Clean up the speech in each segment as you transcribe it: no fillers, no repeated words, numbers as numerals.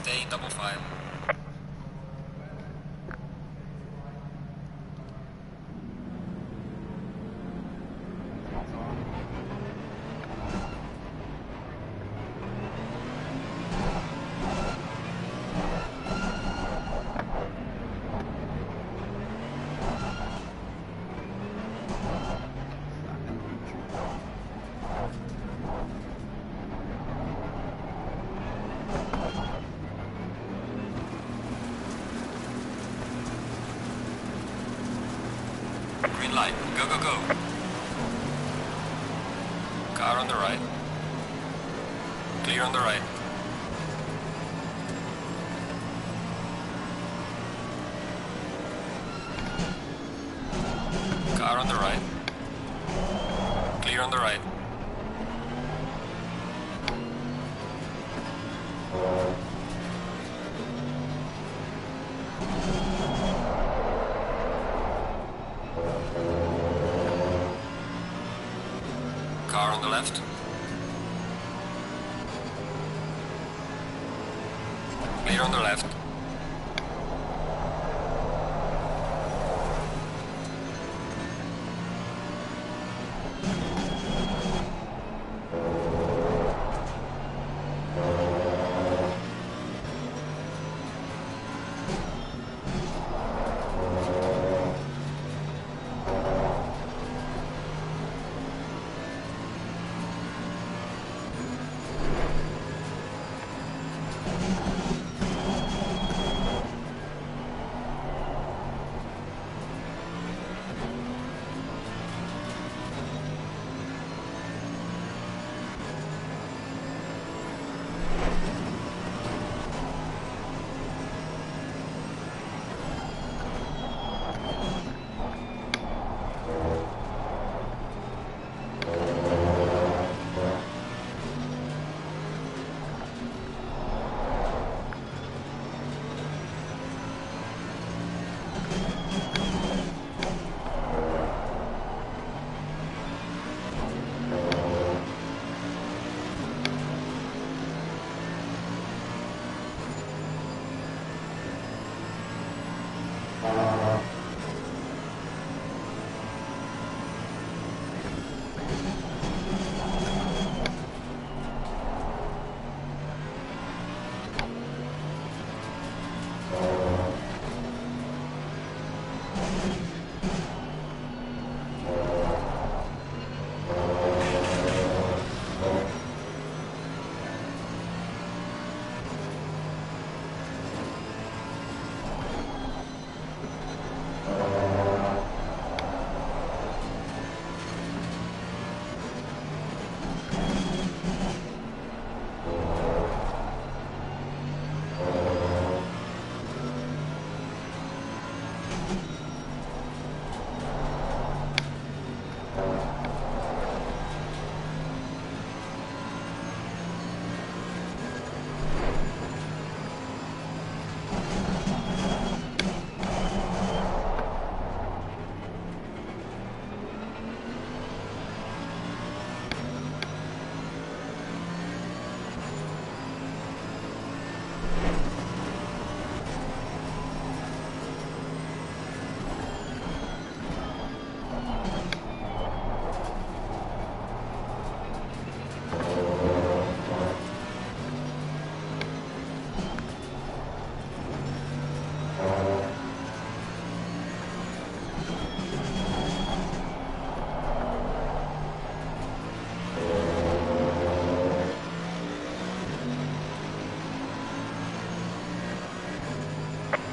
stay in double file. Green light, go, go, go. Car on the right. Clear on the right. Car on the right. Clear on the right. Car on the left. Clear on the left.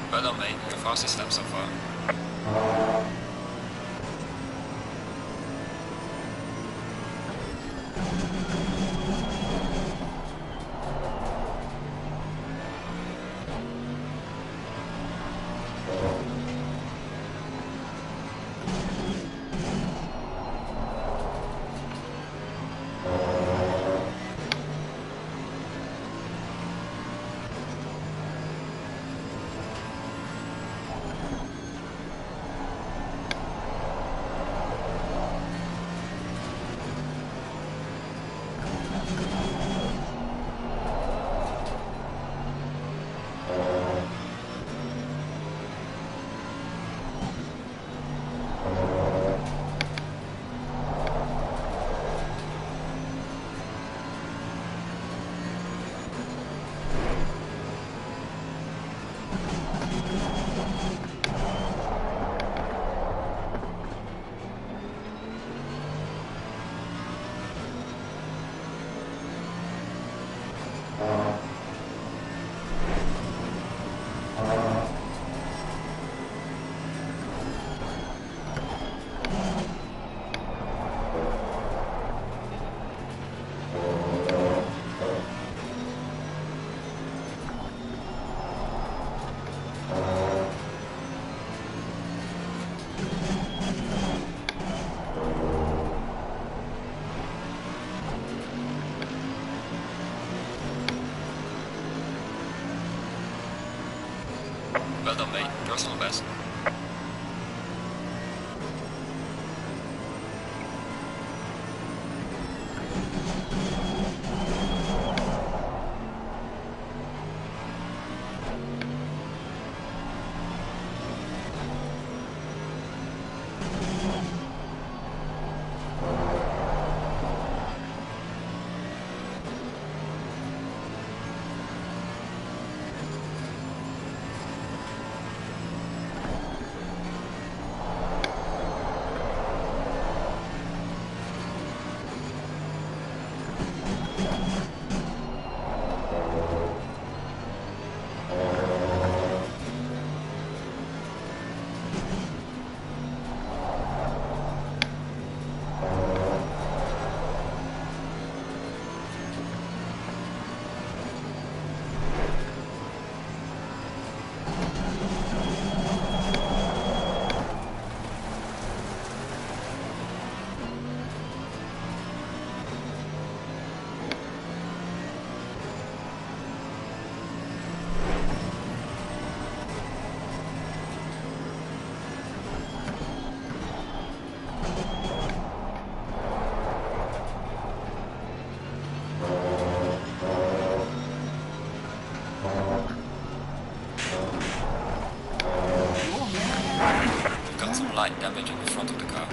Well done, mate. The fastest lap so far. Well done, mate. Yours all the best. Light damage on the front of the car.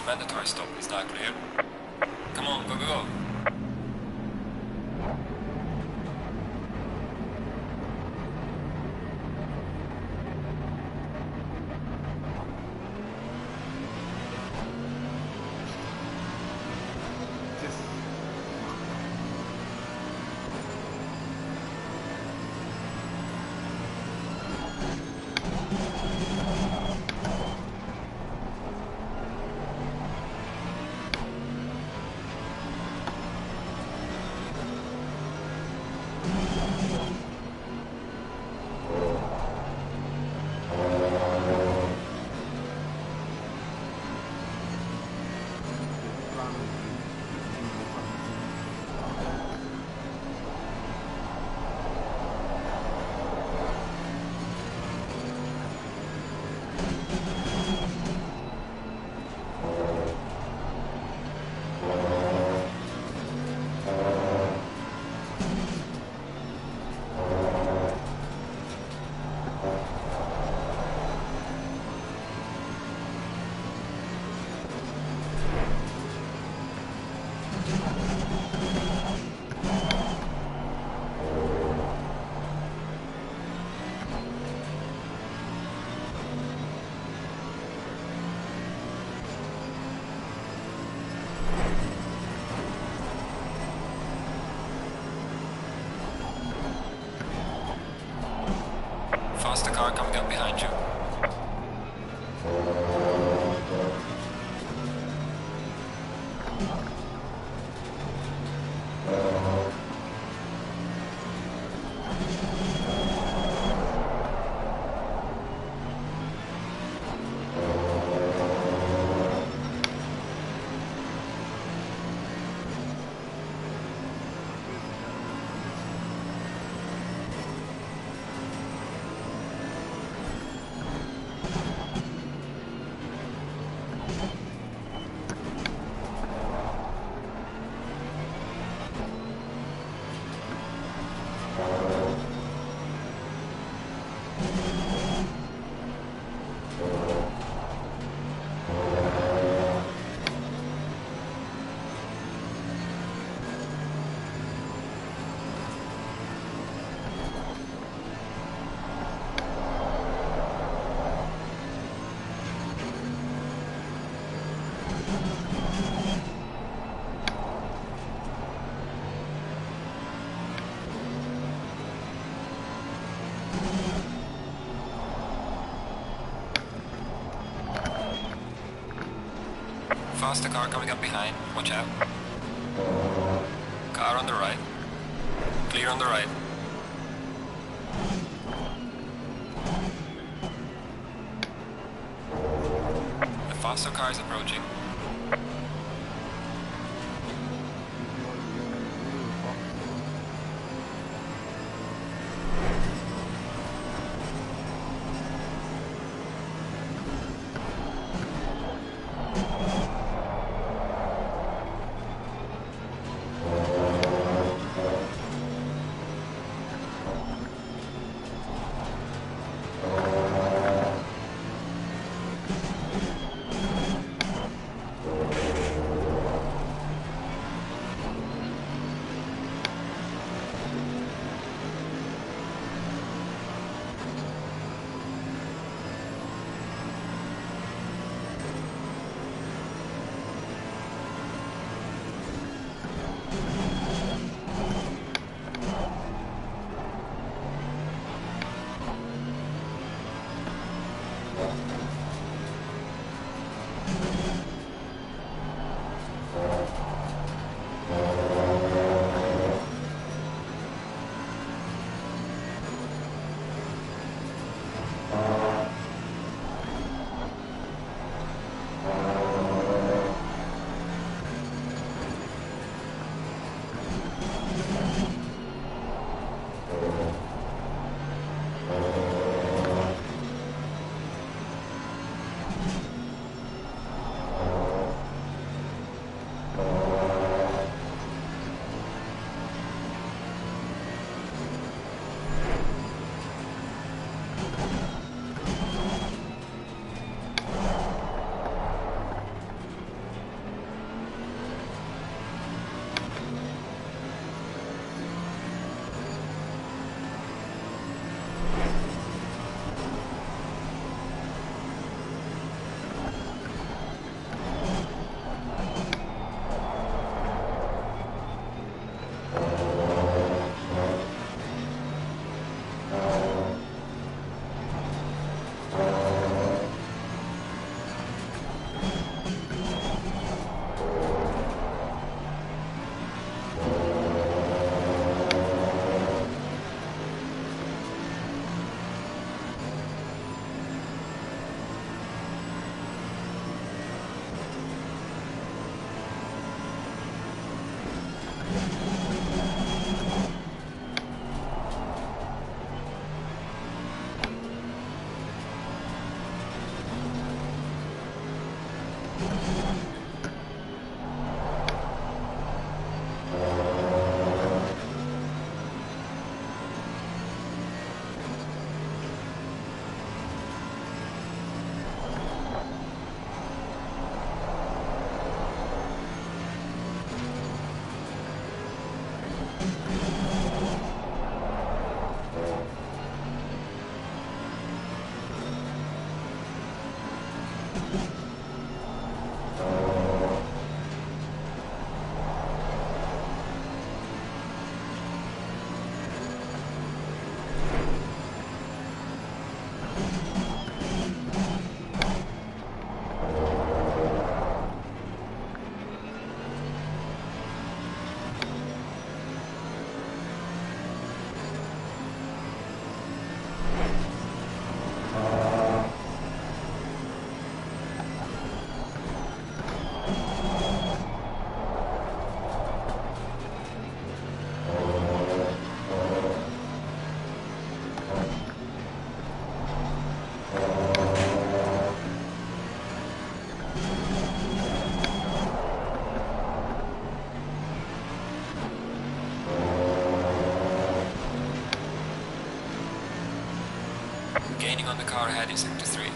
Mandatory stop is now clear. Come on, go, go, go. Faster car coming up behind. Watch out. Car on the right. Clear on the right. The faster car is approaching. Gaining on the car ahead in sector 3.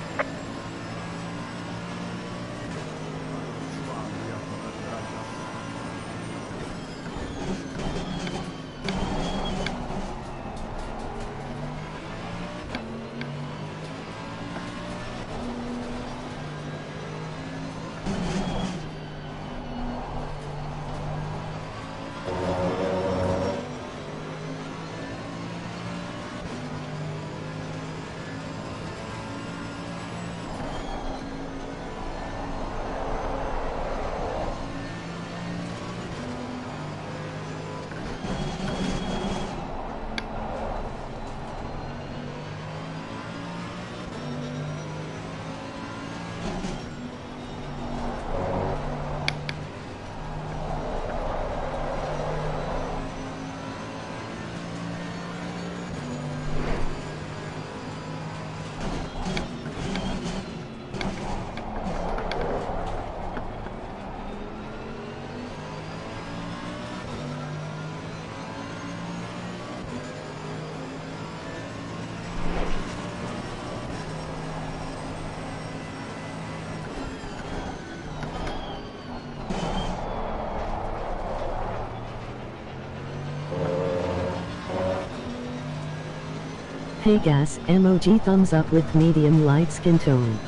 Hey gas, emoji thumbs up with medium light skin tone.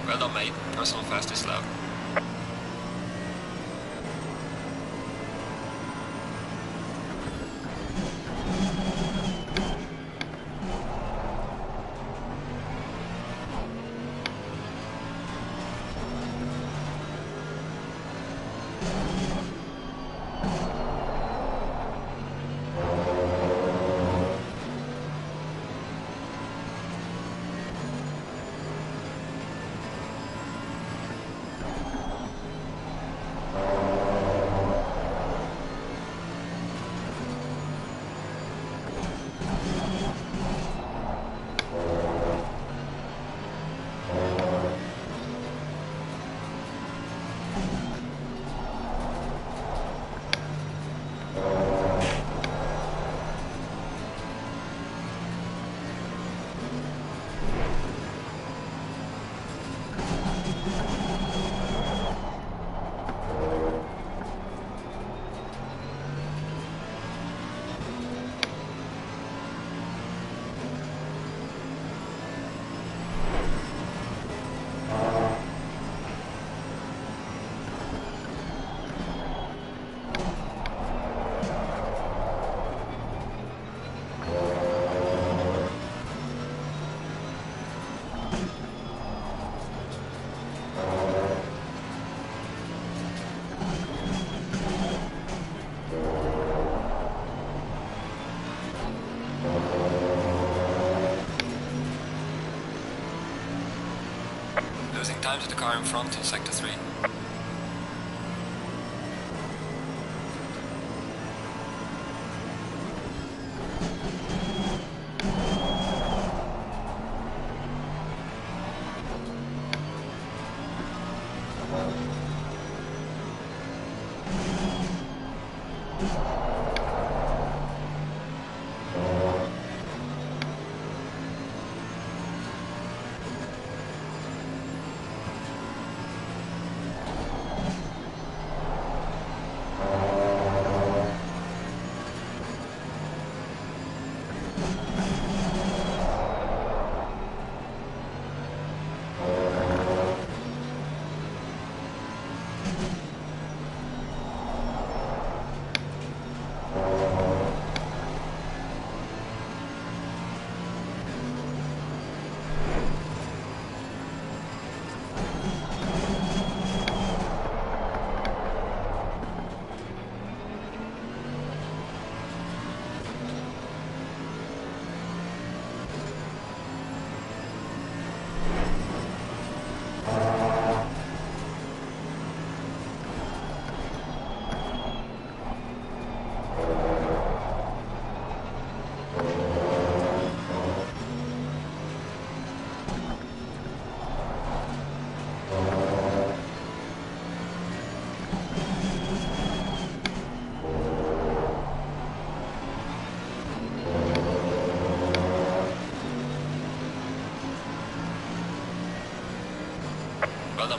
Well done, mate. Personal fastest lap. Losing time to the car in front in sector 3.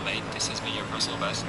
mate. This has been your personal best.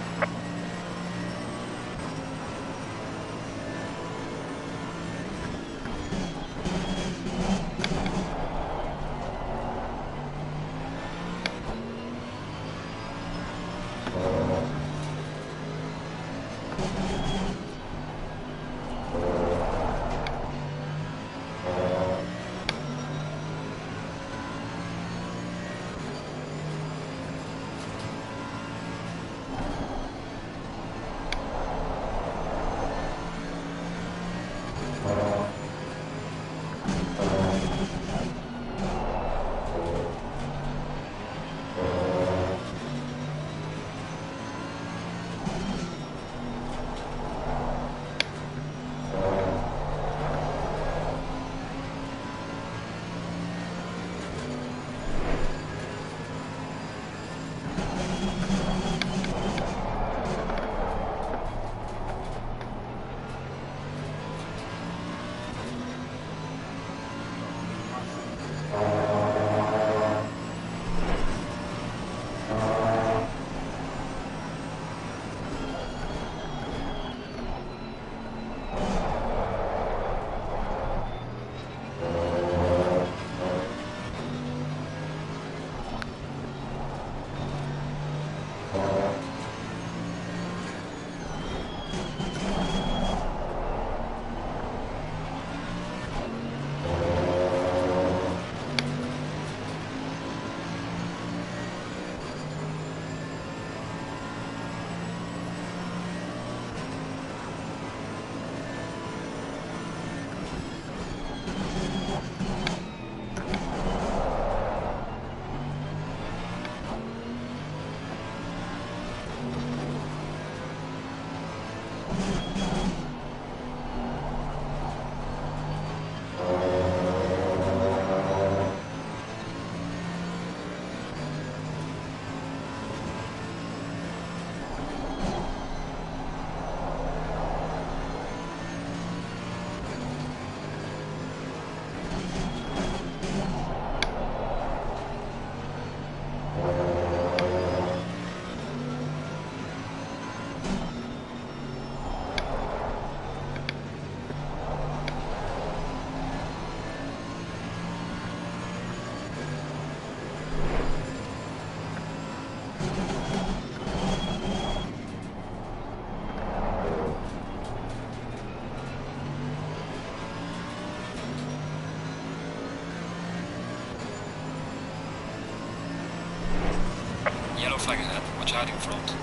Yellow flag ahead, watch out in front.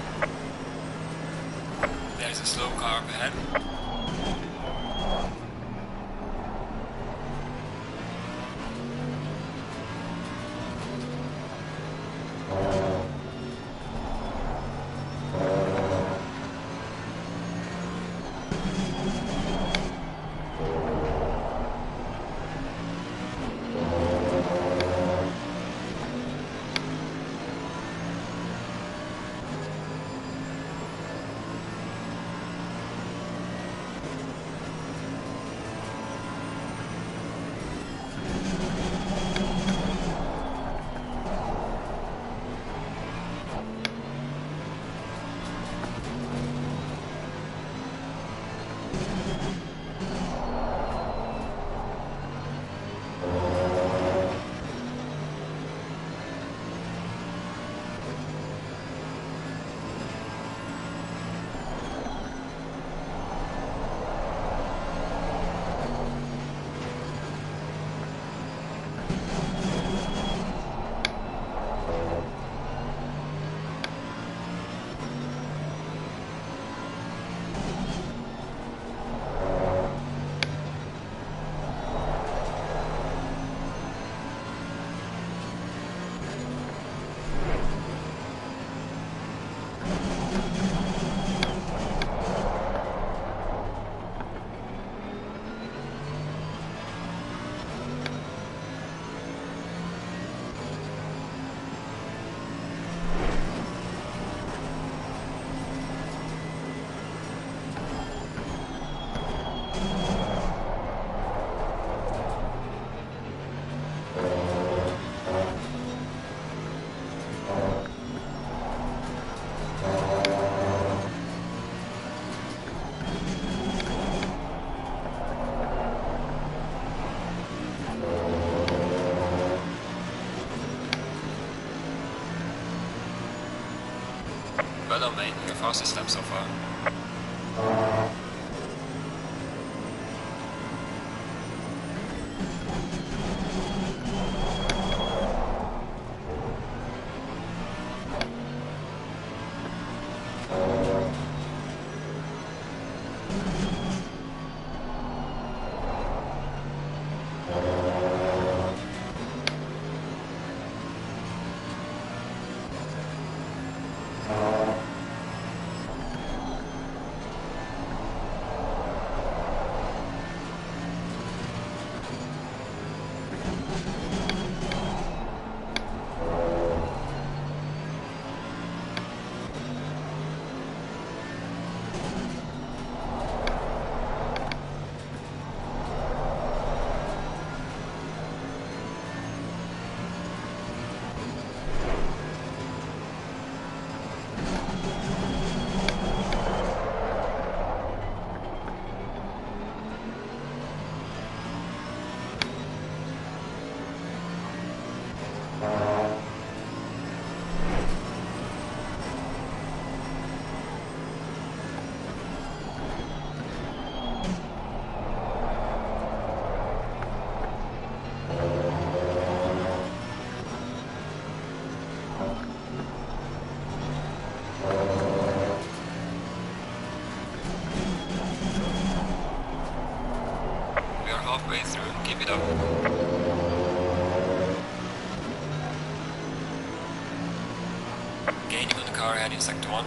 There's a slow car up ahead. Hello mate, your fastest lap so far. Halfway through, keep it up. Gaining on the car ahead in sector 1.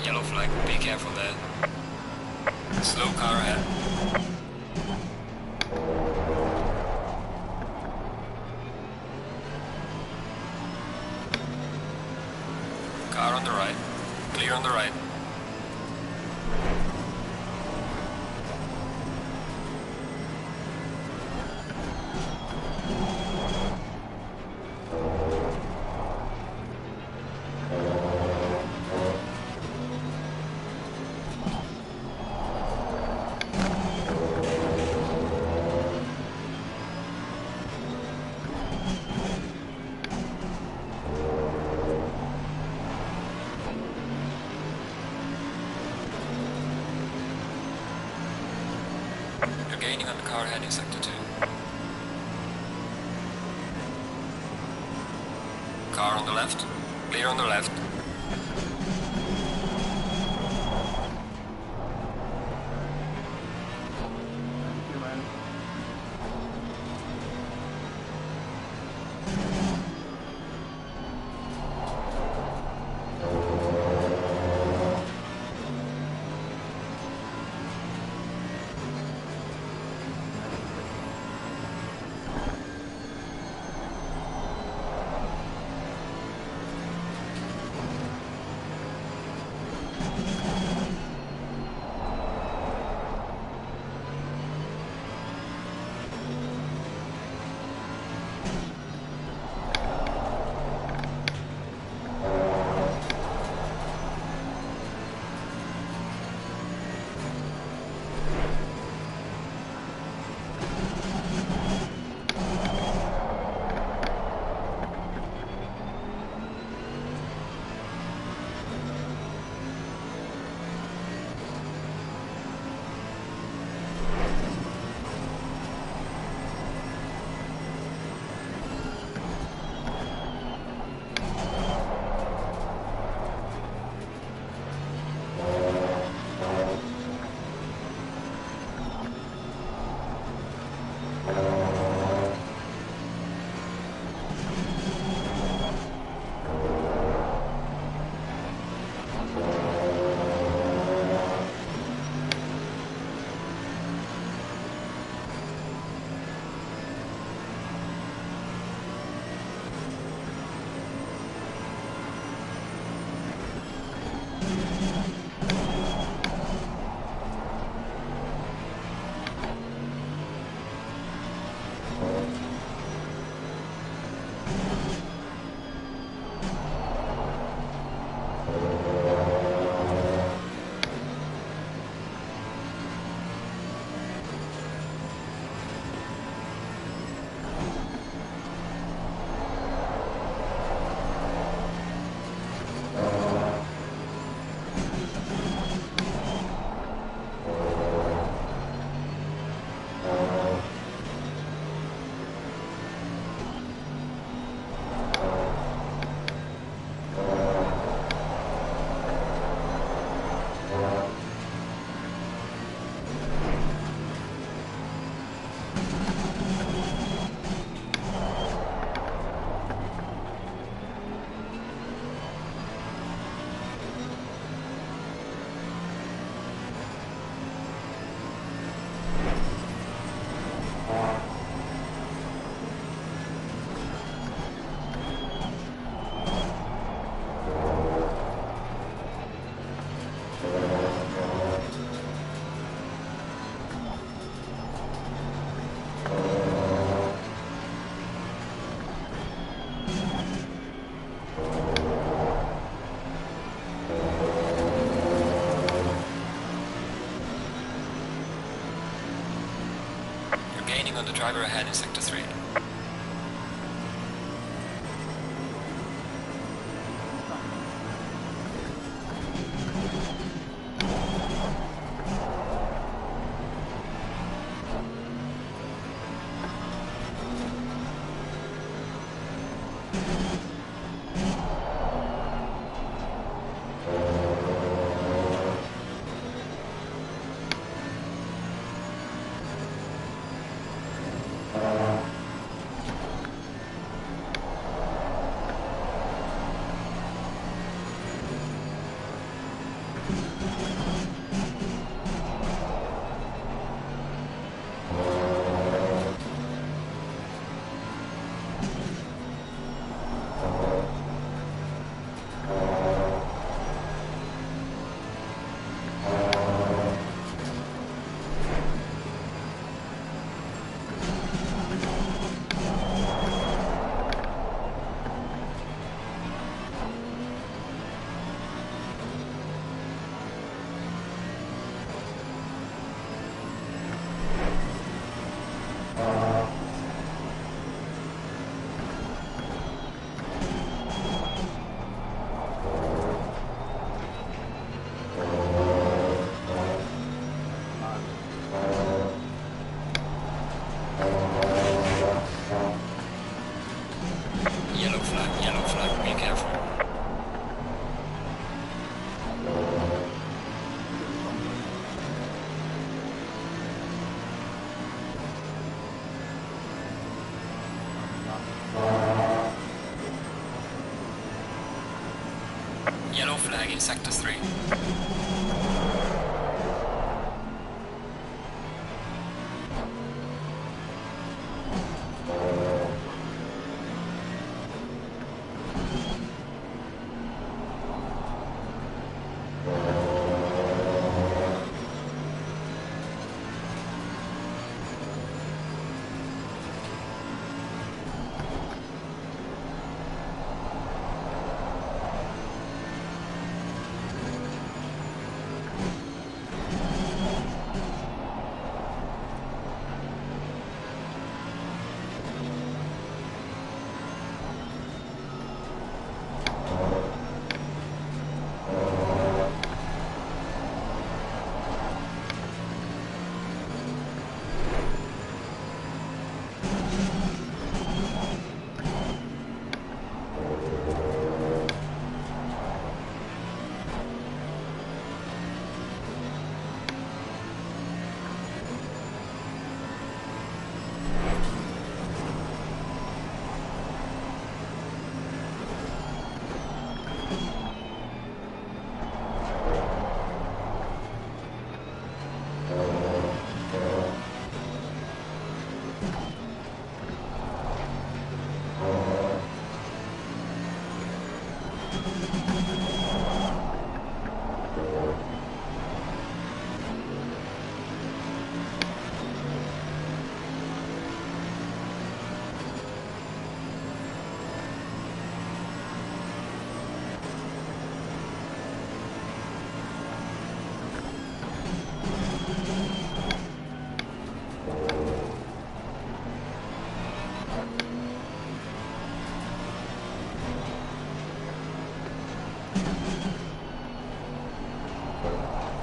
Yellow flag, be careful there. Slow car ahead. Car on the right, clear on the right. Gaining on the car heading sector 2. Car on the left, clear on the left. the driver ahead in sector 3. Yellow flag, be careful. Yellow flag in sector 3.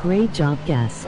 Great job, guess.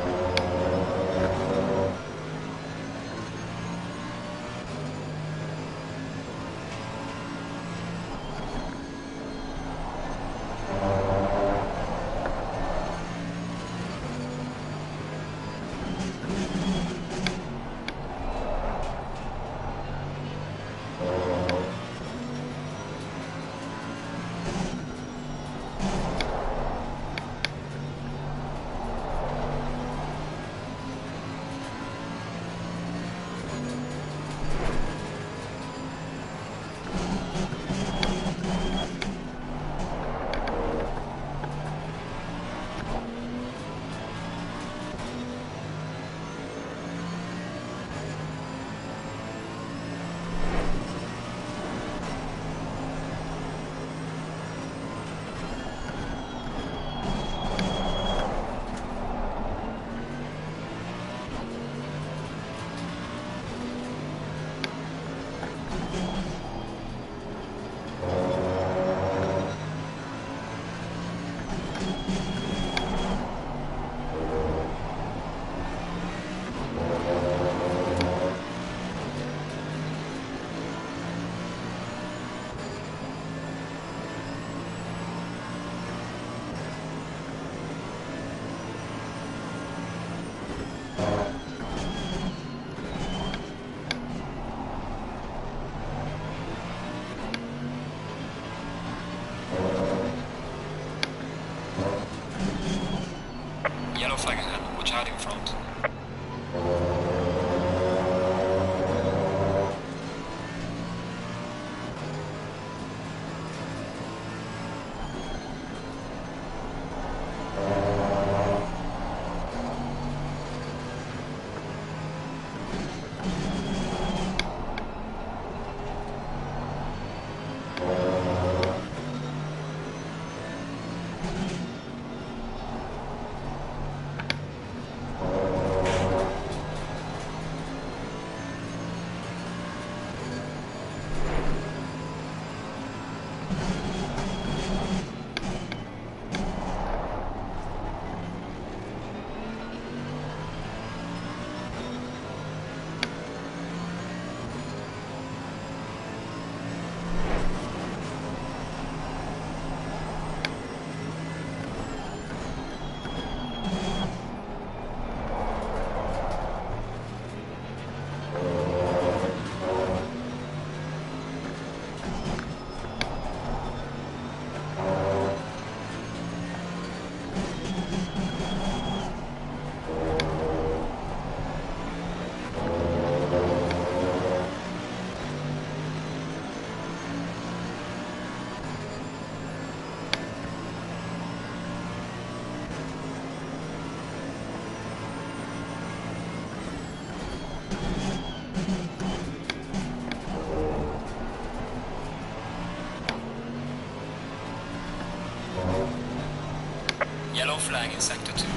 Sector 2.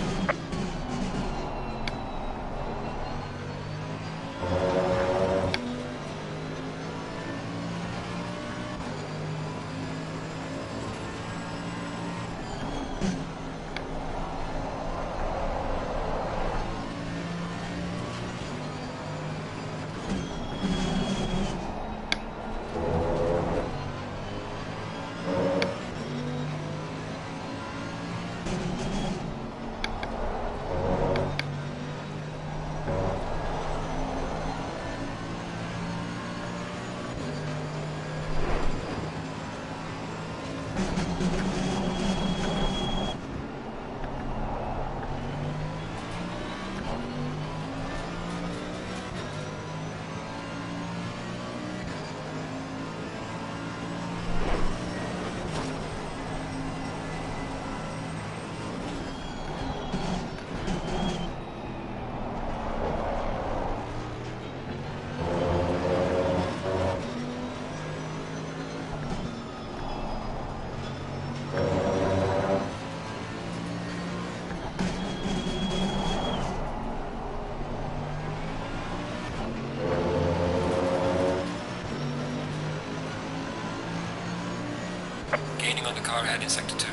Gaining on the car ahead in Sector 2.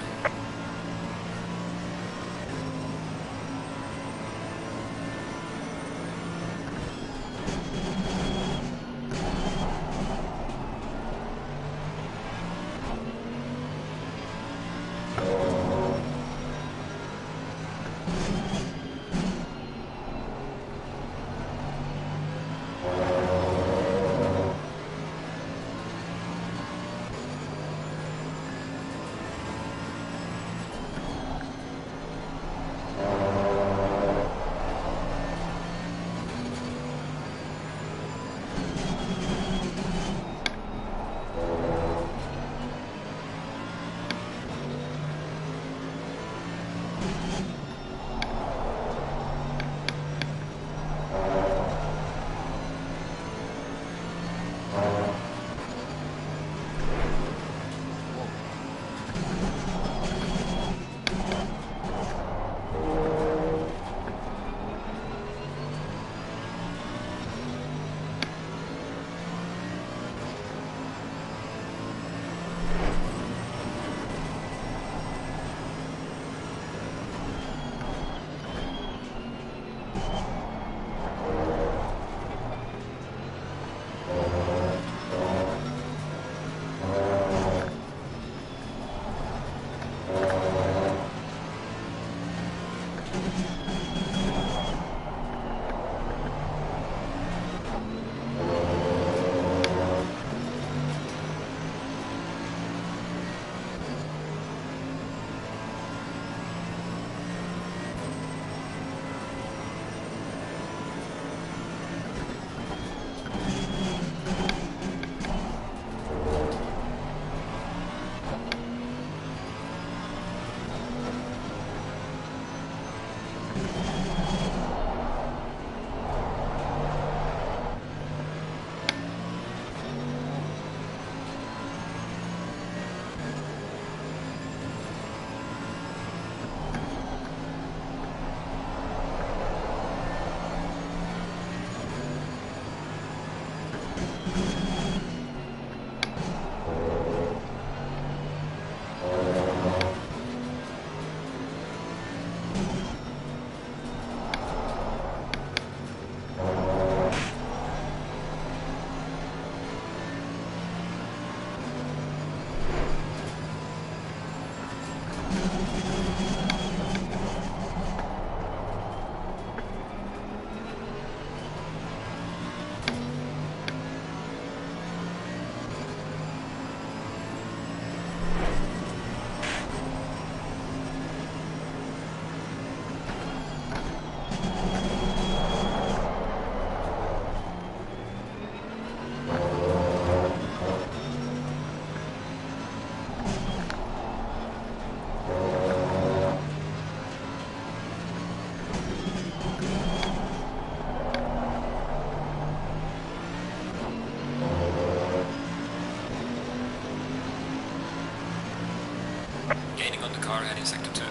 Gaining on the car heading Sector 2.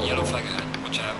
Yellow flag ahead. Watch out.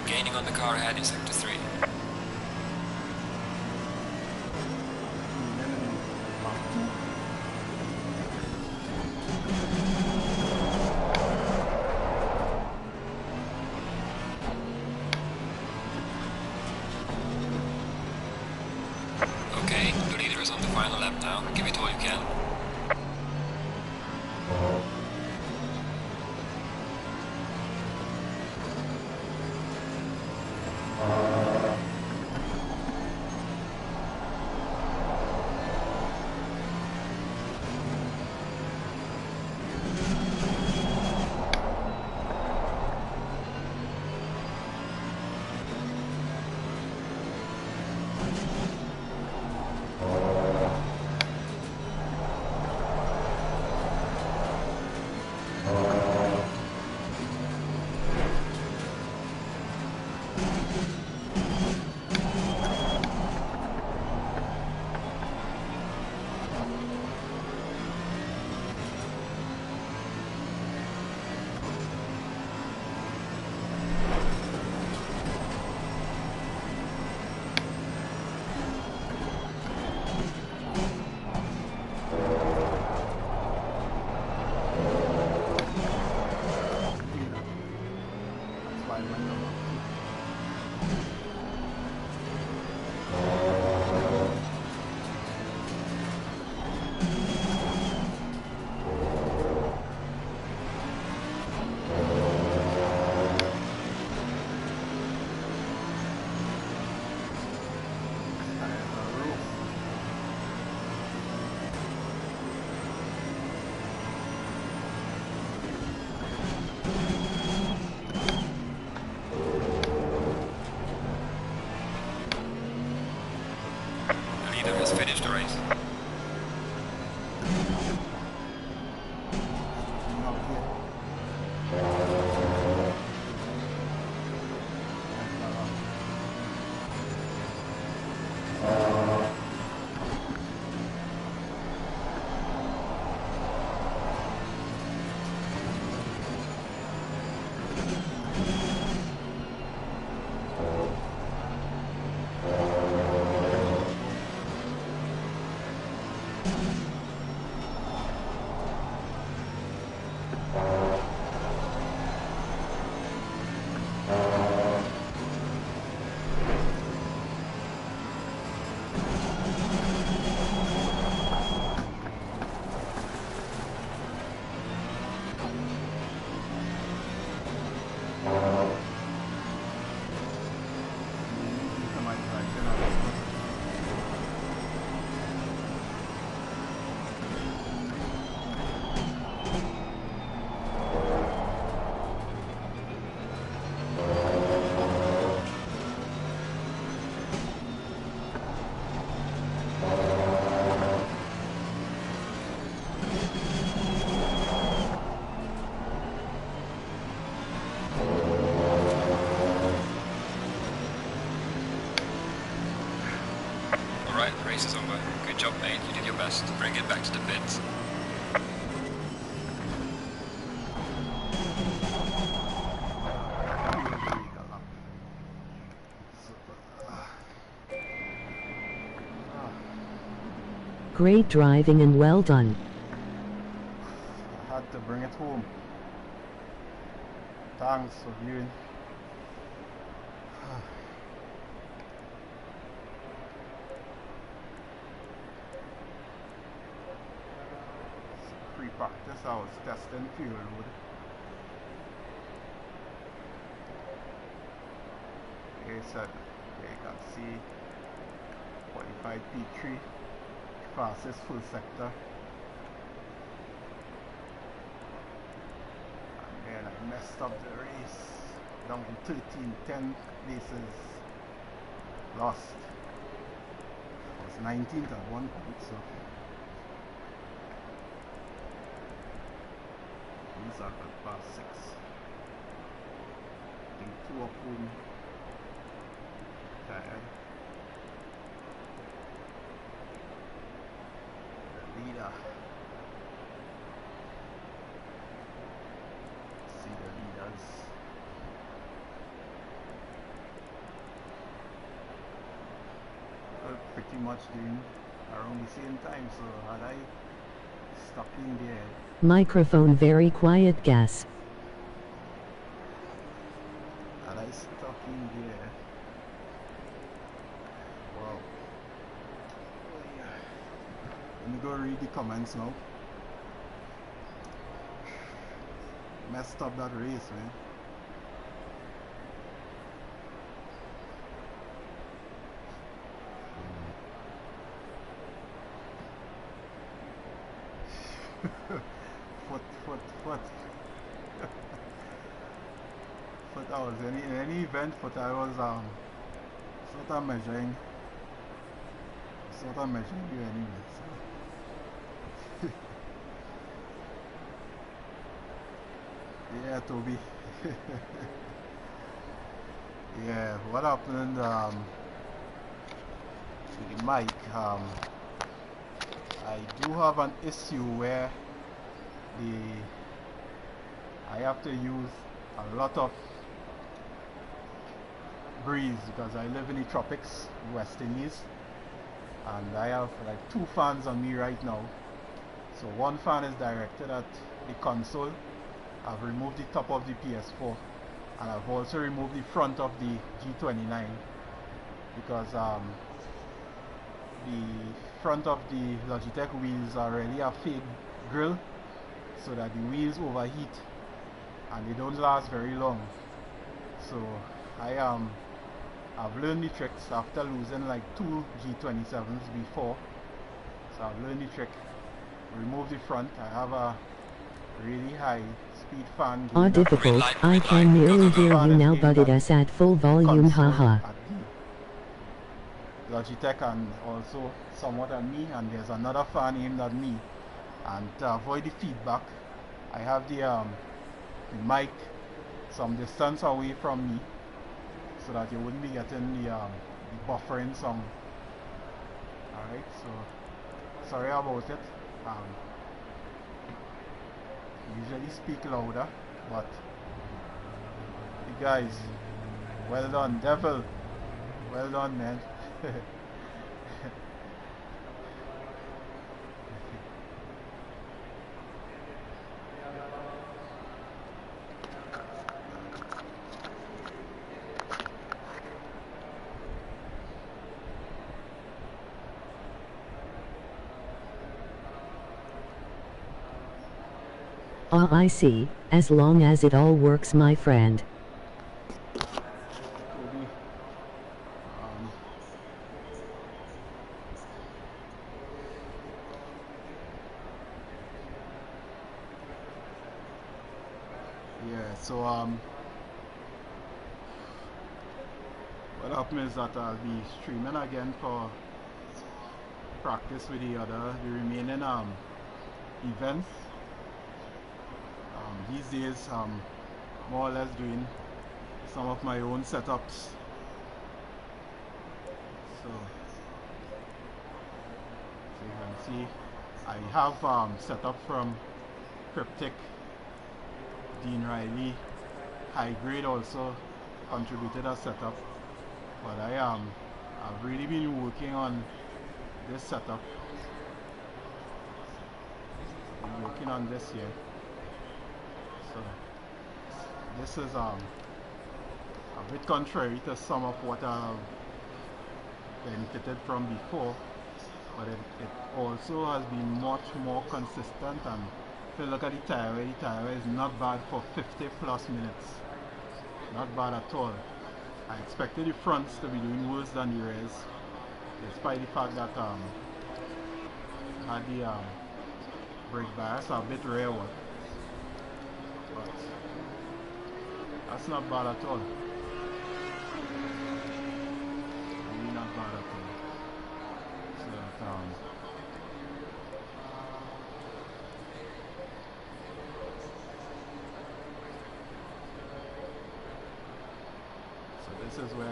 Gaining on the car ahead in sector 3. Okay, the leader is on the final lap now. Give it all you can. Has finished the race. job, mate. You did your best. Bring it back to the pit. Great driving and well done. I had to bring it home. Thanks for viewing. Pre-practice, I was testing fuel load. Okay, so you can see 45 P3, fastest full sector. And I messed up the race, down in 13, 10 places, lost. I was 19th at one point, so these are good past 6. I think 2 up home, tired. The leader. See the leaders. Well, pretty much doing around the same time, so had I stuck in there. Microphone very quiet, gas. Had I stuck in there. Wow. Let me go read the comments now. Messed up that race, man. Foot. Foot I was in any event, but I was sort of measuring you anyway. So. Yeah, Toby. Yeah, what happened with the mic? I do have an issue where I have to use a lot of breeze because I live in the tropics, West Indies, and I have like 2 fans on me right now. So one fan is directed at the console. I've removed the top of the PS4, and I've also removed the front of the G29 because the front of the Logitech wheels are already a fade grill, so that the wheels overheat and they don't last very long. So I've learned the tricks after losing like 2 G27s before. So I've learned the trick. Remove the front. I have a really high speed fan. Difficult. I can nearly hear you now, but it is at full volume. Haha. Logitech and also somewhat at me, and there's another fan aimed at me. And to avoid the feedback, I have the mic some distance away from me, so that you wouldn't be getting the buffering sound. Alright, so sorry about it. Usually speak louder, but you guys, well done, Devil. Well done, man. Ah, I see. As long as it all works, my friend. Yeah, so what happened is that I'll be streaming again for practice with the remaining events. These days more or less doing some of my own setups. So So you can see I have set up from Cryptic. Dean Riley high grade also contributed a setup, but I've really been working on this setup. I'm working on this here. So this is a bit contrary to some of what I've benefited from before, but it also has been much more consistent. And if you look at the tire wear is not bad for 50 plus minutes. Not bad at all. I expected the fronts to be doing worse than the rears, despite the fact that had the brake bias a bit rear one. But that's not bad at all. Really not bad at all. So that, this is where I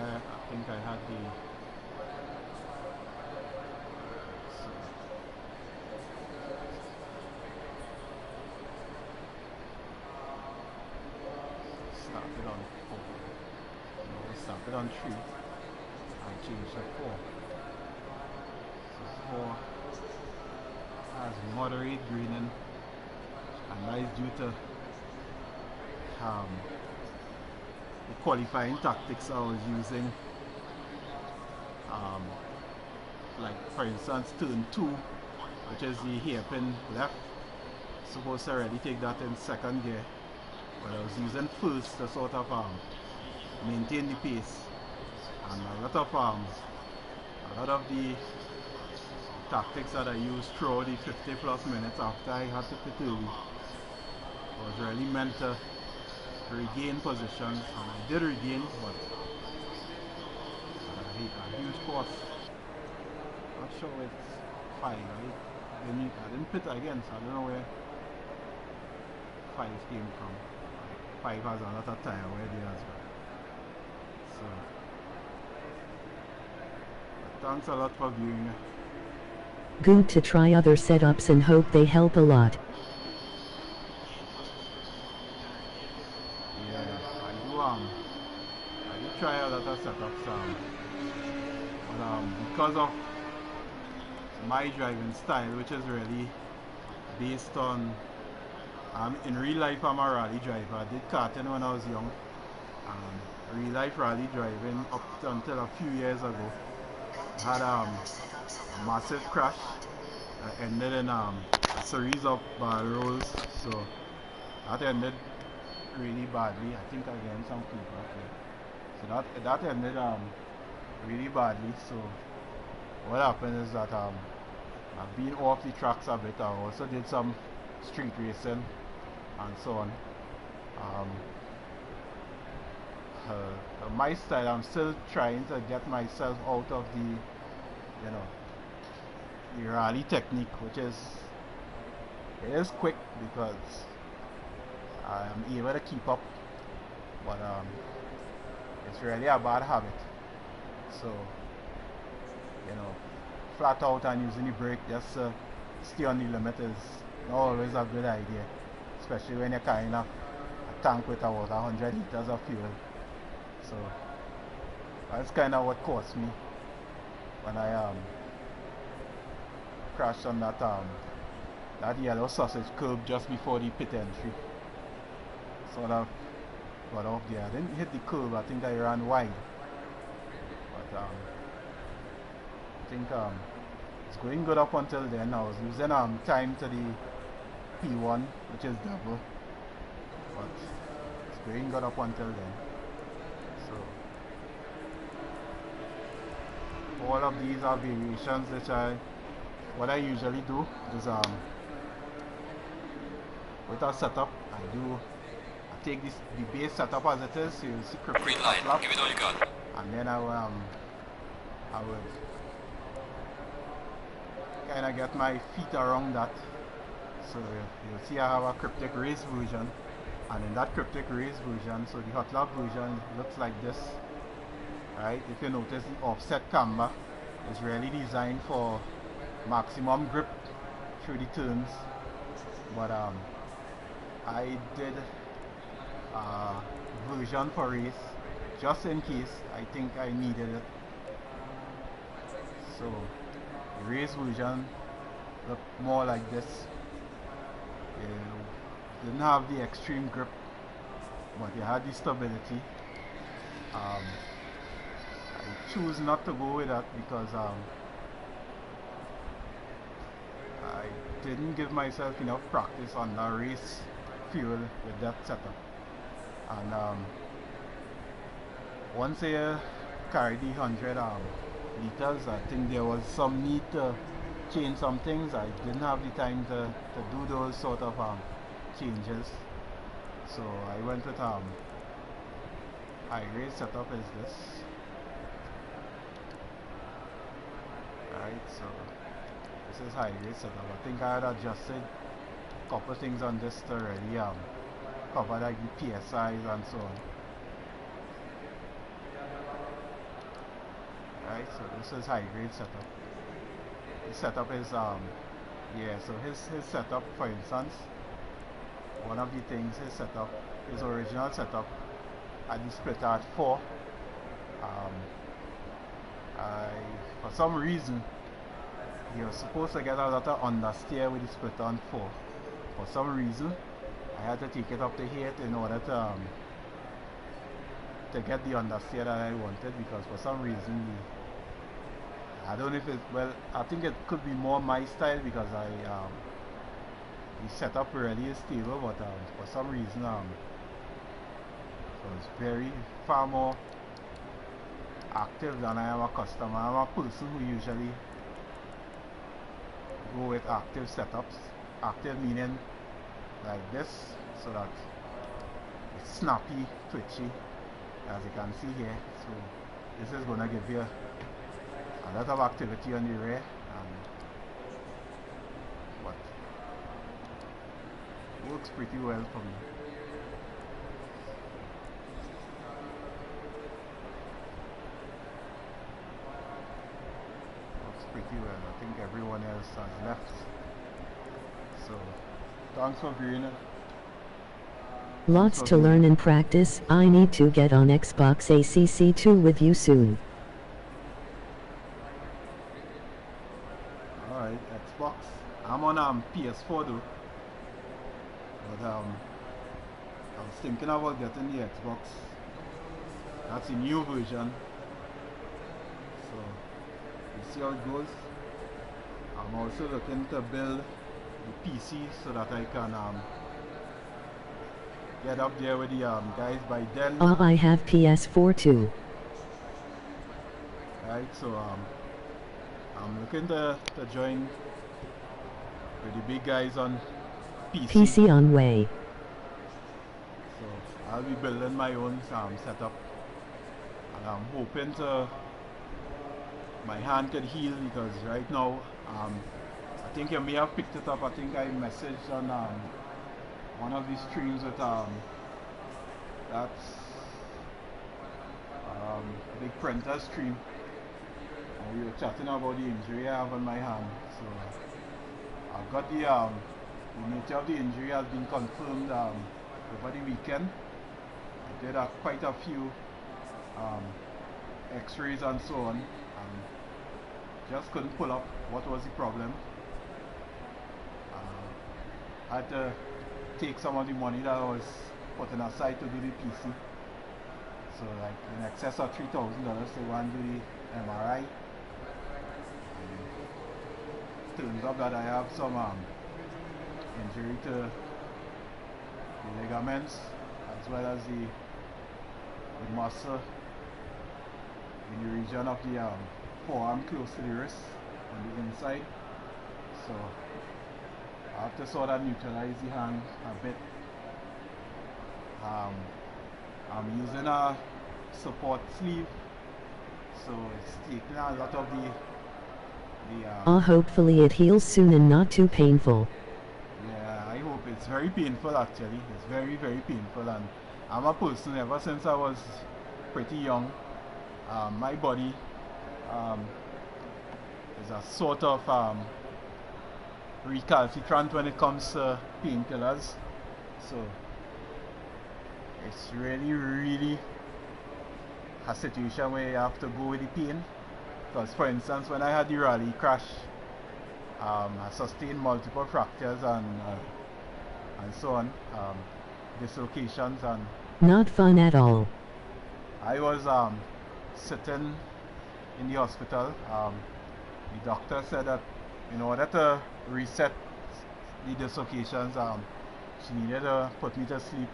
think I had the started on 4. We started on 3 and changed to 4. So 4 has moderate greening, and that is due to the qualifying tactics I was using. Like for instance turn 2, which is the hairpin left, supposed to already take that in second gear, but I was using first to sort of maintain the pace, and a lot of the tactics that I used throughout the 50 plus minutes after I had to pit early was really meant to regain position, and I did regain, but at a huge cost. Not sure it's 5, right? I didn't pit again, so I don't know where 5 came from. 5 has a lot of tire wear there as well. So, thanks a lot for viewing. Good to try other setups and hope they help a lot. I do try a lot of setups, but because of my driving style, which is really based on in real life I'm a rally driver. I did karting when I was young, real life rally driving up until a few years ago. I had a massive crash that ended in a series of bad rolls, so that ended really badly. I think again some feedback here. So that ended really badly. So what happened is that I've been off the tracks a bit. I also did some street racing and so on. My style, I'm still trying to get myself out of the rally technique, which is quick because I'm able to keep up, but it's really a bad habit. So flat out and using the brake just to stay on the limit is not always a good idea, especially when you're carrying a tank with about 100 liters of fuel. So that's kind of what cost me when I crashed on that yellow sausage curb just before the pit entry. Sort of got off there. I didn't hit the curb, I think I ran wide, but I think it's going good up until then. I was losing time to the P1, which is double, but it's going good up until then. So all of these are variations which what I usually do is with our setup I take the base setup as it is. So you'll see green line, give it all you got. And then I will kind of get my feet around that. So you'll see I have a cryptic race version, and in that cryptic race version, so the hot lock version looks like this, right? If you notice, the offset camber is really designed for maximum grip through the turns, but I did a version for race just in case I think I needed it. So the race version looked more like this. It didn't have the extreme grip, but it had the stability. I choose not to go with that because I didn't give myself enough practice on the race fuel with that setup. And once I carried the 100 liters, I think there was some need to change some things. I didn't have the time to do those sort of changes, so I went with high grade setup is this. Right, so this is high grade setup. I think I had adjusted a couple things on this to really cover like the PSIs and so on. Right, so this is high grade setup. The setup is yeah, so his setup, for instance, one of the things, his original setup had the splitter at 4. For some reason you're supposed to get a lot of understeer with the splitter on 4. For some reason I had to take it up to 8 in order to get the understeer that I wanted, because for some reason I don't know if it, well, I think it could be more my style, because the setup really is stable, but for some reason it was far more active than I am accustomed. I'm a person who usually go with active setups. Active meaning like this, so that it's snappy, twitchy, as you can see here. So this is gonna give you a lot of activity on the rear, but works pretty well for me. Works pretty well. I think everyone else has left. So thanks for viewing it. Lots to learn and practice. I need to get on Xbox ACC2 with you soon. Alright, Xbox. I'm on PS4 though. But I was thinking about getting the Xbox. That's a new version. So we'll see how it goes. I'm also looking to build the PC so that I can get up there with the guys by then. I have PS4 too. Right, so I'm looking to join with the big guys on PC. PC on way. So I'll be building my own setup, and I'm hoping my hand could heal, because right now I think you may have picked it up. I think I messaged on one of these streams with that's big printer stream, and we were chatting about the injury I have on my hand. So I've got the nature of the injury has been confirmed over the weekend. I did quite a few x-rays and so on, and just couldn't pull up what was the problem. I had to take some of the money that I was putting aside to do the PC, so like in excess of $3,000 to go and do the MRI. Turns out that I have some injury to the ligaments, as well as the muscle in the region of the forearm close to the wrist on the inside. So I have to sort of neutralize the hand a bit. I'm using a support sleeve, so it's taking a lot of the hopefully it heals soon and not too painful. yeah, I hope. It's very painful actually. It's very, very painful, and I'm a person, ever since I was pretty young, my body is is a sort of recalcitrant when it comes to painkillers. So it's really a situation where you have to go with the pain. Because for instance, when I had the rally crash, I sustained multiple fractures and so on, dislocations, and Not fun at all. I was sitting in the hospital. The doctor said that in order to reset the dislocations, she needed to put me to sleep.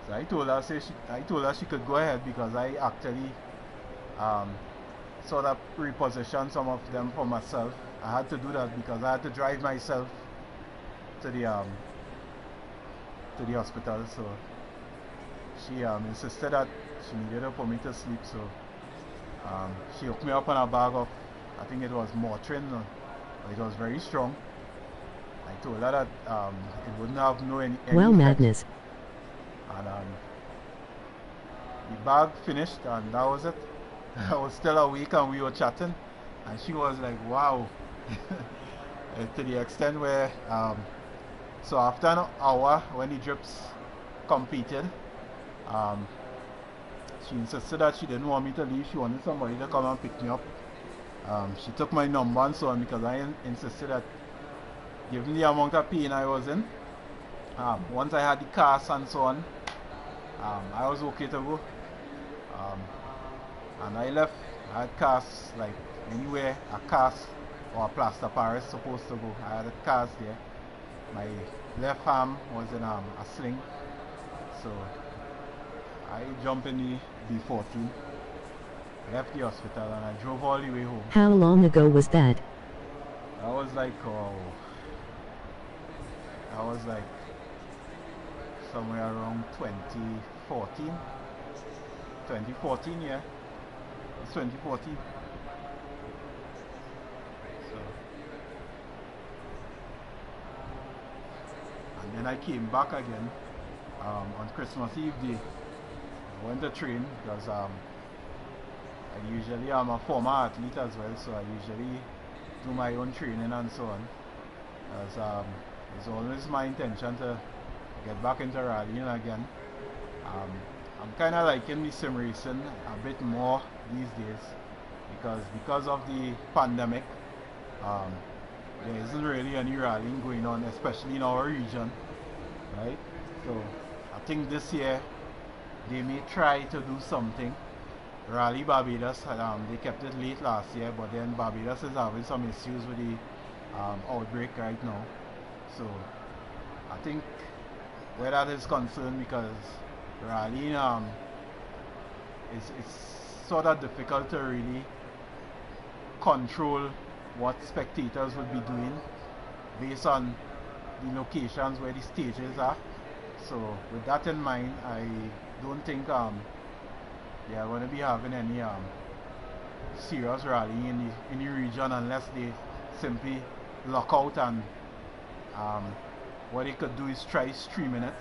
So I told her she could go ahead, because I actually sort of repositioned some of them for myself. I had to do that because I had to drive myself to the hospital. So she insisted that she needed to put me to sleep. So she hooked me up on a bag of, I think it was Motrin. It was very strong. I told her that it wouldn't have any Well, effect. madness. And the bag finished, and that was it. I was still awake and we were chatting, and she was like, wow. To the extent where so after an hour, when the drips completed, she insisted that she didn't want me to leave. She wanted somebody to come and pick me up. She took my number and so on, because I insisted that, given the amount of pain I was in, once I had the cast and so on, I was okay to go. And I left. I had casts like anywhere a cast or a plaster Paris supposed to go. I had a cast there. My left arm was in a sling, so I jumped in the B14, left the hospital, and I drove all the way home. How long ago was that? I was like, somewhere around 2014. 2014, yeah. It's 2014. So, and then I came back again on Christmas Eve day. I went to train because I usually am a former athlete as well, so I usually do my own training and so on. Because it's always my intention to get back into rallying again. I'm kind of liking the sim racing a bit more these days, because of the pandemic. There isn't really any rallying going on, especially in our region, right? So I think this year they may try to do something. Rally Barbados, they kept it late last year, but then Barbados is having some issues with the outbreak right now. So I think where that is concerned, because rallying it's sort of difficult to really control what spectators will be doing based on the locations where the stages are. So with that in mind, I don't think they are going to be having any serious rallying in the region, unless they simply lock out, and what they could do is try streaming it.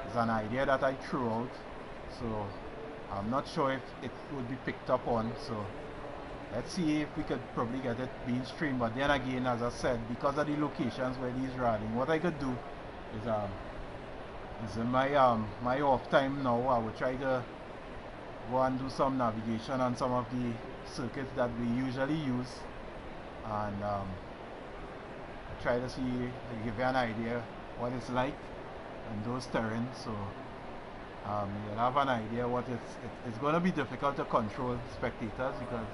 It's an idea that I threw out, so I'm not sure if it would be picked up on. So let's see if we could probably get it being streamed. But then again, as I said, because of the locations where these rallying, what I could do is in my my off time now, I would try to go and do some navigation on some of the circuits that we usually use, and try to see, to give you an idea what it's like in those terrains. So you'll have an idea what it's going to be difficult to control spectators, because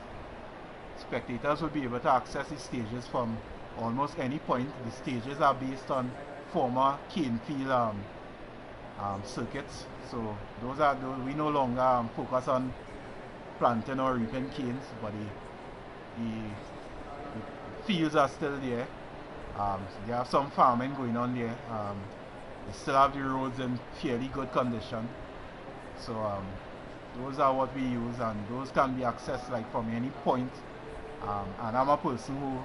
spectators will be able to access the stages from almost any point. The stages are based on former cane field circuits, so those we no longer focus on planting or reaping canes, but the fields are still there. They have some farming going on there. They still have the roads in fairly good condition. So those are what we use, and those can be accessed like from any point. And I'm a person who,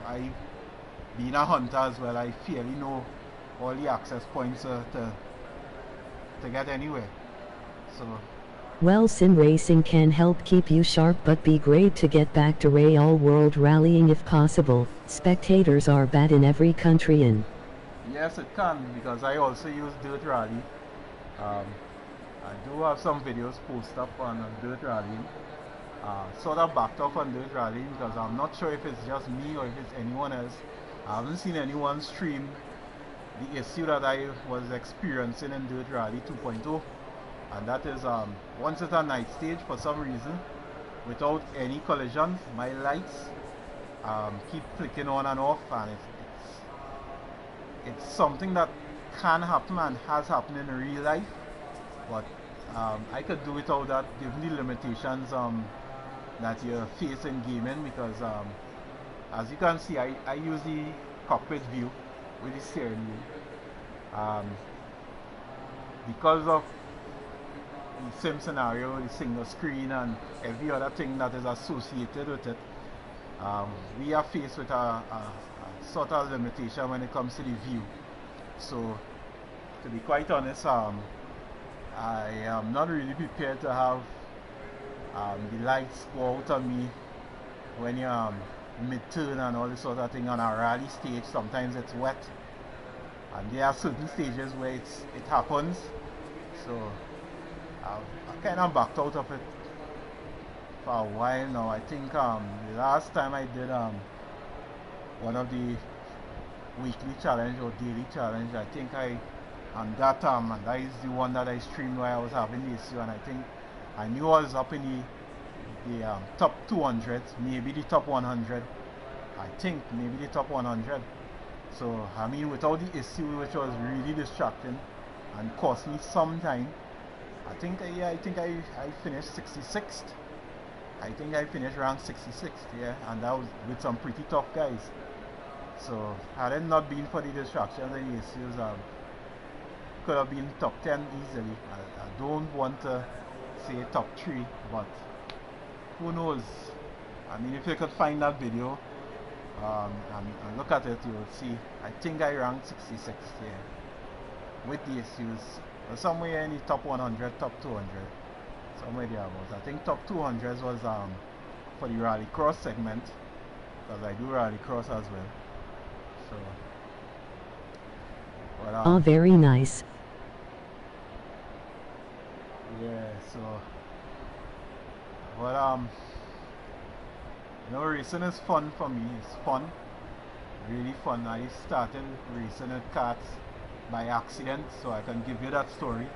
being a hunter as well, I fairly know all the access points to get anywhere. So Well, sim racing can help keep you sharp, but be great to get back to real world rallying if possible. Spectators are bad in every country in. Yes, it can, because I also use Dirt Rally. Um, I do have some videos posted up on Dirt Rallying. Sort of backed off on Dirt Rallying because I'm not sure if it's just me or if it's anyone else. I haven't seen anyone stream the issue that I was experiencing in Dirt Rally 2.0, and that is once it's a night stage, for some reason, without any collisions, my lights keep flicking on and off, and it's something that can happen and has happened in real life, but I could do without that, given the limitations that you face in gaming, because as you can see, I use the cockpit view with the steering wheel. Because of the sim scenario, the single screen and every other thing that is associated with it, we are faced with a sort of limitation when it comes to the view. So to be quite honest, I am not really prepared to have the lights go out on me when you're mid-turn and all this sort of thing on a rally stage. Sometimes it's wet, and there are certain stages where it happens. So I kind of backed out of it for a while now. I think the last time I did one of the weekly challenge or daily challenge, I think and that is the one that I streamed where I was having the issue, and I think I knew I was up in the top 200, maybe the top 100. I think maybe the top 100. So I mean, without the issue, which was really distracting and cost me some time, I think I finished 66th. I think I finished ranked 66th, yeah, and that was with some pretty tough guys. So had it not been for the distractions and the issues, could have been top 10 easily. I don't want to say top 3, but who knows? I mean, if you could find that video and look at it, you will see. I think I ranked 66th, yeah, with the issues, somewhere in the top 100, top 200, somewhere there about. I think top 200 was for the rallycross segment, because I do rallycross as well. So, but, oh, very nice. Yeah, so, but you know, racing is fun for me. It's fun, really fun. I started racing with karts by accident, so I can give you that story.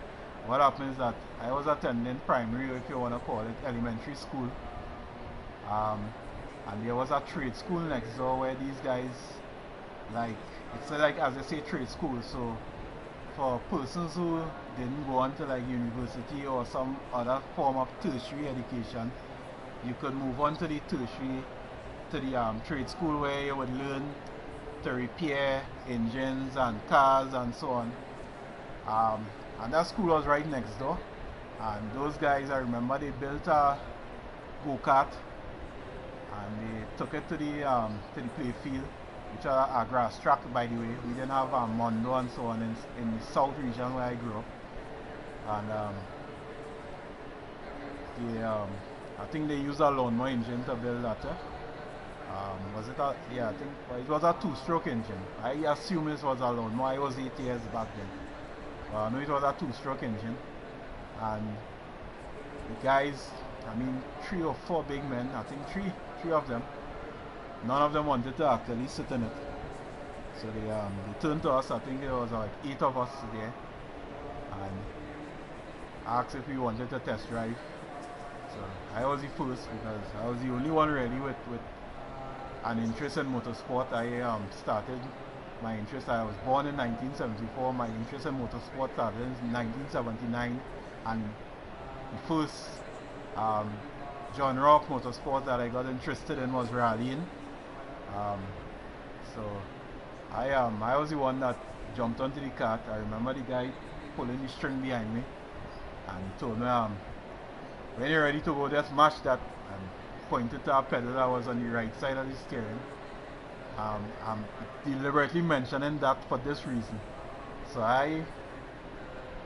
What happened is that I was attending primary, if you want to call it, elementary school, and there was a trade school next door where these guys, like, it's like, as I say, trade school. So for persons who didn't go on to like university or some other form of tertiary education, you could move on to the tertiary, to the trade school, where you would learn to repair engines and cars and so on. And that school was right next door, and those guys, I remember they built a go-kart and they took it to the play field, which are a grass track, by the way. We didn't have Mondo and so on in the south region where I grew up, and I think they used a lawnmower engine to build that. Was it a, yeah, I think it was a two-stroke engine. I assume it was a lawnmower. I was 8 years back then. I know it was a two-stroke engine, and the guys, I mean, 3 or 4 big men, I think three of them, none of them wanted to actually sit in it. So they turned to us. I think there was like 8 of us there, and asked if we wanted to test drive. So I was the first, because I was the only one really with an interest in motorsport. I started my interest, I was born in 1974, my interest in motorsport started in 1979, and the first genre of motorsport that I got interested in was rallying. So I was the one that jumped onto the kart. I remember the guy pulling the string behind me and told me, when you're ready to go, just mash that, and pointed to a pedal that was on the right side of the steering. I'm deliberately mentioning that for this reason. So I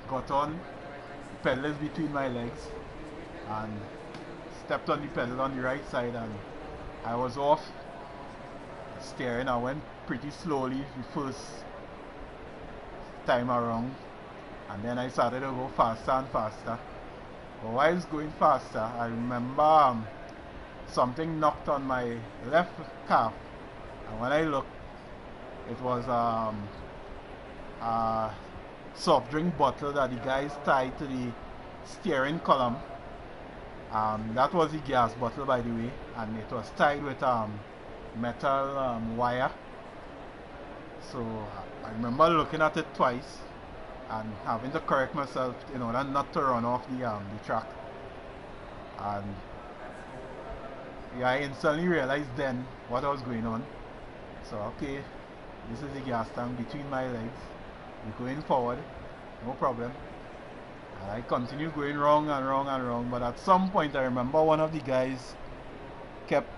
got on, pedal is between my legs, and stepped on the pedal on the right side, and I was off steering. I went pretty slowly the first time around, and then I started to go faster and faster. But while I was going faster, I remember something knocked on my left calf, and when I looked, it was a soft drink bottle that the guys tied to the steering column. That was the gas bottle, by the way, and it was tied with metal wire. So I remember looking at it twice and having to correct myself in order not to run off the track. And yeah, I instantly realized then what was going on. So okay, this is the gas tank between my legs. We're going forward, no problem. And I continued going wrong and wrong and wrong, but at some point I remember one of the guys kept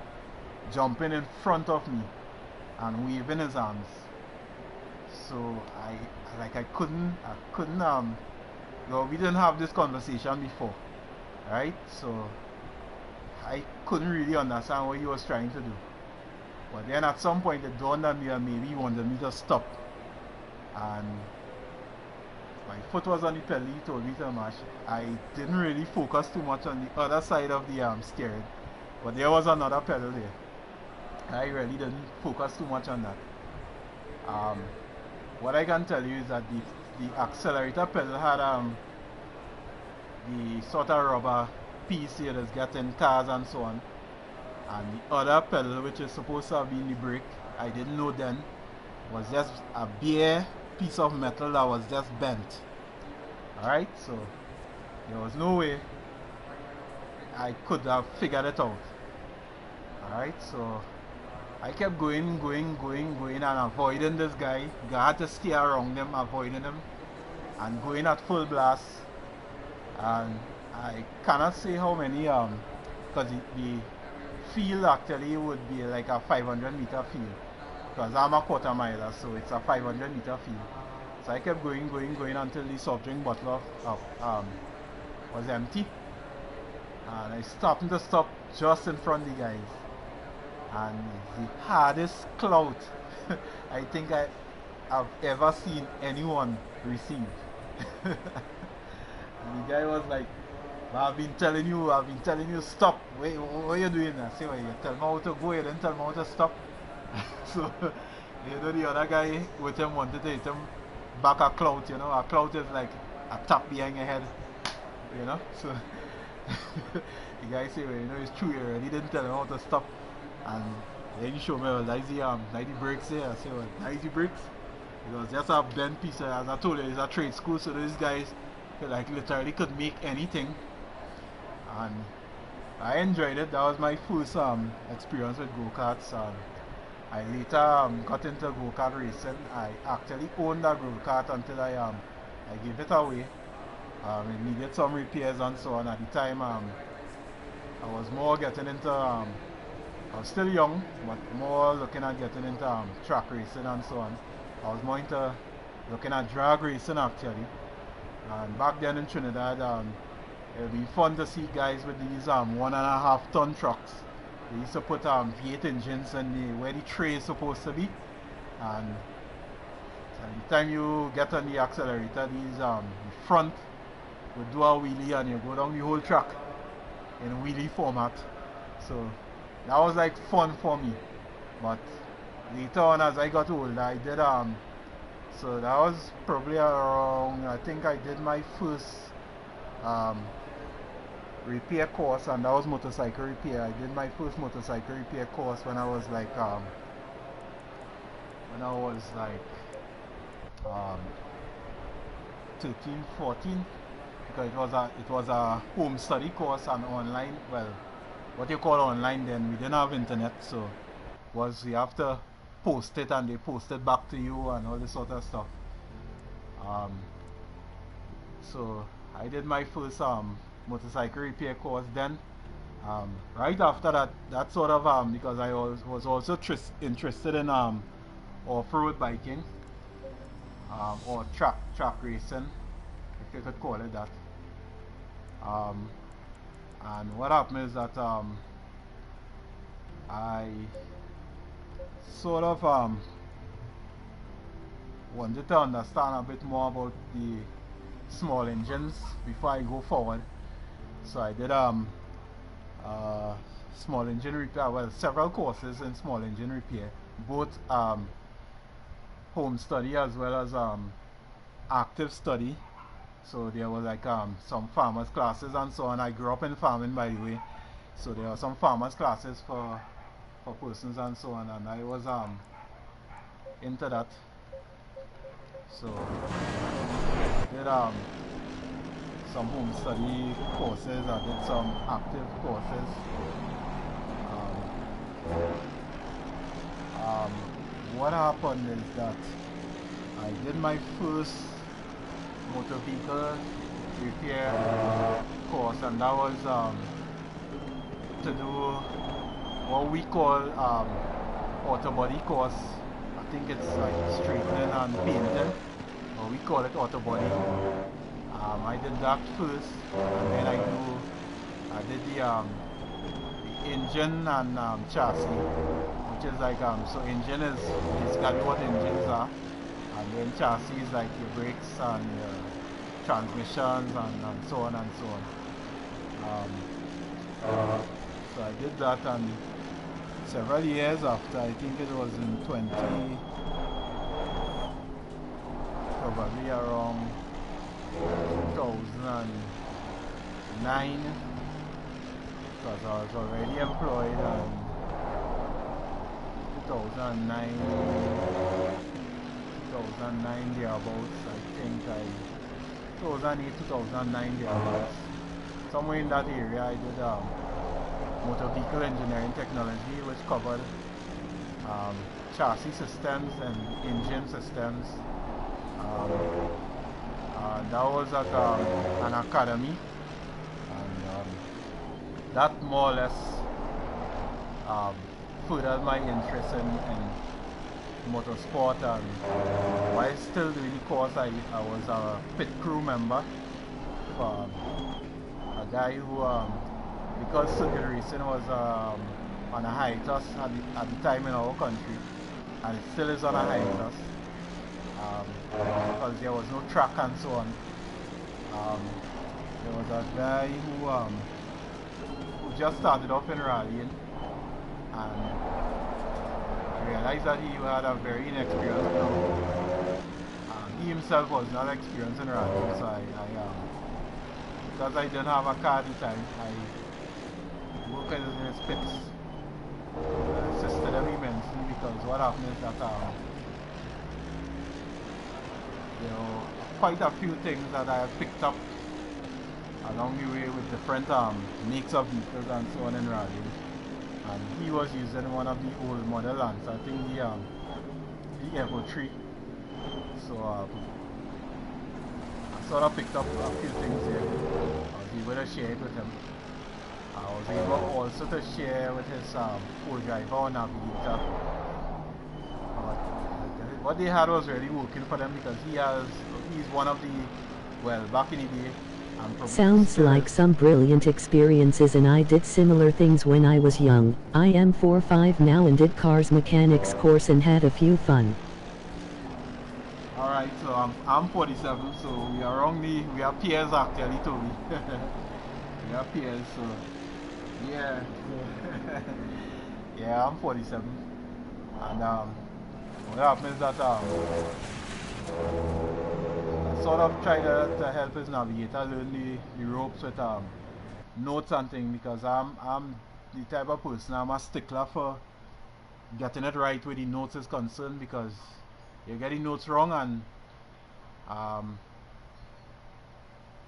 jumping in front of me and waving his arms. So I couldn't we didn't have this conversation before, right? So I couldn't really understand what he was trying to do. But then at some point it dawned on me that maybe he wanted me to stop, and my foot was on the pedal. He told me to mash. I didn't really focus too much on the other side of the steering, but there was another pedal there. I really didn't focus too much on that. What I can tell you is that the accelerator pedal had the sort of rubber piece here that's got in cars and so on, and the other pedal, which is supposed to have been the brake, I didn't know then, was just a bare piece of metal that was just bent. Alright, so there was no way I could have figured it out. Alright, so I kept going and avoiding this guy. I had to stay around him, avoiding him, and going at full blast. And I cannot say how many, because the field actually would be like a 500-meter field, because I'm a quarter miler, so it's a 500-meter field. So I kept going until the soft drink bottle was empty, and I started to stop just in front of the guys. And the hardest clout I think I've ever seen anyone receive. And the guy was like, I've been telling you stop. Wait, what are you doing now? Say, you tell me how to go, you didn't tell me how to stop. So you know, the other guy with him wanted to hit him back a clout. You know, a clout is like a tap behind your head, you know. So the guy said, well, you know, it's true, you already didn't tell him how to stop. And then he showed me, well, that's the brakes there. I said, well, that's the brakes. It was just a bent piece. As I told you, it's a trade school, so these guys like literally could make anything. And I enjoyed it. That was my first experience with go-karts. I later got into go-kart racing. I actually owned a go-kart until I gave it away. It needed some repairs and so on. At the time, I was more getting into I was still young, but more looking at getting into track racing and so on. I was more into looking at drag racing actually. And back then in Trinidad, it would be fun to see guys with these 1.5 ton trucks. They used to put V8 engines in where the tray is supposed to be. And every time you get on the accelerator, the front would do a wheelie and you go down the whole track in wheelie format. So that was like fun for me. But later on, as I got older, I did so that was probably around, I think I did my first repair course, and that was motorcycle repair. I did my first motorcycle repair course when I was like 13, 14, because it was a home study course and online. Well, what you call online then, we didn't have internet, so was you have to post it and they post it back to you and all this sort of stuff. So I did my first motorcycle repair course then. Right after that sort of because I was also interested in off-road biking, or track racing, if you could call it that. And what happened is that I sort of wanted to understand a bit more about the small engines before I go forward. So I did small engine repair, well, several courses in small engine repair, both home study as well as active study. So there were like some farmers classes and so on. I grew up in farming, by the way, so there were some farmers classes for persons and so on, and I was into that. So I did some home study courses, I did some active courses. What happened is that I did my first motor vehicle repair course, and that was to do what we call auto body course. I think it's like straightening and painting, or we call it auto body. I did that first, and then I did the engine and chassis, which is like so engine is basically what engines are, and then chassis is like your brakes and your transmissions and so on and so on. So I did that, and several years after, I think it was in probably around 2009, because I was already employed, and 2009 thereabouts, I think 2008, 2009 thereabouts, somewhere in that area. I did motor vehicle engineering technology, which covered chassis systems and engine systems. That was at an academy, and that more or less furthered my interest in motorsport. And while still doing the course, I was a pit crew member for a guy who, because circuit racing was on a hiatus at the time in our country, and it still is on a hiatus, because there was no track and so on. There was a guy who just started off in rallying, and I realized that he had a very inexperienced crew. He himself was not experienced in rallying, so because I didn't have a car at the time, I worked in his pits, assisted him immensely, because what happened is that quite a few things that I have picked up along the way with different makes of vehicles and so on in rallying. And he was using one of the old model Lance, I think the Evo 3. So I sort of picked up a few things here. I was able to share it with him. I was able also to share with his co-driver or navigator. What they had was really working for them, because he's one of the, well, back in the day. Sounds like some brilliant experiences, and I did similar things when I was young. I am 4-5 now and did cars mechanics course and had a few fun. Alright, so I'm 47, so we are peers actually, Toby. We are peers, so yeah. Yeah, I'm 47, and what happened is that I sort of try to help his navigator learn the ropes with notes and things, because I'm the type of person, I'm a stickler for getting it right where the notes is concerned, because you get the notes wrong and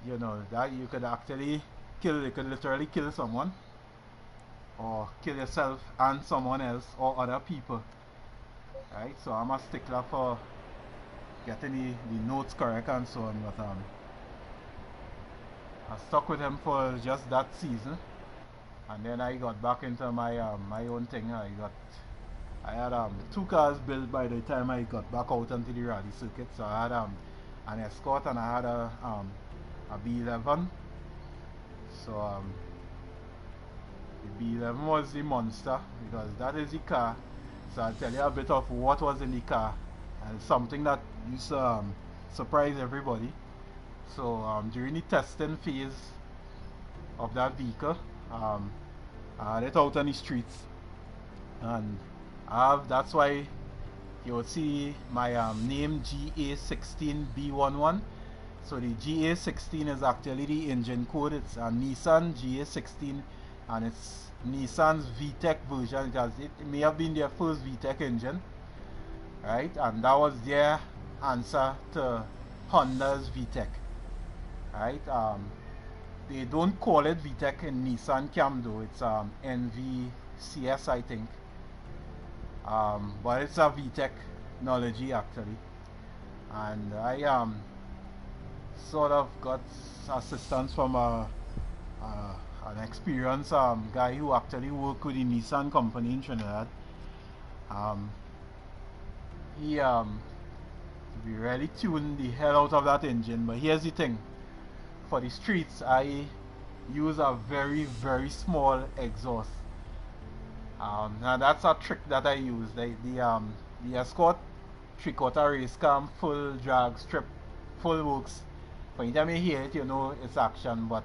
you know that you could actually literally kill someone, or kill yourself and someone else or other people. Right, so I'm a stickler for getting the notes correct and so on, but I stuck with him for just that season, and then I got back into my my own thing. I had 2 cars built by the time I got back out onto the rally circuit. So I had an Escort, and I had a B11. So The B11 was the monster because that is the car. So I'll tell you a bit of what was in the car, and something that used to surprise everybody. So during the testing phase of that vehicle, I had it out on the streets, and that's why you will see my name GA16B11. So the GA16 is actually the engine code. It's a Nissan GA16, and it's Nissan's VTEC version because it may have been their first VTEC engine, right? And that was their answer to Honda's VTEC, right? They don't call it VTEC in Nissan Cam though. It's NVCS, I think. But it's a VTEC technology actually, and I sort of got assistance from an experienced guy who actually worked with the Nissan company in Trinidad. He really tuned the hell out of that engine. But here's the thing: for the streets, I use a very small exhaust. Now that's a trick that I use. The Escort 3/4 race cam, full drag strip, full works. By the time you hear it, you know it's action. But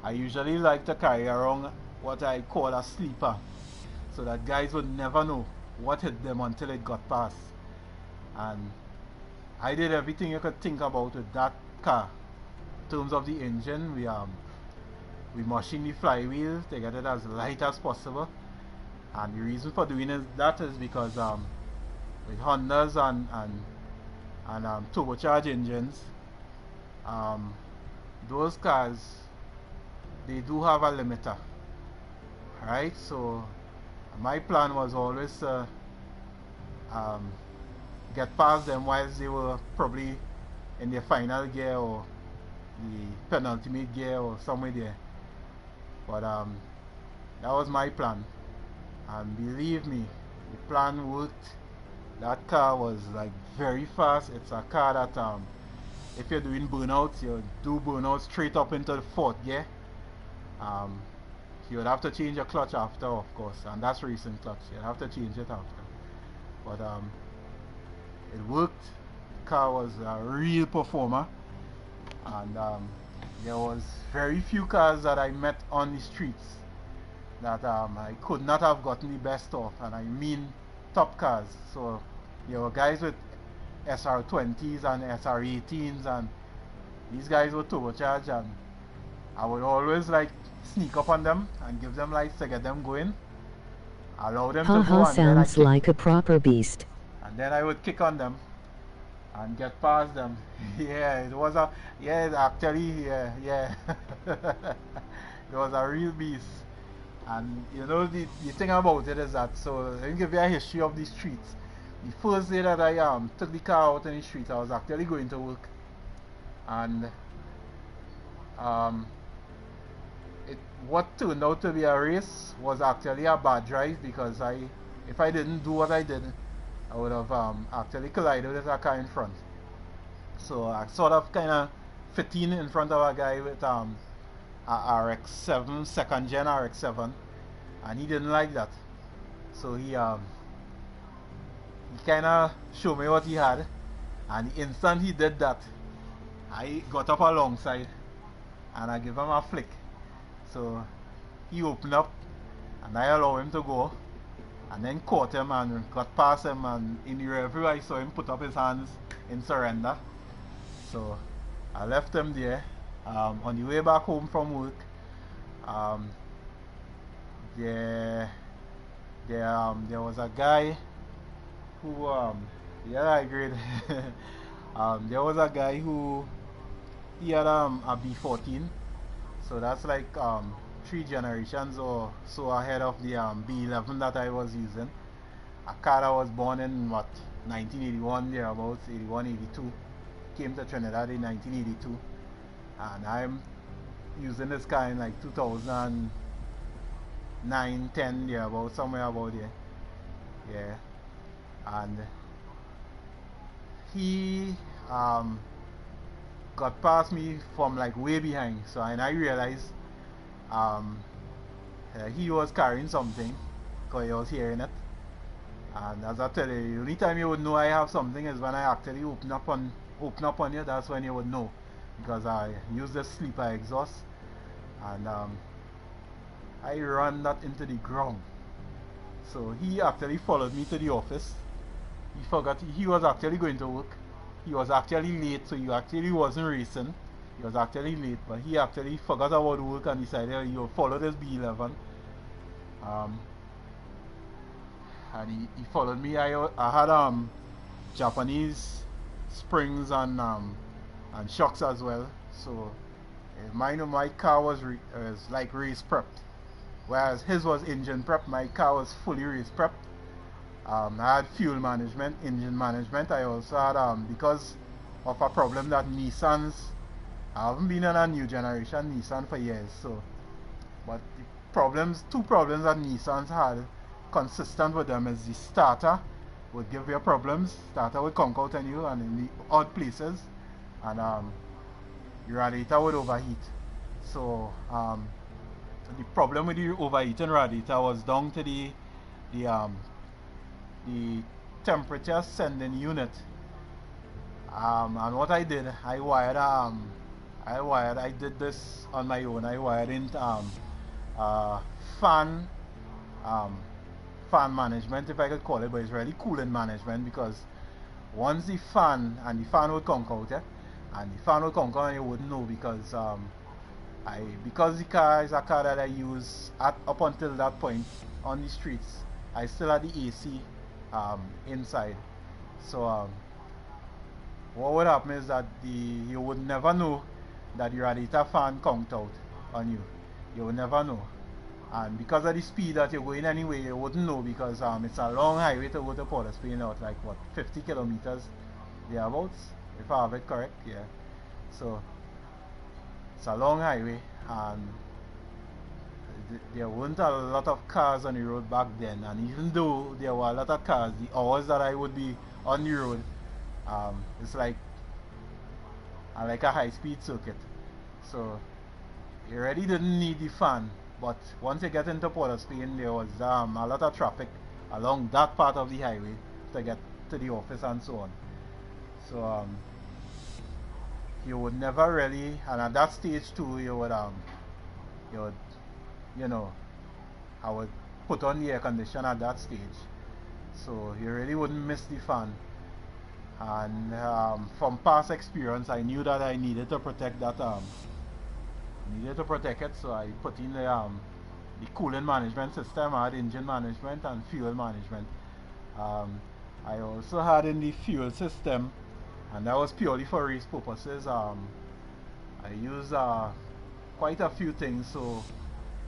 I usually like to carry around what I call a sleeper, so that guys would never know what hit them until it got past. And I did everything you could think about with that car. In terms of the engine, we machined the flywheel to get it as light as possible. And the reason for doing that is because with Hondas and turbocharged engines, those cars, they do have a limiter, right? So my plan was always to get past them whilst they were probably in their final gear or the penultimate gear or somewhere there. But that was my plan, and believe me, the plan worked. That car was like very fast. It's a car that if you're doing burnouts, you do burnouts straight up into the fourth gear. You would have to change your clutch after, of course, and that's racing clutch. You'd have to change it after. But it worked. The car was a real performer, and there was very few cars that I met on the streets that I could not have gotten the best of, and I mean top cars. So there were guys with SR20s and SR18s, and these guys were turbocharged, and I would always like sneak up on them and give them lights to get them going, allow them to go, Haha, and then sounds like a proper beast. and then I would kick on them and get past them. Yeah, it was a, yeah, actually, yeah. It was a real beast. And you know, the thing about it is that, so let me give you a history of the streets. The first day that I took the car out in the street, I was actually going to work, and what turned out to be a race was actually a bad drive, because if I didn't do what I did, I would have actually collided with a car in front. So I sort of kind of fit in front of a guy with a RX-7, second gen RX-7, and he didn't like that. So he kind of showed me what he had, and the instant he did that, I got up alongside and I gave him a flick. So he opened up and I allowed him to go, and then caught him and got past him, and in the review I saw him put up his hands in surrender. So I left him there. On the way back home from work, there was a guy who yeah, I agreed. There was a guy who, he had a B14, so that's like 3 generations or so ahead of the B11 that I was using. A car that was born in what, 1981, thereabouts, 81, 82. Came to Trinidad in 1982, and I'm using this car in like 2009, 10, thereabouts, somewhere about there. Yeah, and he got past me from like way behind. So, and I realized he was carrying something because he was hearing it. And as I tell you, the only time you would know I have something is when I actually open up on you. That's when you would know, because I use the sleeper exhaust, and I ran that into the ground. So he actually followed me to the office. He forgot he was actually going to work. He was actually late, so he actually wasn't racing. He was actually late, but he actually forgot about work and decided he would follow this B11. And he followed me. I had Japanese springs and shocks as well. So my car was like race prepped, whereas his was engine prep. My car was fully race prepped. I had fuel management, engine management. I also had because of a problem that Nissans. I haven't been in a new generation Nissan for years, so but the two problems that Nissans had consistent with them is the starter would give you problems. Starter would conk out on you and in the odd places, and your radiator would overheat. So the problem with the overheating radiator was down to the temperature sending unit. And what I did, I did this on my own. I wired in fan management, if I could call it, but it's really cooling management, because once the fan would conk out, and the fan would conk out, and you wouldn't know, because because the car is a car that I use up until that point on the streets. I still had the AC inside, so what would happen is that you would never know that the radiator fan conked out on you. You would never know. And because of the speed that you're going anyway, you wouldn't know, because it's a long highway to go to Port of Spain, out like what, 50 kilometers thereabouts, if I have it correct. Yeah, so it's a long highway, and there weren't a lot of cars on the road back then. And even though there were a lot of cars, the hours that I would be on the road, it's like a high-speed circuit. So you really didn't need the fan. But once you get into Port of Spain, there was a lot of traffic along that part of the highway to get to the office and so on. So you would never really, and at that stage too, you would you know, I would put on the air conditioner at that stage, so you really wouldn't miss the fan. And from past experience, I knew that I needed to protect that. So I put in the cooling management system. I had engine management and fuel management. I also had in the fuel system, and that was purely for race purposes. I used quite a few things. So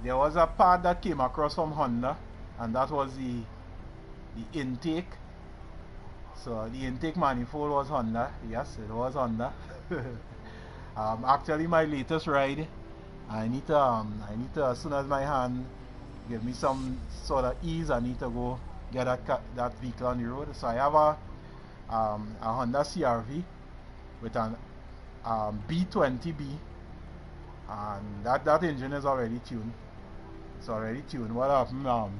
there was a part that came across from Honda, and that was the intake. So the intake manifold was Honda. Yes, it was Honda. Actually, my latest ride, I need to as soon as my hand give me some sort of ease, I need to go get that vehicle on the road. So I have a Honda CRV with an B20B, and that engine is already tuned. It's already tuned. What happened?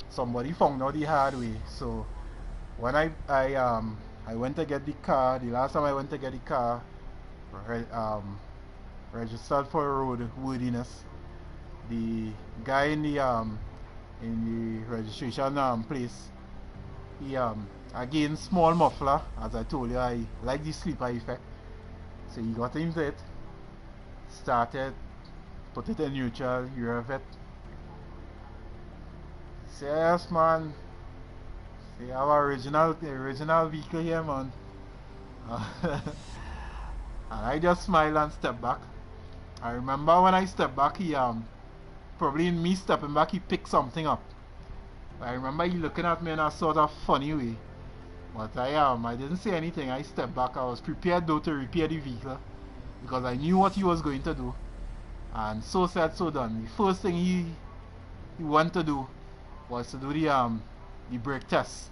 Somebody found out the hard way. So when I went to get the car, the last time I went to get the car registered for road worthiness, the guy in the registration place, he again, small muffler, as I told you, I like the sleeper effect, so he got into it, started, put it in neutral, you rev it, say, yes man, we have original vehicle here, man. And I just smiled and stepped back. I remember when I stepped back, he probably in me stepping back, he picked something up. I remember he looking at me in a sort of funny way, but I didn't say anything. I stepped back. I was prepared though to repair the vehicle, because I knew what he was going to do. And so said, so done. The first thing he went to do was to do the brake test,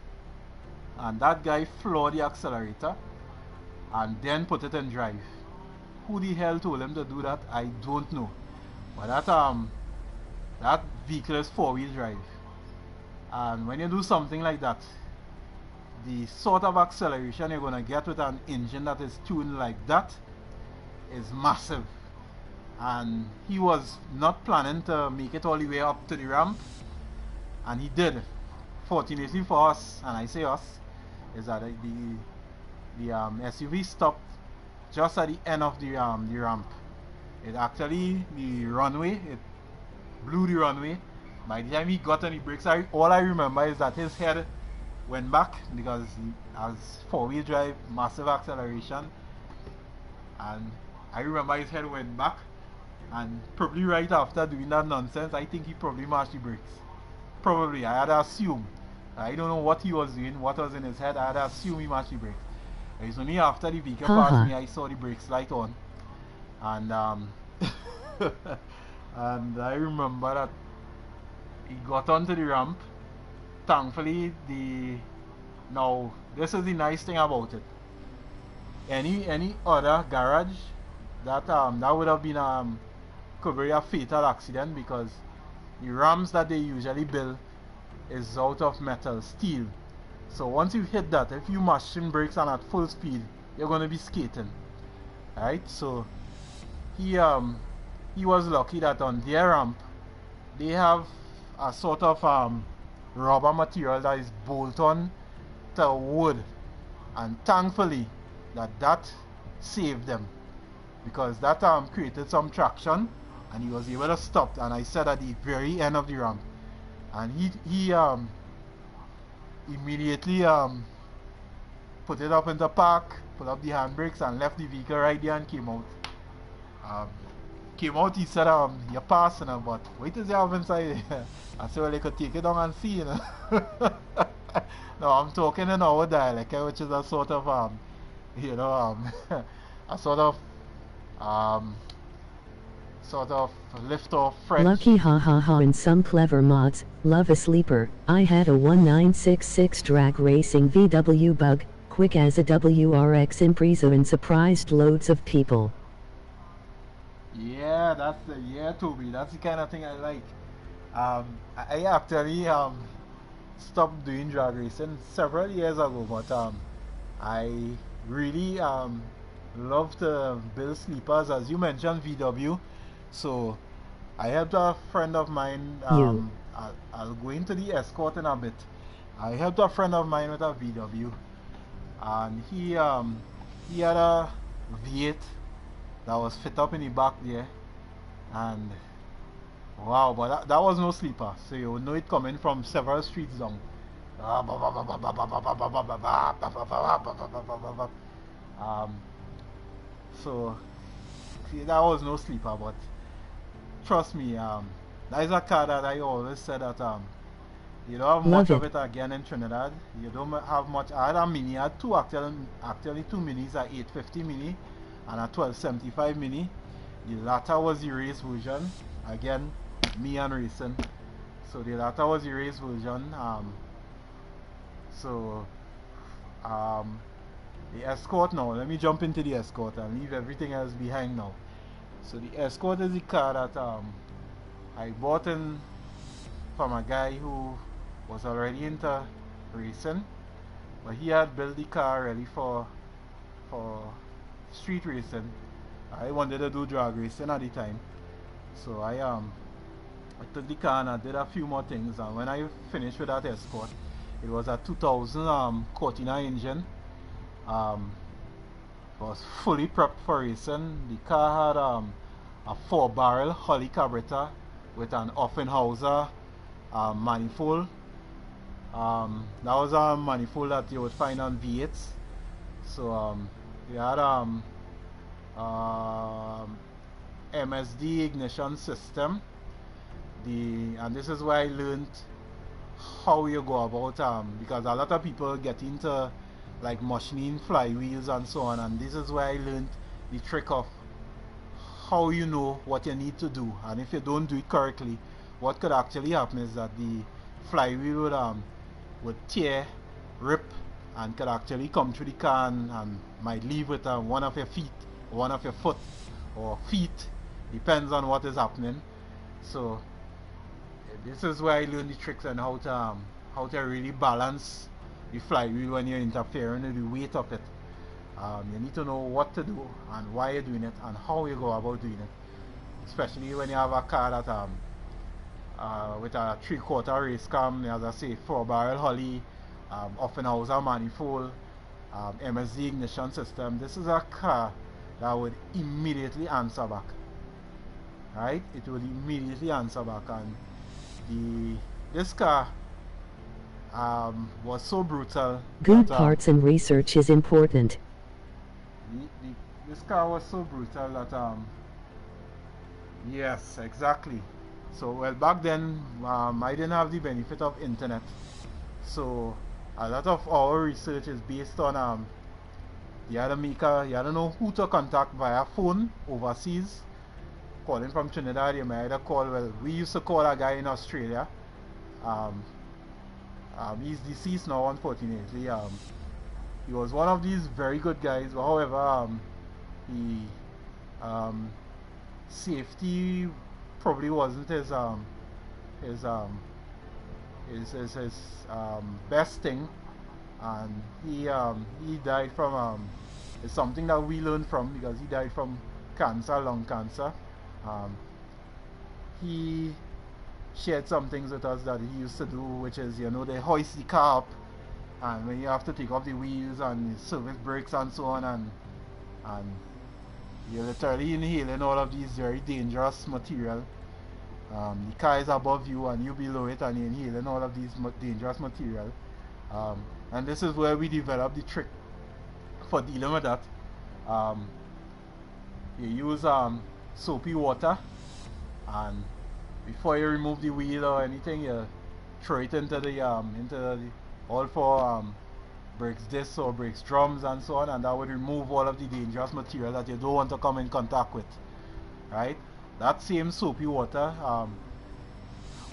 and that guy floored the accelerator and then put it in drive. Who the hell told him to do that? I don't know. But that vehicle is four-wheel drive, and when you do something like that, the sort of acceleration you're going to get with an engine that is tuned like that is massive. And he was not planning to make it all the way up to the ramp, and he did. Fortunately for us, and I say us, is that the SUV stopped just at the end of the ramp. It actually, the runway, it blew the runway. By the time he got on the brakes, all I remember is that his head went back, because he has four-wheel drive, massive acceleration, and I remember his head went back, and probably right after doing that nonsense, I think he probably mashed the brakes. Probably, I had to assume. I don't know what he was doing, what was in his head. I had to assume he mashed the brakes. It's only after the vehicle passed me I saw the brakes light on, and and I remember that he got onto the ramp. Thankfully, now this is the nice thing about it. Any other garage, that would have been could be a fatal accident, because the rams that they usually build is out of metal, steel. So once you hit that, if you mashing brakes and at full speed, you're going to be skating. Right? So he was lucky that on their ramp they have a sort of rubber material that is bolt on to wood, and thankfully that saved them, because that created some traction, and he was able to stop. And I said at the very end of the ramp, and he immediately put it up into park, put up the handbrakes, and left the vehicle right there and came out. He said, you're passing, but wait till you have inside. I said, well, they could take it down and see, you know. No, I'm talking in our dialect, which is a sort of you know, a sort of lift off French. Lucky ha ha ha, and some clever mods. Love a sleeper. I had a 1966 drag racing VW Bug, quick as a WRX Impreza, and surprised loads of people. Yeah, Toby, that's the kind of thing I like. I actually stopped doing drag racing several years ago, but I really love to build sleepers, as you mentioned, VW. So I helped a friend of mine. I'll go into the Escort in a bit. I helped a friend of mine with a VW, and he had a V8 that was fit up in the back there, and wow, but that was no sleeper, so you would know it coming from several streets down. So see, that was no sleeper, but trust me, that is a car that I always said that you don't have much of it again in Trinidad. You don't have much. I had a mini, I had two actually two minis, a 850 mini and a 1275 mini. The latter was the race version. Again, me and racing. So the latter was the race version. The Escort now. Let me jump into the Escort and leave everything else behind now. So the Escort is the car that I bought in from a guy who was already into racing, but he had built the car ready for street racing. I wanted to do drag racing at the time, so I took the car and I did a few more things, and when I finished with that Escort, it was a 2000 Cortina engine. Was fully prepped for racing. The car had a 4-barrel Holley carburetor with an Offenhauser manifold. That was a manifold that you would find on V8s. So we had MSD ignition system. And this is where I learned how you go about because a lot of people get into like machining flywheels and so on, and this is where I learned the trick of how you know what you need to do, and if you don't do it correctly, what could actually happen is that the flywheel would tear, rip, and could actually come through the car and might leave with one of your feet, one of your foot, or feet, depends on what is happening. So this is where I learned the tricks and how to really balance the flywheel when you're interfering with the weight of it. You need to know what to do and why you're doing it and how you go about doing it, especially when you have a car that with a 3/4 race cam, as I say, 4-barrel Holly, often hauser manifold, MSD ignition system. This is a car that would immediately answer back, right? It will immediately answer back. And this car was so brutal. Good that, parts and research is important. This car was so brutal that yes, exactly. So well, back then I didn't have the benefit of internet, so a lot of our research is based on you had to make you had to know who to contact via phone overseas. Calling from Trinidad, you might either call, well, we used to call a guy in Australia. He's deceased now, unfortunately. He was one of these very good guys, but however, he safety probably wasn't his best thing, and he died from it's something that we learned from, because he died from cancer, lung cancer. He shared some things with us that he used to do, which is, you know, they hoist the car up, and when you have to take off the wheels and service brakes and so on, and you're literally inhaling all of these very dangerous material. The car is above you and you below it, and you're inhaling all of these dangerous material. And this is where we developed the trick for dealing with that. You use soapy water, and before you remove the wheel or anything, you throw it into the all four brakes discs or brakes drums and so on, and that would remove all of the dangerous material that you don't want to come in contact with, right? That same soapy water,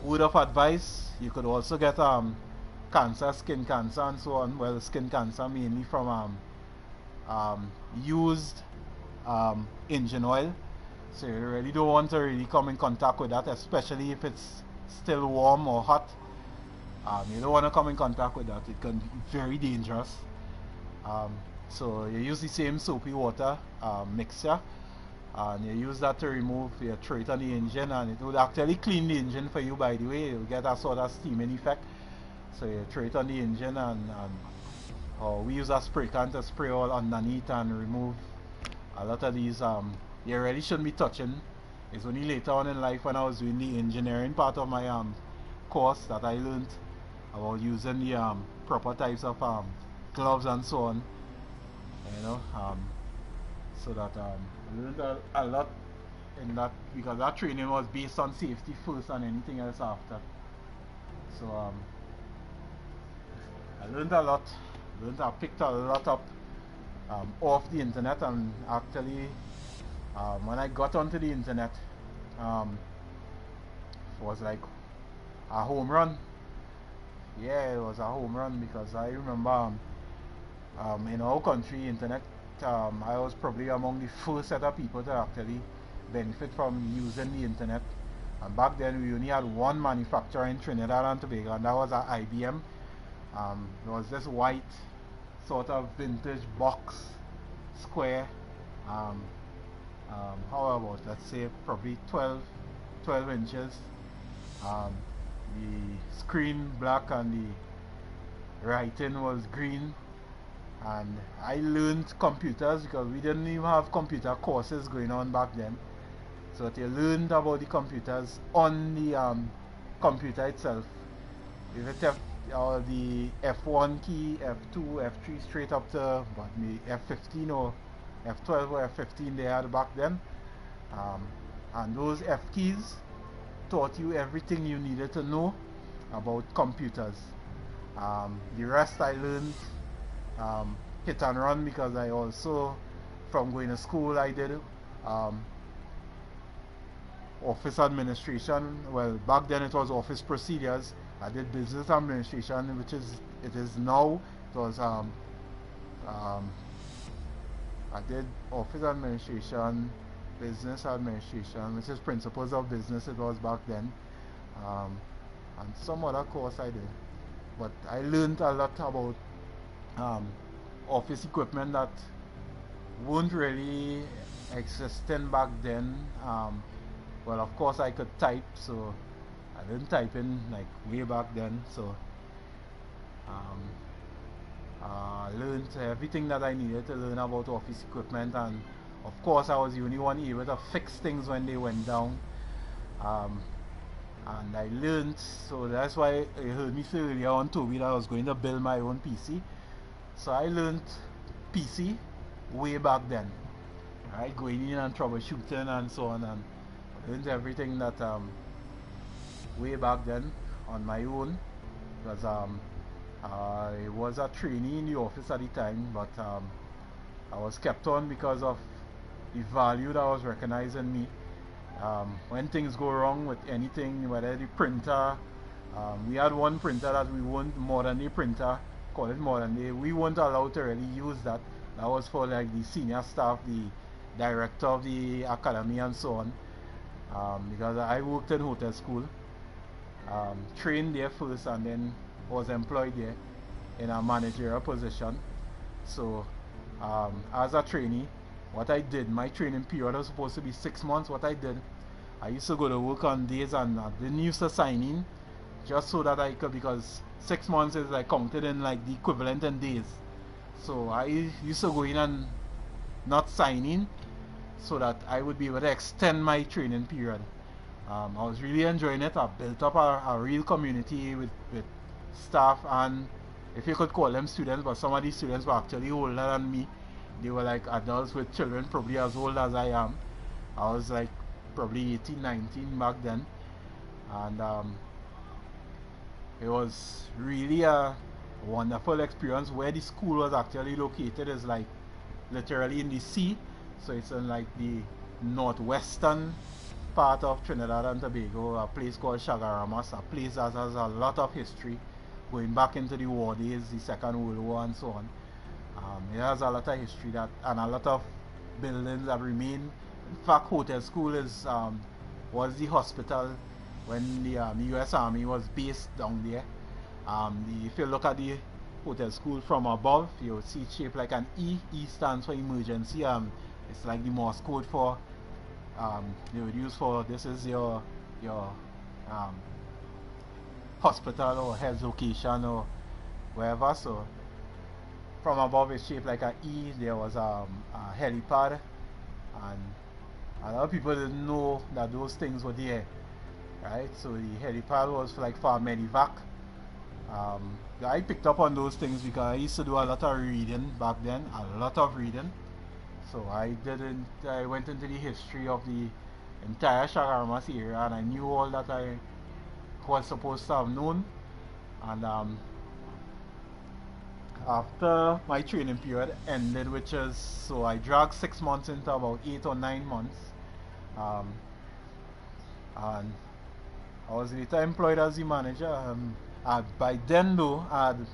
word of advice, you could also get cancer, skin cancer and so on. Well, skin cancer mainly from used engine oil, so you really don't want to really come in contact with that, especially if it's still warm or hot. You don't want to come in contact with that, it can be very dangerous. So you use the same soapy water mixture, and you use that to remove, you throw it on the engine, and it would actually clean the engine for you, by the way. You'll get a sort of steaming effect. So you throw it on the engine, and we use a spray can to spray all underneath and remove a lot of these. You really shouldn't be touching. It's only later on in life, when I was doing the engineering part of my course, that I learned about using the proper types of gloves and so on, you know, so that I learned a lot in that, because that training was based on safety first and anything else after. So I learned a lot. I picked a lot up off the internet, and actually when I got onto the internet, it was like a home run. Yeah, it was a home run, because I remember in our country, internet, I was probably among the first set of people to actually benefit from using the internet. And back then we only had one manufacturer in Trinidad and Tobago, and that was at IBM. There was this white sort of vintage box square, how about, let's say, probably 12 inches. The screen black and the writing was green, and I learned computers, because we didn't even have computer courses going on back then. So that you learned about the computers on the computer itself. If you tap the F1 key, F2, F3, straight up to what, maybe F15 or F12 or F15 they had back then, and those F keys taught you everything you needed to know about computers. The rest I learned hit and run, because I also, from going to school, I did office administration. Well, back then it was office procedures. I did business administration, which it is now. It was I did office administration, business administration, which is principles of business, it was back then. and some other course I did. But I learned a lot about office equipment that weren't really existing back then. Well, of course I could type, so I didn't type in like way back then. So I learned everything that I needed to learn about office equipment, and of course I was the only one able to fix things when they went down. And I learned, so that's why you heard me say earlier on, Toby, that I was going to build my own PC. So I learned PC way back then, right? Going in and troubleshooting and so on, and I learned everything that way back then on my own, because I was a trainee in the office at the time, but I was kept on because of the value that was recognized in me. When things go wrong with anything, whether the printer, we had one printer that we weren't, modern day printer, call it modern day, we weren't allowed to really use that. That was for like the senior staff, the director of the academy and so on, because I worked in hotel school, trained there first and then was employed there in a managerial position. So as a trainee, what I did, my training period was supposed to be 6 months. What I did, I used to go to work on days and I didn't used to sign in, just so that I could, because 6 months is like counted in like the equivalent in days. So I used to go in and not sign in so that I would be able to extend my training period. I was really enjoying it. I built up a real community with staff, and if you could call them students, but some of these students were actually older than me. They were like adults with children probably as old as I am. I was like probably 18, 19 back then, and it was really a wonderful experience. Where the school was actually located is like literally in the sea, so it's in like the northwestern part of Trinidad and Tobago, a place called Chagaramas, a place that has a lot of history going back into the war days, the Second World War and so on. It has a lot of history that, and a lot of buildings that remain. In fact, hotel school is was the hospital when the US Army was based down there. If you look at the hotel school from above, you'll see it shaped like an E. E stands for emergency. It's like the Morse code for they would use for, this is your hospital or health location or wherever. So from above it's shaped like an E. There was a helipad, and a lot of people didn't know that those things were there, right? So the helipad was like for medevac. I picked up on those things because I used to do a lot of reading back then, a lot of reading. So I went into the history of the entire Chagaramas area, and I knew all that I was supposed to have known. And after my training period ended, which is, so I dragged 6 months into about 8 or 9 months, and I was later employed as the manager. By then though, I had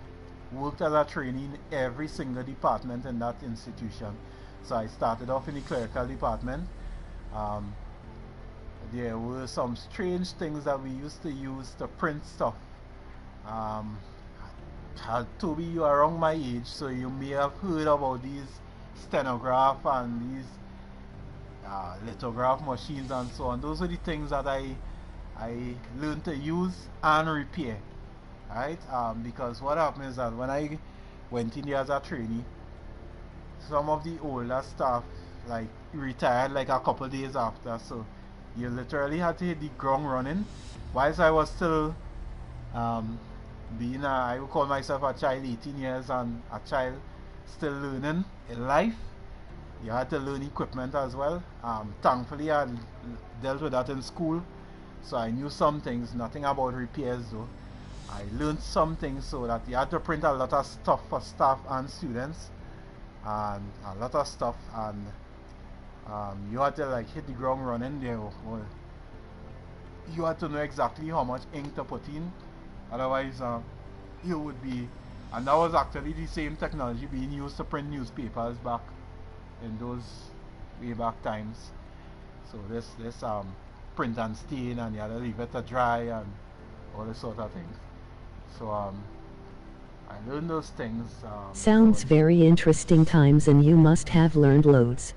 worked as a trainee in every single department in that institution. So I started off in the clerical department. There were some strange things that we used to use to print stuff. Toby, you are around my age, so you may have heard about these stenograph and these lithograph machines and so on. Those are the things that I learned to use and repair, right? Because what happened is that when I went in there as a trainee, some of the older staff like retired like a couple days after, so you literally had to hit the ground running. Whilst I was still being I would call myself a child, 18 years, and a child still learning in life, you had to learn equipment as well. Thankfully I dealt with that in school, so I knew some things, nothing about repairs though. I learned some things, so that you had to print a lot of stuff for staff and students, and a lot of stuff, and you had to like hit the ground running there. You had to know exactly how much ink to put in, otherwise you would be, and that was actually the same technology being used to print newspapers back in those way back times. So this print and stain, and you had to leave it to dry and all this sort of things. So I learned those things. Sounds very interesting times, and you must have learned loads.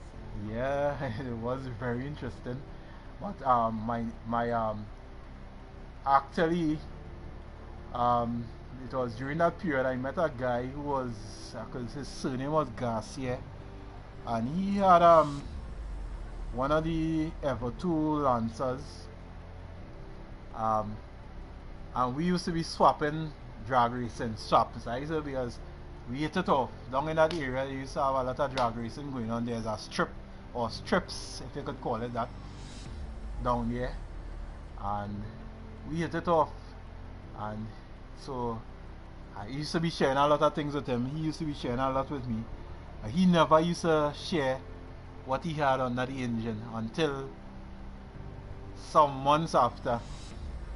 Yeah, it was very interesting. But actually, it was during that period I met a guy who was, because his surname was Garcia, and he had one of the Ever 2 Lancers, and we used to be swapping drag racing straps. I used to, because we hit it off down in that area. They used to have a lot of drag racing going on. There's a strip, or strips if you could call it that, down there, and we hit it off. And so I used to be sharing a lot of things with him. He used to be sharing a lot with me. He never used to share what he had under the engine until some months after,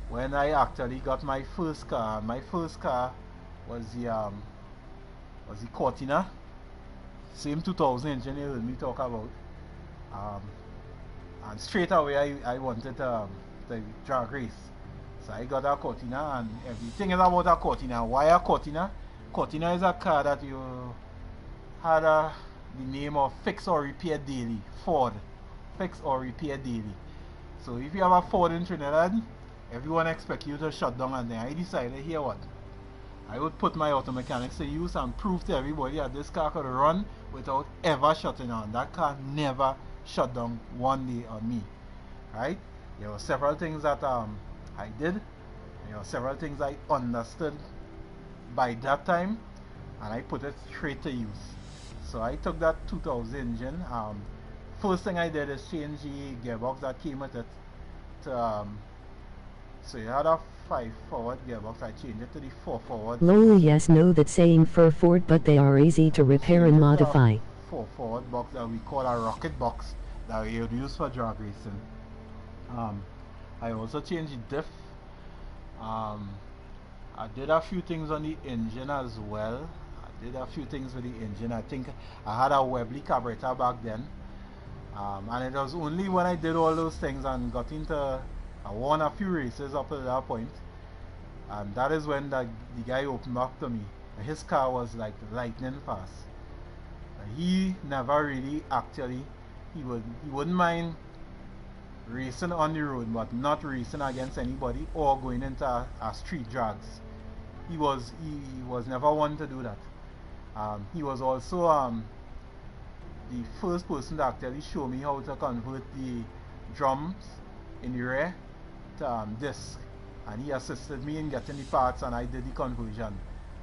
when I actually got my first car. My first car was the Cortina, same 2000 engine you heard me talk about. And straight away I wanted the drag race. So I got a Cortina, and everything is about a Cortina. Why a Cortina? Cortina is a car that you had the name of Fix or Repair Daily. Ford. Fix or Repair Daily. So if you have a Ford in Trinidad, everyone expects you to shut down, and then I decided, here what? I would put my auto mechanics to use and prove to everybody that this car could run without ever shutting down. That car never shut down one day on me. Right? There were several things that I did. There were several things I understood by that time, and I put it straight to use. So I took that 2000 engine. First thing I did is change the gearbox that came with it to, so you had a 5-forward gearbox. I changed it to the 4-forward. Lol, yes, know that saying for Ford, but they are easy to repair and modify. 4-forward box that we call a rocket box that we would use for drag racing. I also changed the diff. I did a few things on the engine as well. I did a few things with the engine. I think I had a Webley carburetor back then. And it was only when I did all those things and got into, I won a few races up to that point, and that is when the guy opened up to me. His car was like lightning fast. He never really actually, he wouldn't mind racing on the road, but not racing against anybody or going into a street drags. He was never one to do that. He was also the first person to actually show me how to convert the drums in the rear to disc, and he assisted me in getting the parts, and I did the conversion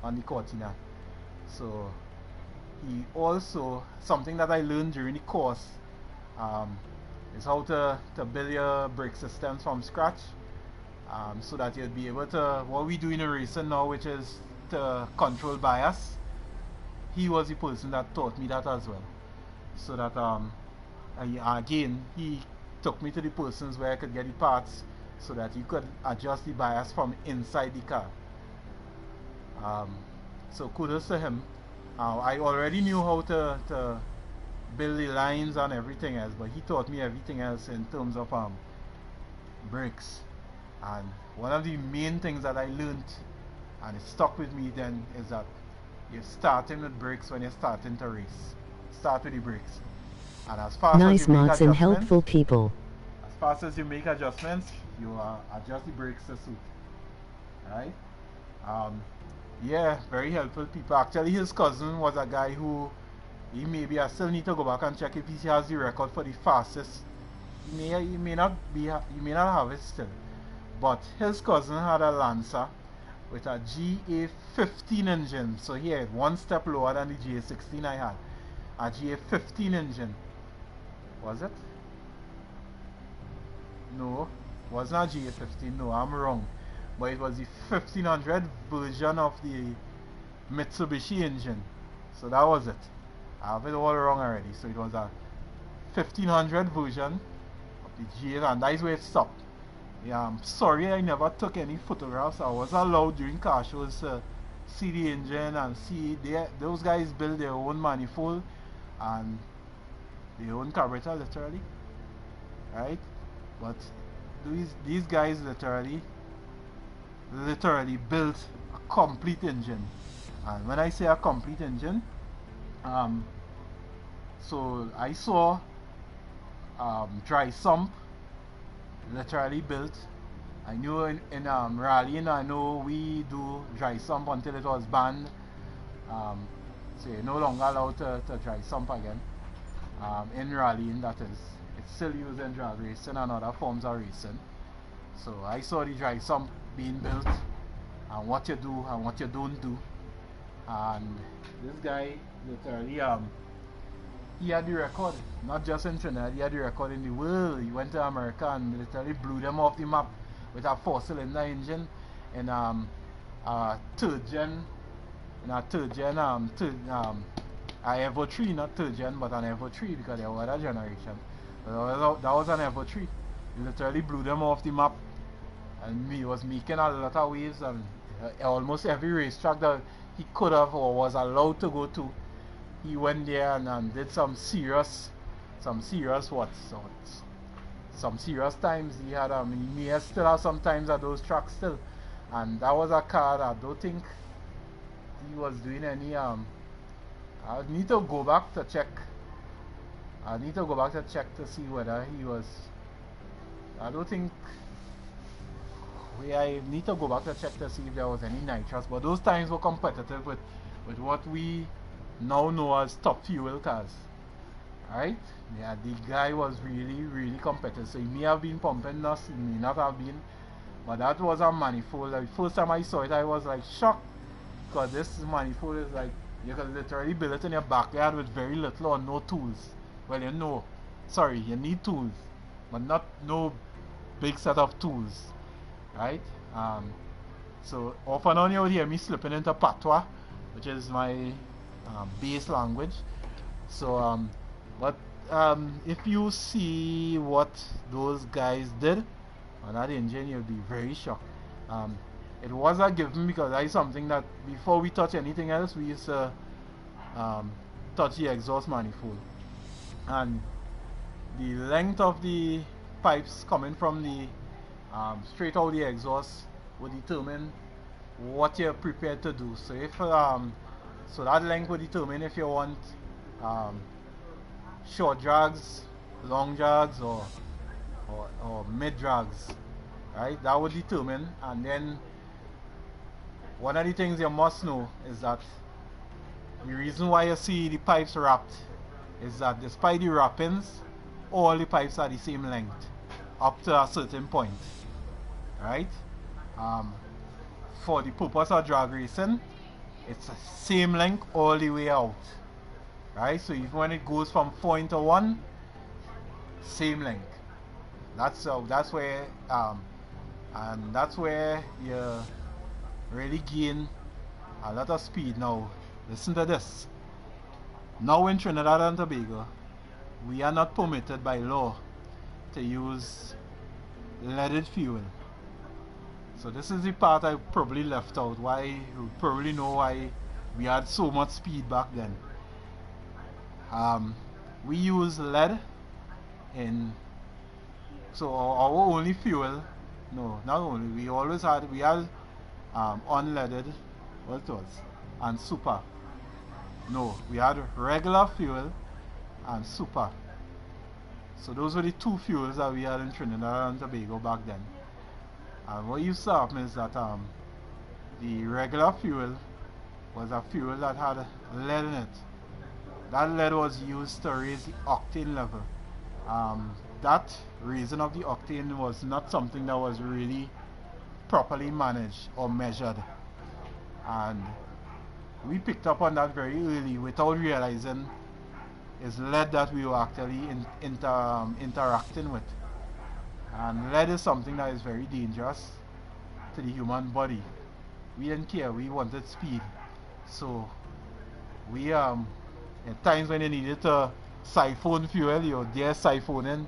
on the Cortina. So he also, something that I learned during the course, is how to build your brake systems from scratch, so that you'll be able to, what we do in a racing now, which is to control bias. He was the person that taught me that as well, so that again, he took me to the persons where I could get the parts, so that you could adjust the bias from inside the car. So kudos to him. I already knew how to build the lines and everything else, but he taught me everything else in terms of brakes. And one of the main things that I learned, and it stuck with me then, is that you're starting with brakes when you're starting to race. Start with the brakes, and as fast Nice as you make mods and adjustments, helpful people. as fast as you make adjustments, you adjust the brakes to suit. Right? Yeah, very helpful people. Actually, his cousin was a guy who, I still need to go back and check if he has the record for the fastest. He may not have it still, but his cousin had a Lancer with a GA15 engine. So he had one step lower than the GA16 I had. A GA15 engine. Was it? No, was not GA15. No, I'm wrong. But it was the 1500 version of the Mitsubishi engine. So that was it. I have it all wrong already. So it was a 1500 version of the GA, and that is where it stopped. Yeah, I'm sorry I never took any photographs. I was allowed during car shows to see the engine and see those guys build their own manifold and their own carburetor, literally, right? But these guys literally built a complete engine. And when I say a complete engine, so I saw dry sump literally built. I knew in rallying, I know we do dry sump until it was banned. So you're no longer allowed to dry sump again. In rallying, that is. It's still used in drag racing and other forms of racing. So I saw the dry sump being built and what you do and what you don't do. And this guy literally he had the record, not just in Trinidad, he had the record in the world. He went to America and literally blew them off the map with a 4-cylinder engine in a third gen Evo 3, not third gen, but an Evo 3 because they were that generation. But that was an Evo 3. He literally blew them off the map, and he was making a lot of waves, and almost every racetrack that he could have or was allowed to go to, he went there and did some serious times. He had he may still have some times at those tracks still, and that was a car that I don't think he was doing any I need to go back to check. To see whether he was. I don't think. I need to go back to check to see if there was any nitrous. But those times were competitive with what we now know as top fuel cars. Right? Yeah, the guy was really competitive. So he may have been pumping us, he may not have been. But that was a manifold. The first time I saw it, I was like shocked. Because this manifold is like, you can literally build it in your backyard with very little or no tools. Well, you need tools, but not no big set of tools, right? So off and on you would hear me slipping into Patois, which is my base language. So, if you see what those guys did on that engine, you'll be very shocked. It was a given because that is something that before we touch anything else, we used to touch the exhaust manifold. And the length of the pipes coming from the straight out the exhaust will determine what you're prepared to do. So if so that length will determine if you want short drags, long drags, or mid drags, right? That would determine. And then one of the things you must know is that the reason why you see the pipes wrapped is that despite the wrappings, all the pipes are the same length up to a certain point, right? For the purpose of drag racing, it's the same length all the way out, right? So even when it goes from 4 into 1, same length. That's where and that's where you really gain a lot of speed. Now listen to this. Now in Trinidad and Tobago, we are not permitted by law to use leaded fuel. So this is the part I probably left out, why you probably know why we had so much speed back then. We use lead in, so our only fuel, no, not only, we had unleaded, what it was, and super. No, we had regular fuel and super. So those were the two fuels that we had in Trinidad and Tobago back then. And what used to happen is that the regular fuel was a fuel that had lead in it. That lead was used to raise the octane level. That raising of the octane was not something that was really properly managed or measured. And we picked up on that very early without realizing it's lead that we were actually interacting with. And lead is something that is very dangerous to the human body. We didn't care, we wanted speed. So we at times when you needed to siphon fuel, you were there siphoning,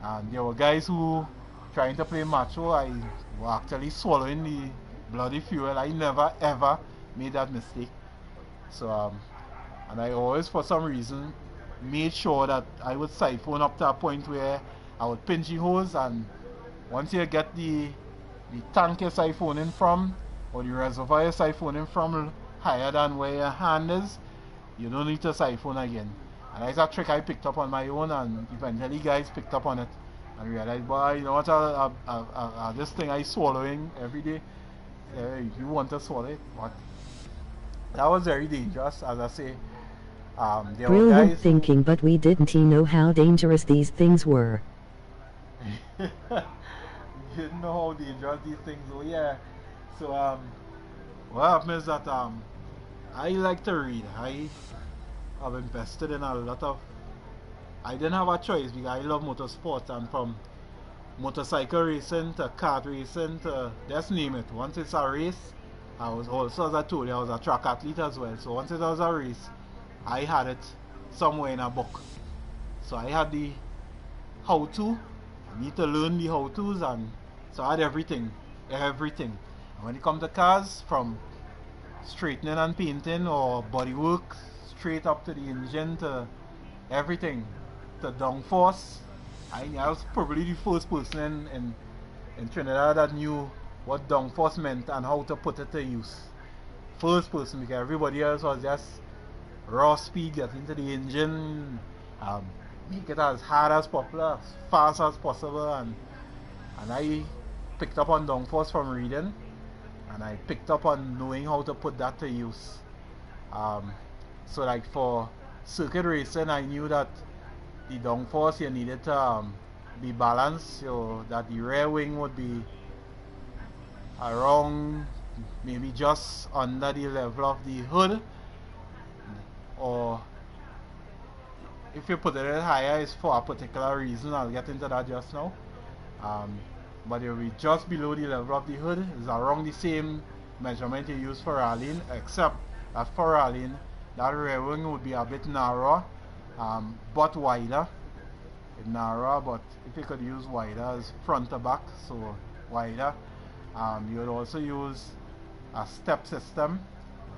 and there were guys who trying to play macho. I were actually swallowing the bloody fuel. I never ever made that mistake. So and I always for some reason made sure that I would siphon up to a point where I would pinch the hose and once you get the tank you're siphoning from, or the reservoir you're siphoning from higher than where your hand is, you don't need to siphon again. And that's a trick I picked up on my own, and eventually guys picked up on it and realized, boy, you know what, this thing I swallowing every day, you want to swallow it, but that was very dangerous, as I say. There were Brilliant guys thinking, but we didn't know how dangerous these things were. you didn't know how dangerous these things were, yeah. So what happened is that I like to read. I have invested in a lot of. I didn't have a choice because I love motorsport, and from motorcycle racing to kart racing to just name it. Once it's a race, I was also, as I told you, I was a track athlete as well. So once it was a race, I had it somewhere in a book. So I had the how-to. I need to learn the how-tos, and so I had everything. And when it comes to cars, from straightening and painting or bodywork, straight up to the engine to everything, to downforce, I was probably the first person in Trinidad that knew what downforce meant and how to put it to use. First person, because everybody else was just raw speed, get into the engine, make it as hard as possible, as fast as possible, and I picked up on downforce from reading, and I picked up on knowing how to put that to use. So like for circuit racing, I knew that the downforce you needed to be balanced, so that the rear wing would be around maybe just under the level of the hood, or if you put it higher, it's for a particular reason. I'll get into that just now. But it will be just below the level of the hood. It's around the same measurement you use for rallying, except that for rallying, that rear wing would be a bit narrower, but wider. Narrower, but if you could use wider as front to back, so wider. You would also use a step system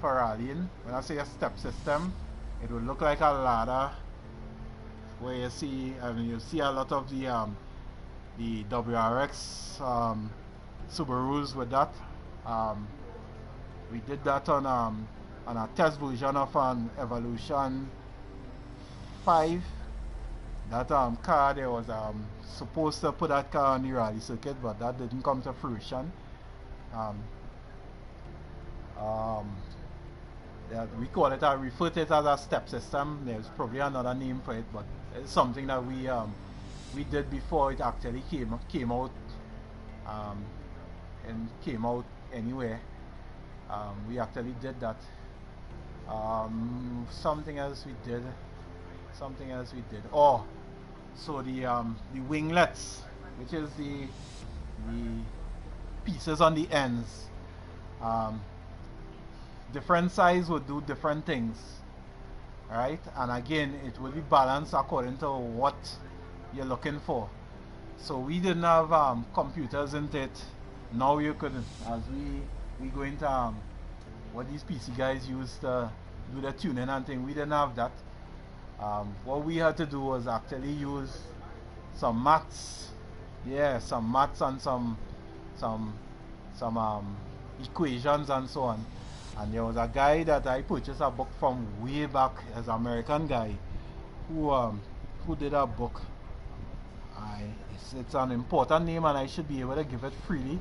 for rallying. When I say a step system, it would look like a ladder, where you see, you see a lot of the WRX Subarus with that. We did that on a test version of an Evolution 5. That car, there was supposed to put that car on the rally circuit, but that didn't come to fruition. Yeah, we call it, refer to it as a step system. There's probably another name for it, but it's something that we did before it actually came out, and came out anywhere. We actually did that. Something else we did. Oh, so the winglets, which is the pieces on the ends. Different size would do different things, right? And again, it will be balanced according to what you're looking for. So we didn't have computers in it. Now you could, as we go into what these PC guys use to do the tuning and thing, we didn't have that. What we had to do was actually use some maths, some maths and some equations and so on. And there was a guy that I purchased a book from way back, as an American guy, who did a book. It's an important name, and I should be able to give it freely.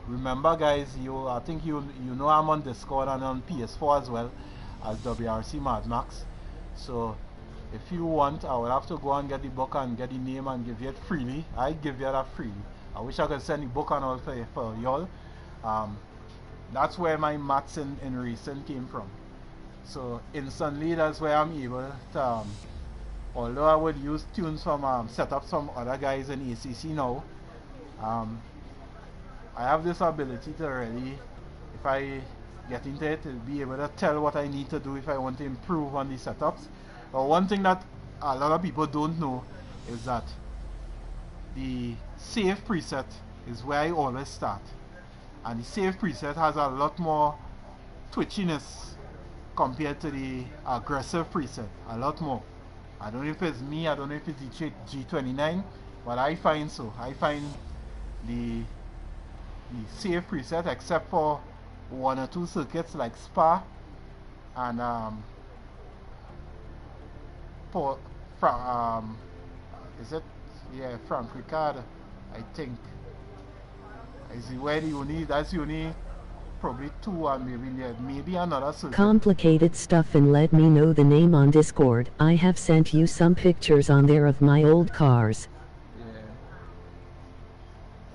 Remember, guys, I think you know I'm on Discord and on PS4 as well as WRC Mad Max. So if you want, I will have to go and get the book and get the name and give you it freely. I give you that freely. I wish I could send the book and all for y'all. That's where my maths in racing came from. So instantly, that's where I'm able to, although I would use tunes from setups from other guys in ACC now, I have this ability to really, if I get into it, to be able to tell what I need to do if I want to improve on the setups. But one thing that a lot of people don't know is that the save preset is where I always start. And the save preset has a lot more twitchiness compared to the aggressive preset. A lot more. I don't know if it's me, I don't know if it's the G29, but I find so. I find the safe preset, except for one or two circuits like Spa and is it, yeah, Frank Ricard, I think. Is where the only, that's the only probably two, or maybe another circuit. Complicated stuff, and let me know the name on Discord. I have sent you some pictures on there of my old cars. Yeah.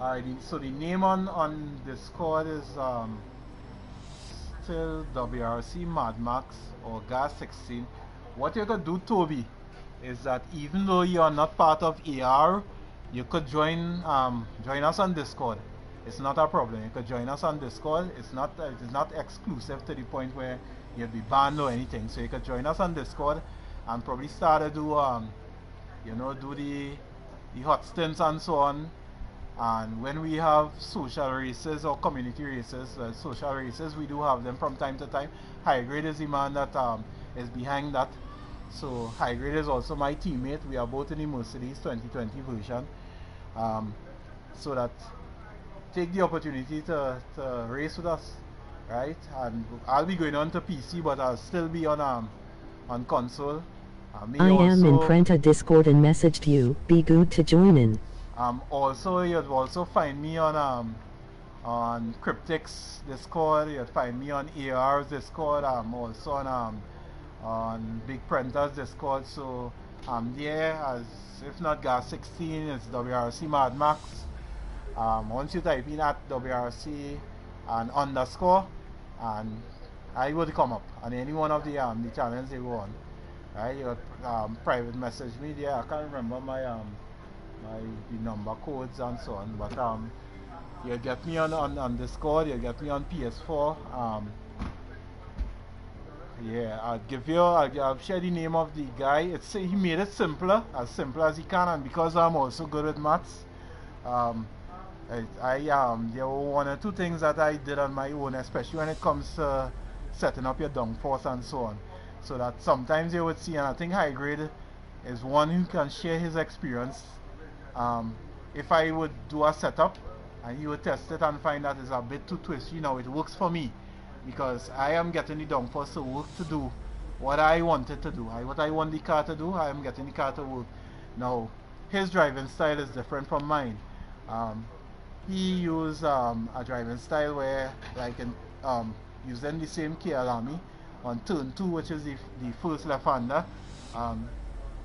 Alright, so the name on Discord is still WRC Mad Max or Gas 16. What you could do, Toby, is that even though you are not part of AR, you could join us on Discord. It's not a problem. You could join us on Discord. It is not exclusive to the point where you'll be banned or anything. So you could join us on Discord and probably start to do do the hot stints and so on. And when we have social races or community races, social races, we do have them from time to time. High Grade is the man that is behind that. So High Grade is also my teammate. We are both in the Mercedes 2020 version. So that take the opportunity to race with us, right? And I'll be going on to PC, but I'll still be on console. I am in Prenta Discord and messaged you. Be good to join in. Also, you'd also find me on Cryptic's Discord. You'd find me on AR's Discord. I'm also on Big Prenta's Discord. So I'm there as, if not Gas 16, it's WRC Mad Max. Once you type in at WRC and underscore, and I will come up on any one of the channels they go on. Right? You private message me there. I can't remember my the number codes and so on, but you'll get me on Discord, you'll get me on PS4. Yeah, I'll share the name of the guy. He made it simple as he can, and because I'm also good with maths, there were one or two things that I did on my own, especially when it comes to setting up your downforce and so on. So that sometimes you would see, and I think High Grade is one who can share his experience. If I would do a setup and he would test it and find that it's a bit too twisty, now it works for me because I am getting the downforce to work to do what I wanted to do. What I want the car to do, I am getting the car to work. Now, his driving style is different from mine. He used a driving style where, like using the same Kyalami on turn 2, which is the first left-hander,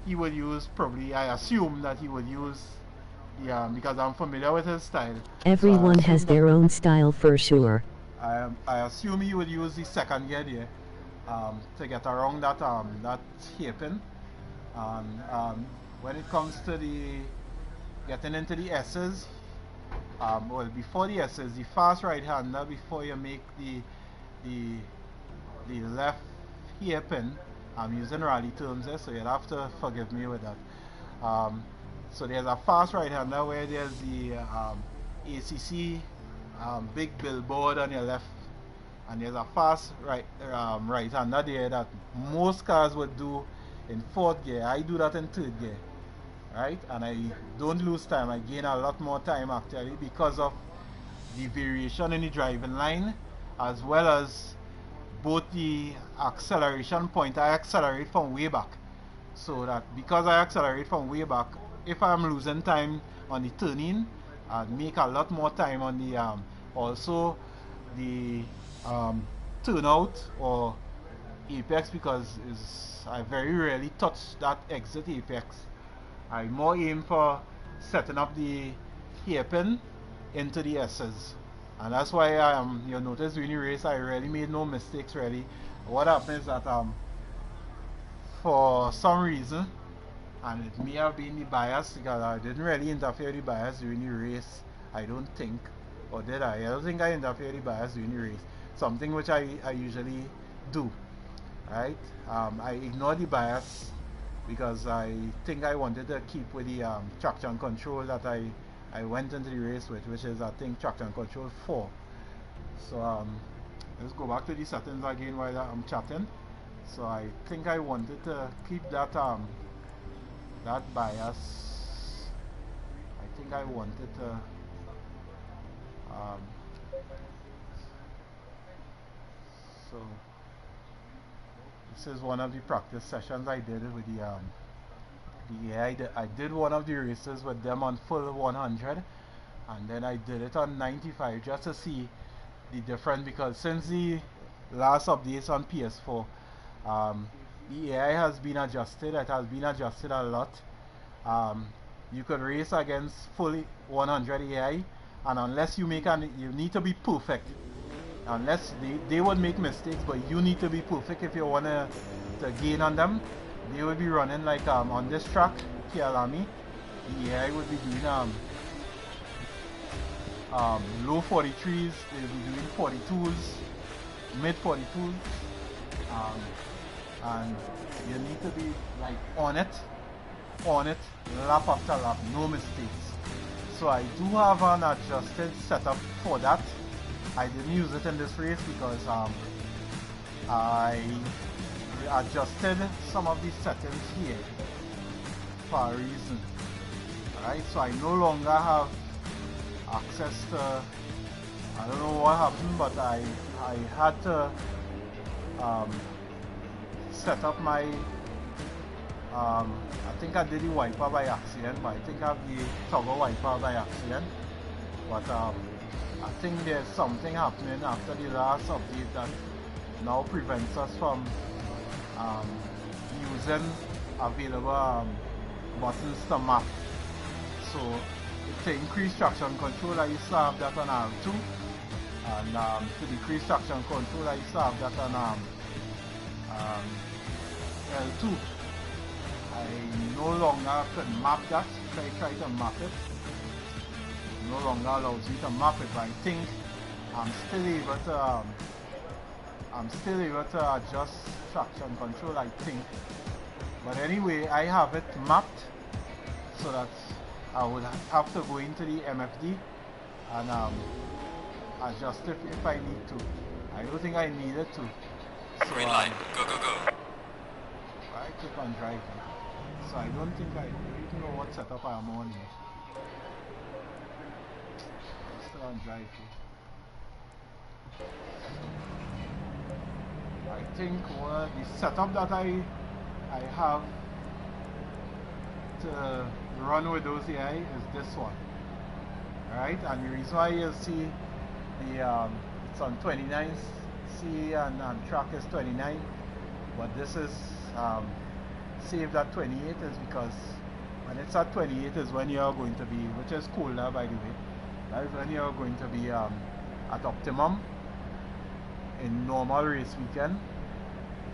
he would use, probably, I assume that he would use, because I'm familiar with his style. Everyone has their own style for sure. I assume he would use the second gear there to get around that hairpin. When it comes to getting into the S's, well, before the S's, the fast right-hander, before you make the left hairpin, I'm using rally terms there, so you'll have to forgive me with that. So there's a fast right-hander where there's the ACC big billboard on your left, and there's a fast right-hander there that most cars would do in 4th gear. I do that in 3rd gear, right? And I don't lose time. I gain a lot more time actually because of the variation in the driving line, as well as both the acceleration point. I accelerate from way back, so that because I accelerate from way back, if I'm losing time on the turn-in, I'll make a lot more time on the also the turnout or apex, because I very rarely touch that exit apex. I more aim for setting up the hairpin into the S's. And that's why you'll notice during the race I really made no mistakes really. What happened is that for some reason, and it may have been the bias, because I didn't really interfere with the bias during the race, I don't think, or did I? I don't think I interfered with the bias during the race, something which I usually do, right? I ignored the bias because I think I wanted to keep with the traction control that I went into the race with, which is I think traction control 4. So let's go back to the settings again while I'm chatting. So I think I wanted to keep that that bias. I think I wanted to Um, so this is one of the practice sessions I did with the AI. I did one of the races with them on full 100, and then I did it on 95 just to see the difference, because since the last updates on PS4, the AI has been adjusted. It has been adjusted a lot. You could race against fully 100 AI, and unless you you need to be perfect. Unless they would make mistakes, but you need to be perfect if you want to gain on them. They will be running like on this track, Kyalami. The AI would be doing low 43s, they'll be doing 42s, mid 42s, and you need to be like on it, lap after lap, no mistakes. So I do have an adjusted setup for that. I didn't use it in this race because I adjusted some of the settings here for a reason. Alright, so I no longer have access to, I don't know what happened, but I had to set up my I think I did the wiper by accident, but I think I have the toggle wiper by accident. But I think there's something happening after the last update that now prevents us from using available buttons to map. So to increase traction control, I used to have that on R2, and to decrease traction control, I used to have that on L2. I no longer can map that. If I try to map it, no longer allows me to map it, but I think I'm still able to adjust traction control, I think. But anyway, I have it mapped so that I would have to go into the MFD and adjust it if I need to. I don't think I needed to. So, Green light, go, go, go. I click on drive. So I don't think I even know what setup I am on here. I'm still on drive here. I think the setup that I have to run with those AI is this one. Alright, and the reason why you see the it's on 29C and track is 29, but this is saved at 28 is because when it's at 28 is when you're going to be, which is colder by the way, that is when you're going to be at optimum in normal race weekend,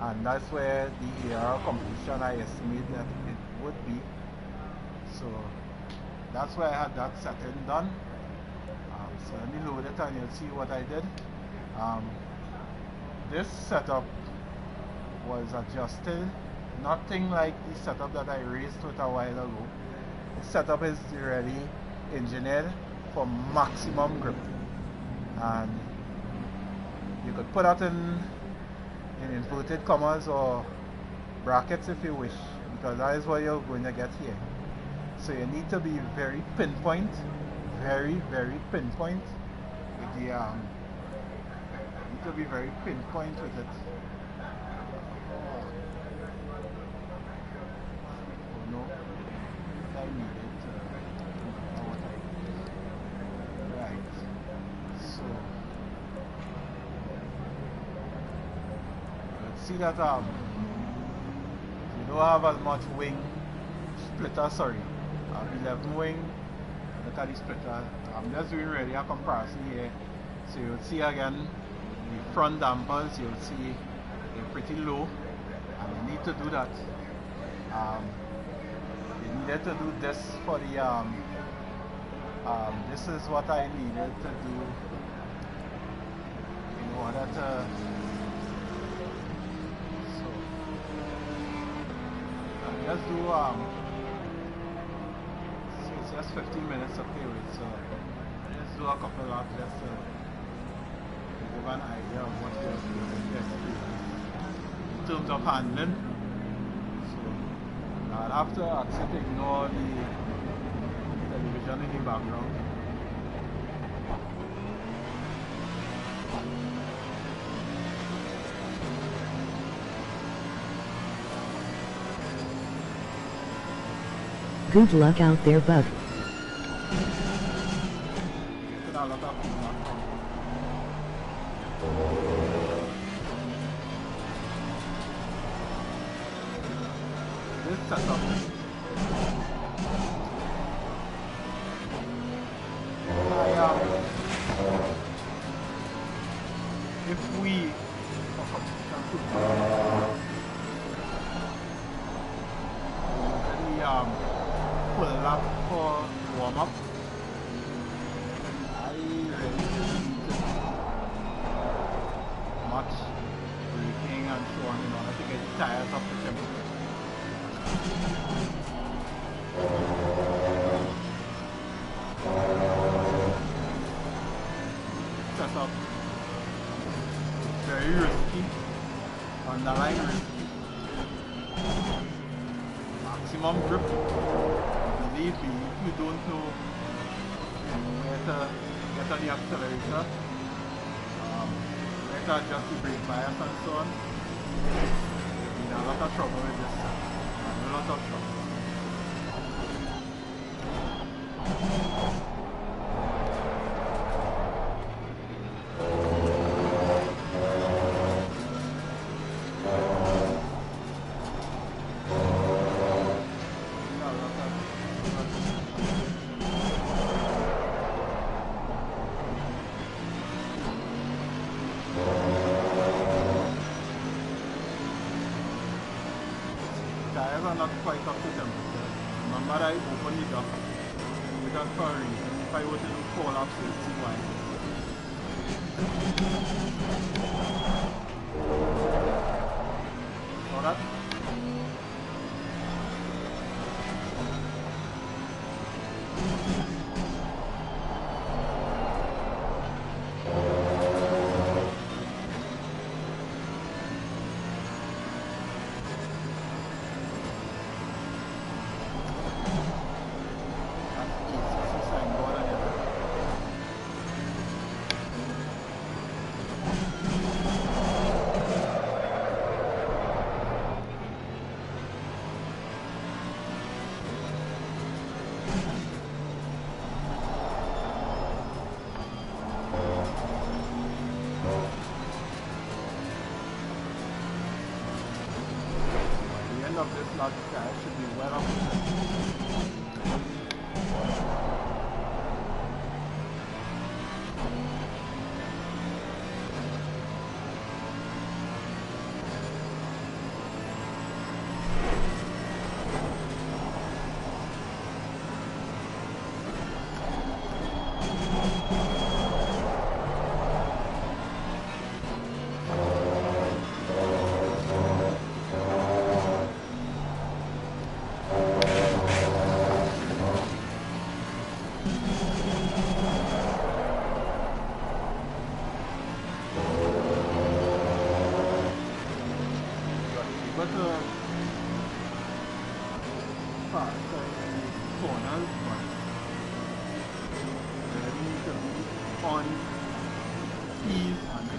and that's where the AOR completion I estimate that it would be. So that's why I had that setting done. So let me load it and you'll see what I did. This setup was adjusted, nothing like the setup that I raced with a while ago. This setup is really engineered for maximum grip, and you could put that in inverted commas or brackets if you wish, because that is what you're going to get here. So you need to be very pinpoint, very pinpoint with the you need to be very pinpoint with it. Oh no, I need it. What I need. Right. So let's see that you don't have as much wing splitter, sorry. 11 wing. Look at the splitter. I'm just doing really a comparison here. So you'll see again the front dampers, you'll see they're pretty low, and you need to do that. You needed to do this for the this is what I needed to do in order to, so I'll just do just 15 minutes to play with, so let's do a couple laps just to give an idea of what you're doing in terms of handling. So I'll have to actually ignore the television in the background. Good luck out there, bug. Getting a lot of feedback from this setup. If we pull lap for warm up, I really need much braking and so on in order to get tires up to temperature. Setup very risky, on the line risky. Maximum grip. Believe me, if you don't know where to get on the accelerator, where to adjust the brake bias and so on, you're in a lot of trouble with this. A lot of trouble. Tires are not quite up to temperature. Remember I opened it up with that for a reason. If I were to do 4 laps, you'll see why. Saw that? Of this large guy should be well off. But corners, but really need to be on ease and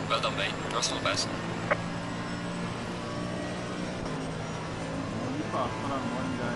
Well done, mate. Personal best. Only faster than one guy.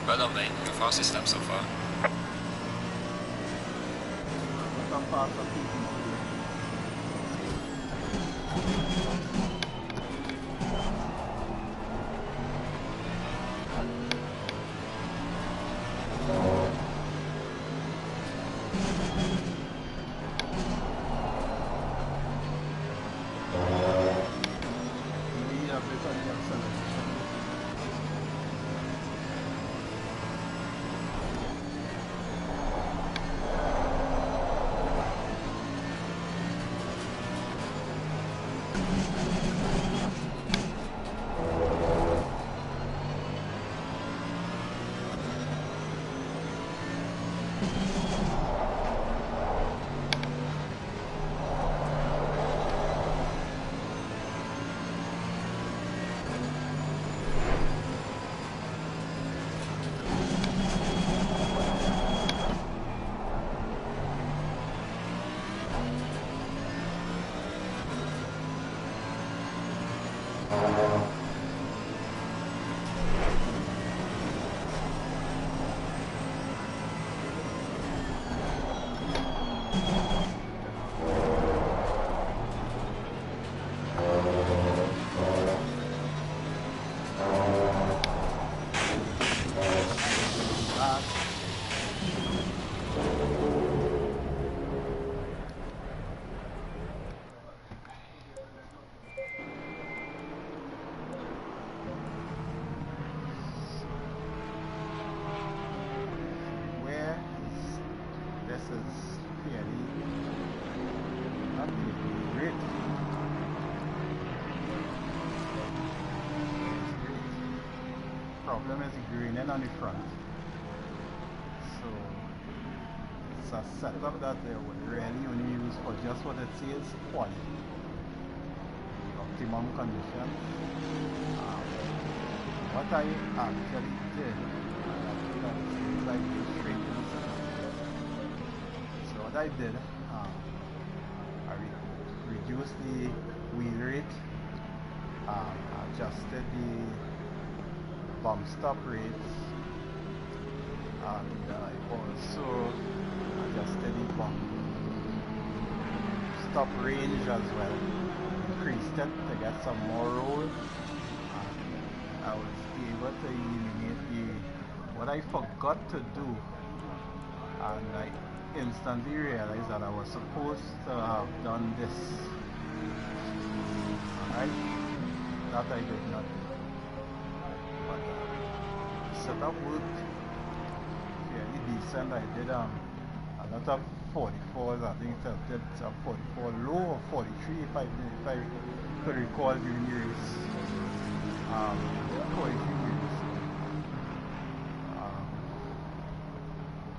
Well done, mate. Your fastest lap so far. Some faster people. Need a bit of the acceleration. Problem is greening on the front. So it's a setup that they would really only use for just what it says quality. Optimum condition. What I actually did, like straight. So what I did, I reduced the wheel rate, adjusted the bump stop rates, and I also adjusted the bump stop range as well, increased it to get some more roll, and I was able to eliminate what I forgot to do, and I instantly realized that I was supposed to have done this, right? That I did not do. But the setup worked fairly decent. I did, as lot of 44s. I think it's a 44 low or 43 if I could recall during the race. 43 minutes.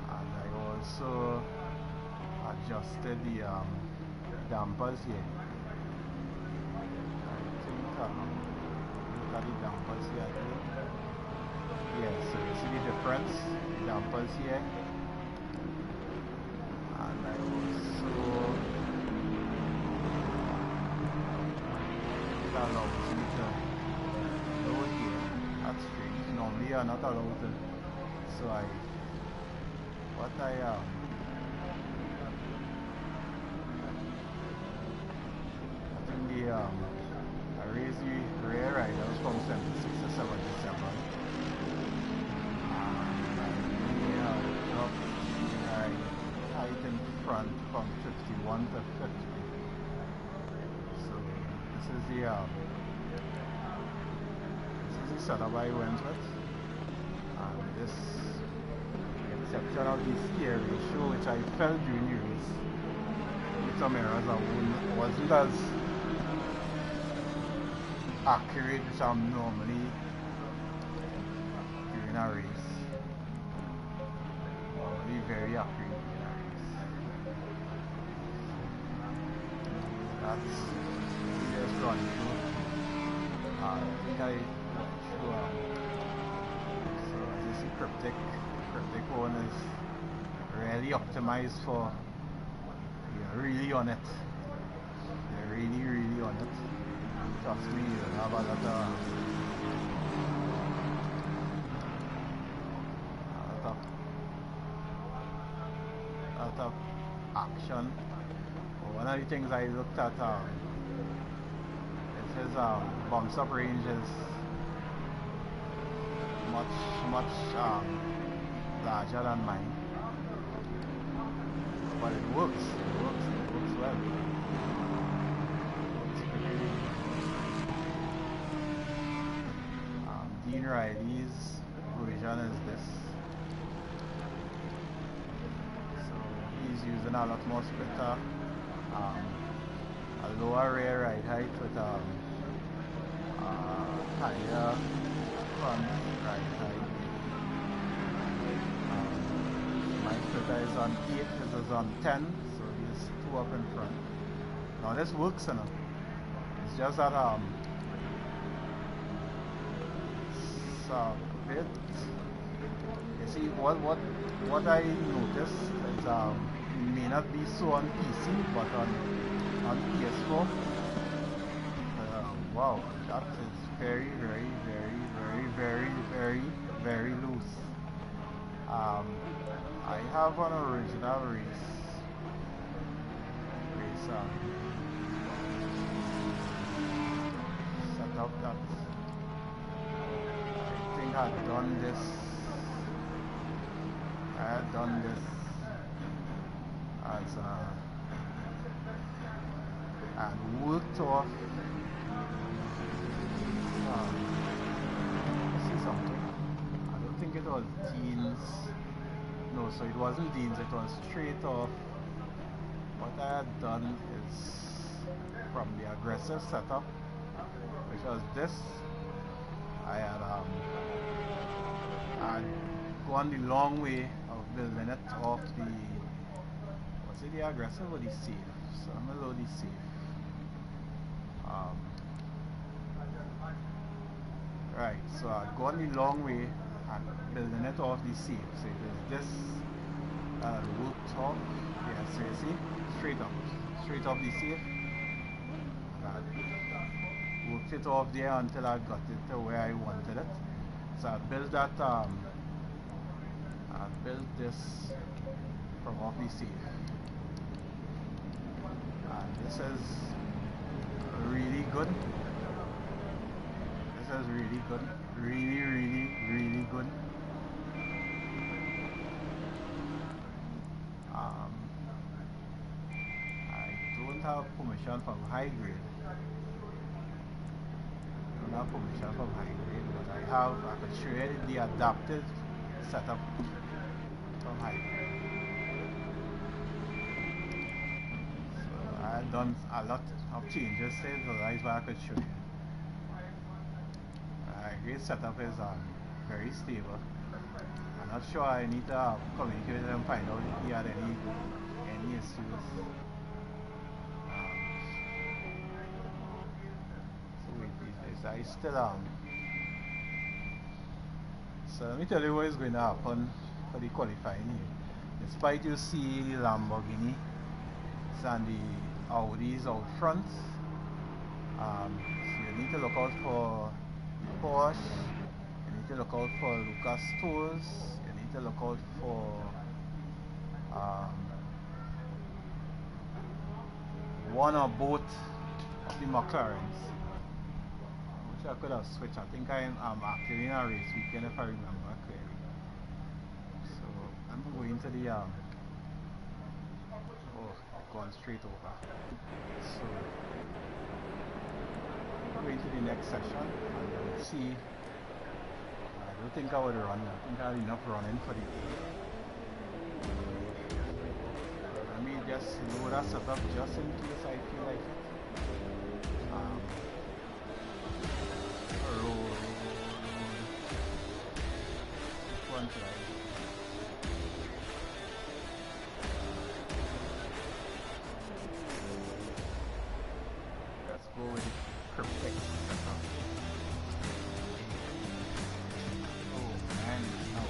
And I also adjusted the dampers here. I think look at the dampers here. Yeah, so you see the difference, the dampers here. And I also it allows me to load here. That's strange. Normally you're not allowed to. So I think I raised the rear riders from 76 to 77. Height in front from 51 to 50. So this is the setup I went with, and this exception of the steer ratio, which I felt during the race with some errors, wasn't as accurate which I'm normally during a race. Normally very accurate. That's just run through. I think I show so as you see, cryptic one is really optimized for, you're really on it. You're really on it. Trust me, you have a lot of action. One of the things I looked at is his bumps up range is much larger than mine, but it works well. Dean Riley's version is this, so he's using a lot more splitter. A lower rear ride height with higher front ride height. My splitter is on 8, this is on 10, so he's 2 up in front. Now this works enough. It's just that it's a bit, you see what I noticed is may not be so on PC, but on PS4. Wow, that is very loose. I have an original race set up that I think I had done this. As and worked off. See something? I don't think it was Dean's. No, so it wasn't Dean's. It was straight off. What I had done is from the aggressive setup, which was this. I had gone the long way of building it off the. Was it the aggressive or the safe? So I'm gonna load the safe. Right, so I've gone the long way and building it off the safe. So it is this worked off. Yeah, so you see, straight off the safe. I worked it off there until I got it to where I wanted it. So I built that. I built this from off the safe. And this is really good. This is really good. Really good. I don't have permission from high grade. But I could show you the adapted setup from high grade. done a lot of changes to it, otherwise what I could show you. Great setup is very stable. I'm not sure, I need to communicate with him and find out if he had any issues. So wait, I still so let me tell you what is going to happen for the qualifying here. Despite you see the Lamborghini and the Audis out front, so you need to look out for Porsche, you need to look out for Lucas Stores, you need to look out for one or both of the McLarens. I wish I could have switched. I think I'm actually in a race weekend if I remember clearly. So I'm going to the going straight over. So going to the next session and we'll see. I don't think I would run. I think I have enough running for the day. Let me just load that setup just in case I feel like it. Roll. Which one should I do? Let's go with perfect setup. Oh man, no.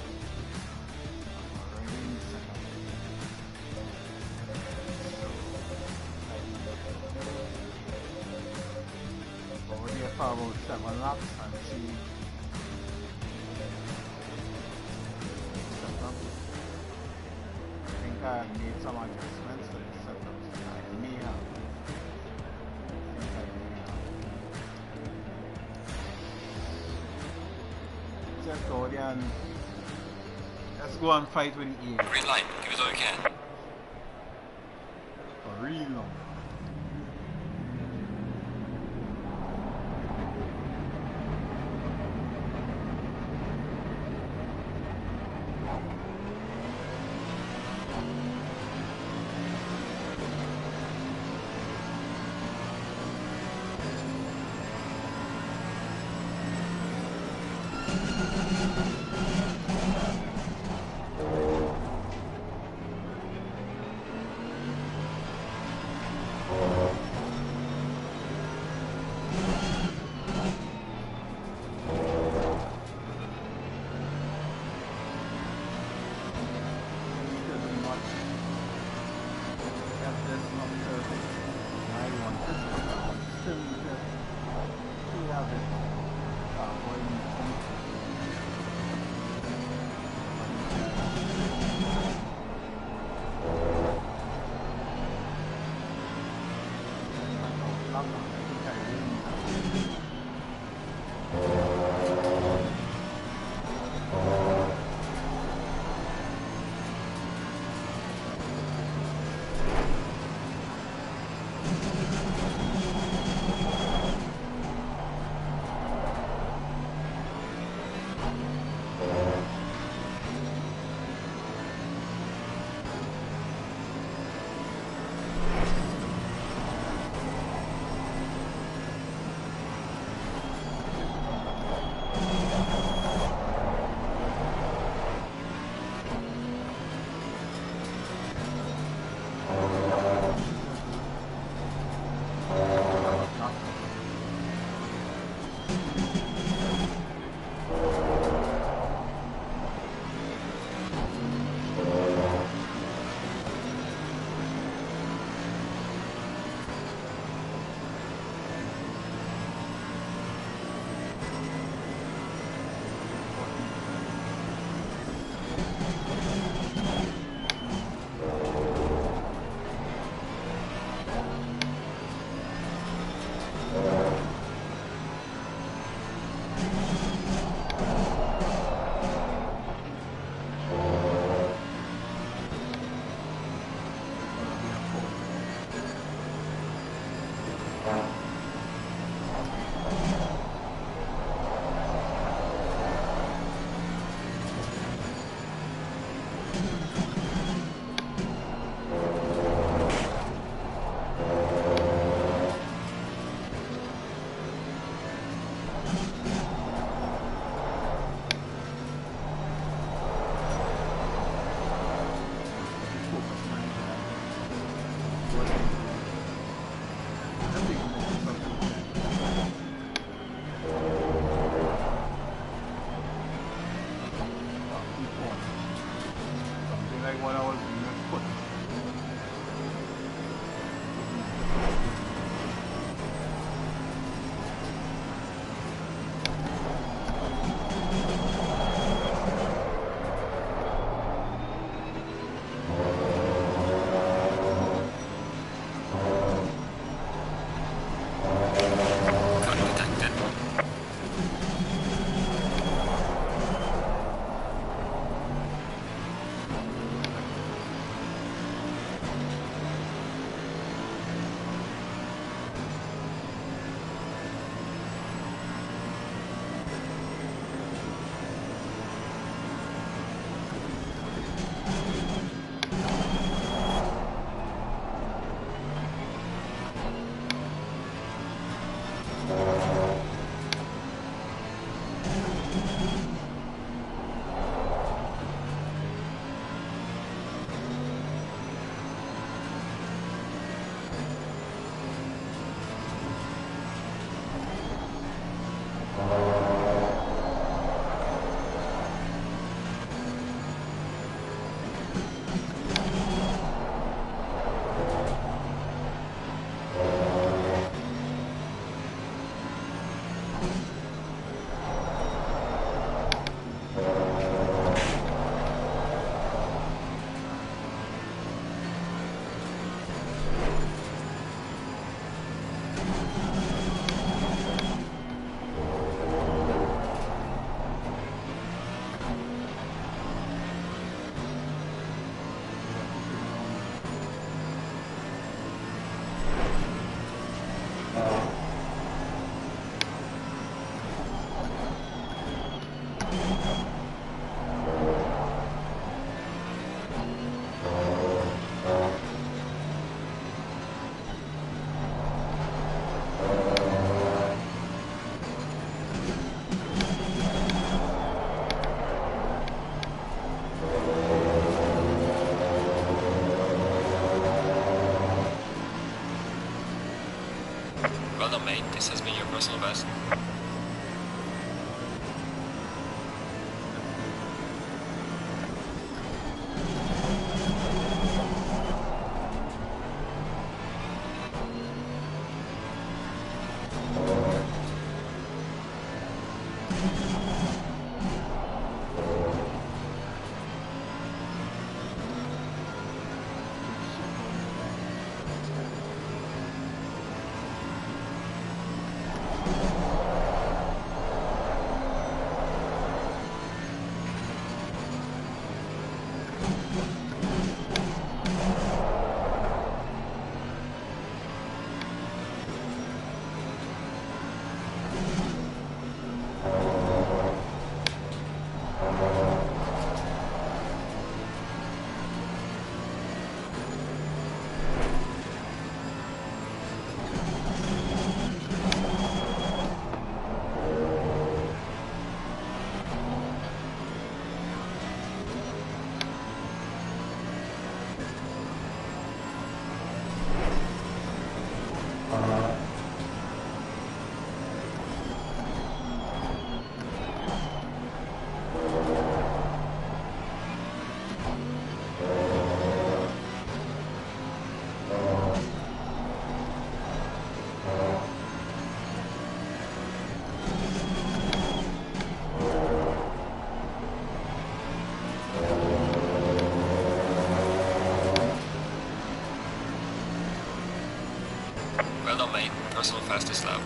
I'm already in setup. So over here for about 7 laps and see setup. I think I made some adjustments to the setup. I may have. Just go there and let's go and fight with the A. Green light, give us all you can. For real long. Something like what I was doing at foot. Cut detected. Well done, mate. This has been your personal best. Well done, mate. Personal fastest lap.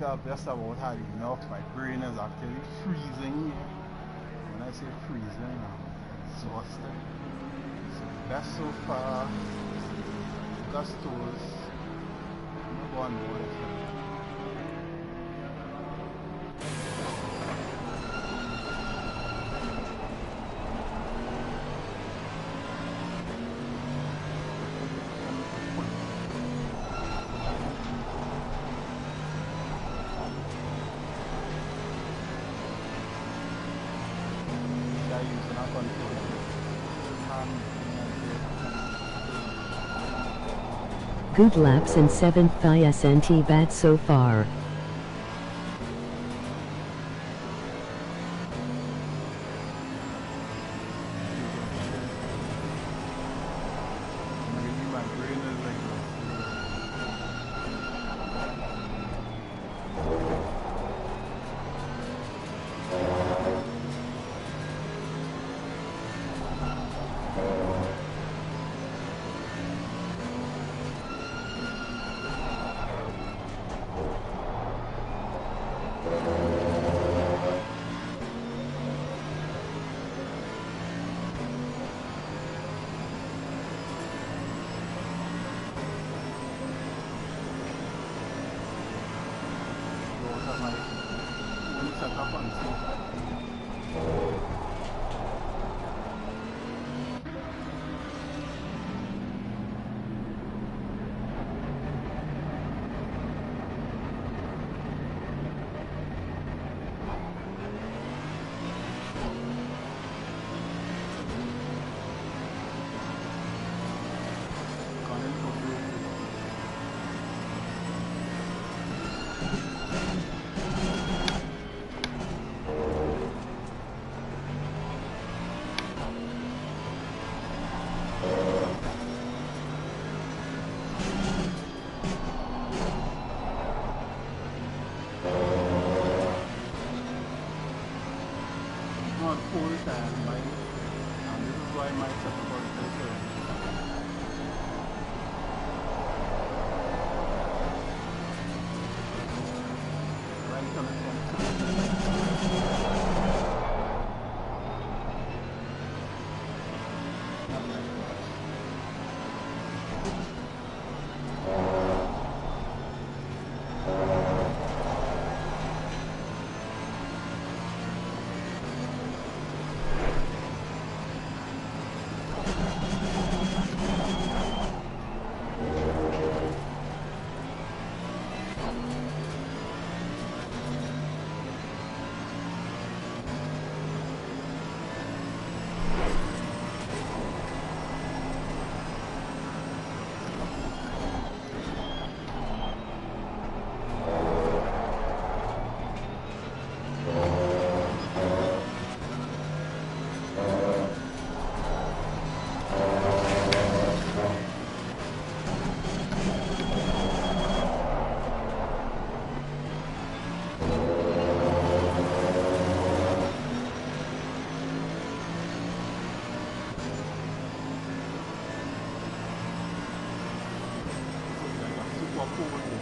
I've just about had enough. My brain is actually freezing. When I say freezing, I'm exhausted. So best so far. Gustos. Go on more. Good laps and 7th ISNT bad so far. forward here.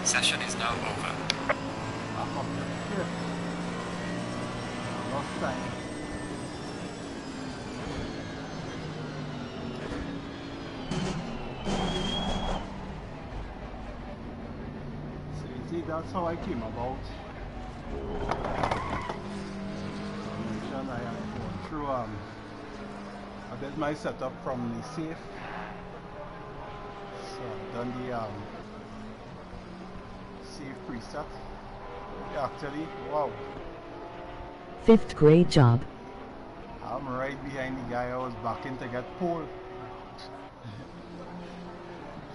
Session is now over. I'm up here. Lost time. So you see, that's how I came about. I am going through I did my setup from the safe. So I've done the safe preset. Actually, wow. 5th grade job. I'm right behind the guy I was backing to get pole.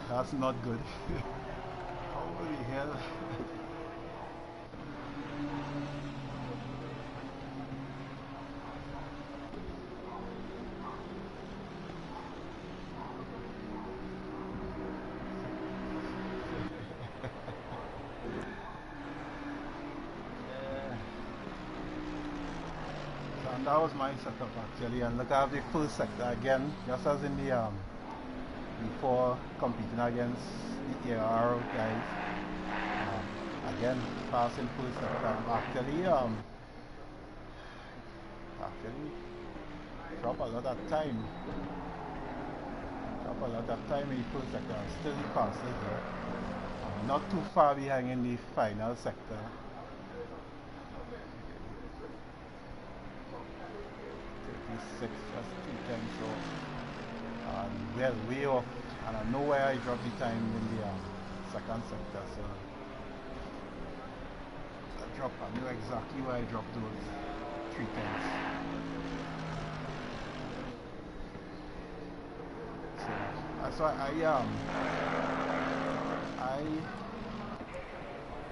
That's not good. Holy hell. And that was my setup actually, and look, I have the full sector again, just as in the before competing against the AOR guys. Again, passing full sector. Actually drop a lot of time. Drop a lot of time in the full sector. I'm still passing here. I'm not too far behind in the final sector. 36, just 2 times off. Well, way off, and I know where I dropped the time in the second sector, so I knew exactly where I dropped those 3 times. So that's why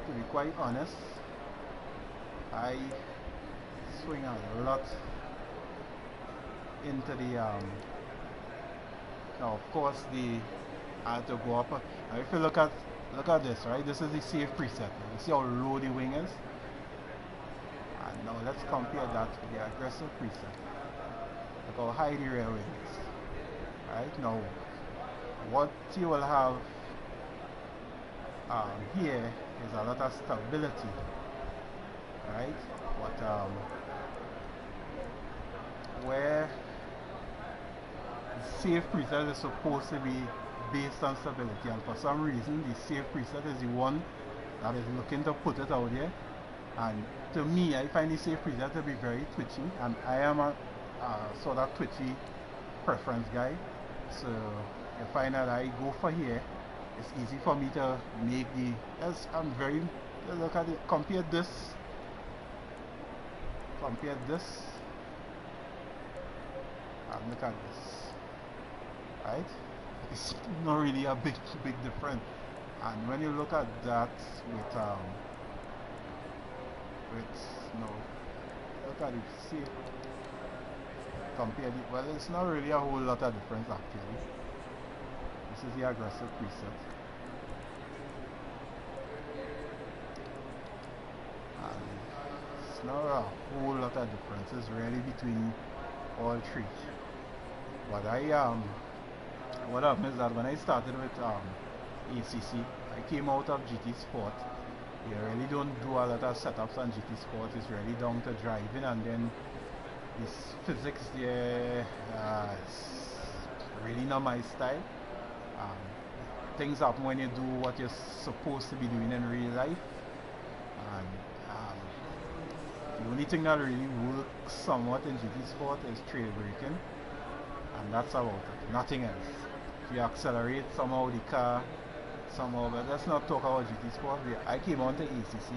to be quite honest, I swing a lot into the now of course I had to go up. Now if you look at this, right, this is the safe preset. You see how low the wing is, and now let's compare that with the aggressive preset. Look how high the rear wing is. Right, now what you will have here is a lot of stability, right, but where the safe preset is supposed to be based on stability, and for some reason the safe preset is the one that is looking to put it out there. And to me, I find the safe preset to be very twitchy, and I am a sort of twitchy preference guy, so you find that I go for here. It's easy for me to make the, as I'm very, look at it, compare this, and look at this, right? It's not really a big difference. And when you look at that with no, look at it, see, compare the, well, it's not really a whole lot of difference actually. This is the aggressive preset. And it's not a whole lot of differences really between all three. But what happened is that when I started with ACC, I came out of GT Sport. You really don't do a lot of setups on GT Sport. It's really down to driving, and then this physics there is really not my style. Things happen when you do what you're supposed to be doing in real life, and the only thing that really works somewhat in GT Sport is trail braking, and that's about it, nothing else. If you accelerate somehow the car, somehow, but let's not talk about GT Sport. I came on to ACC,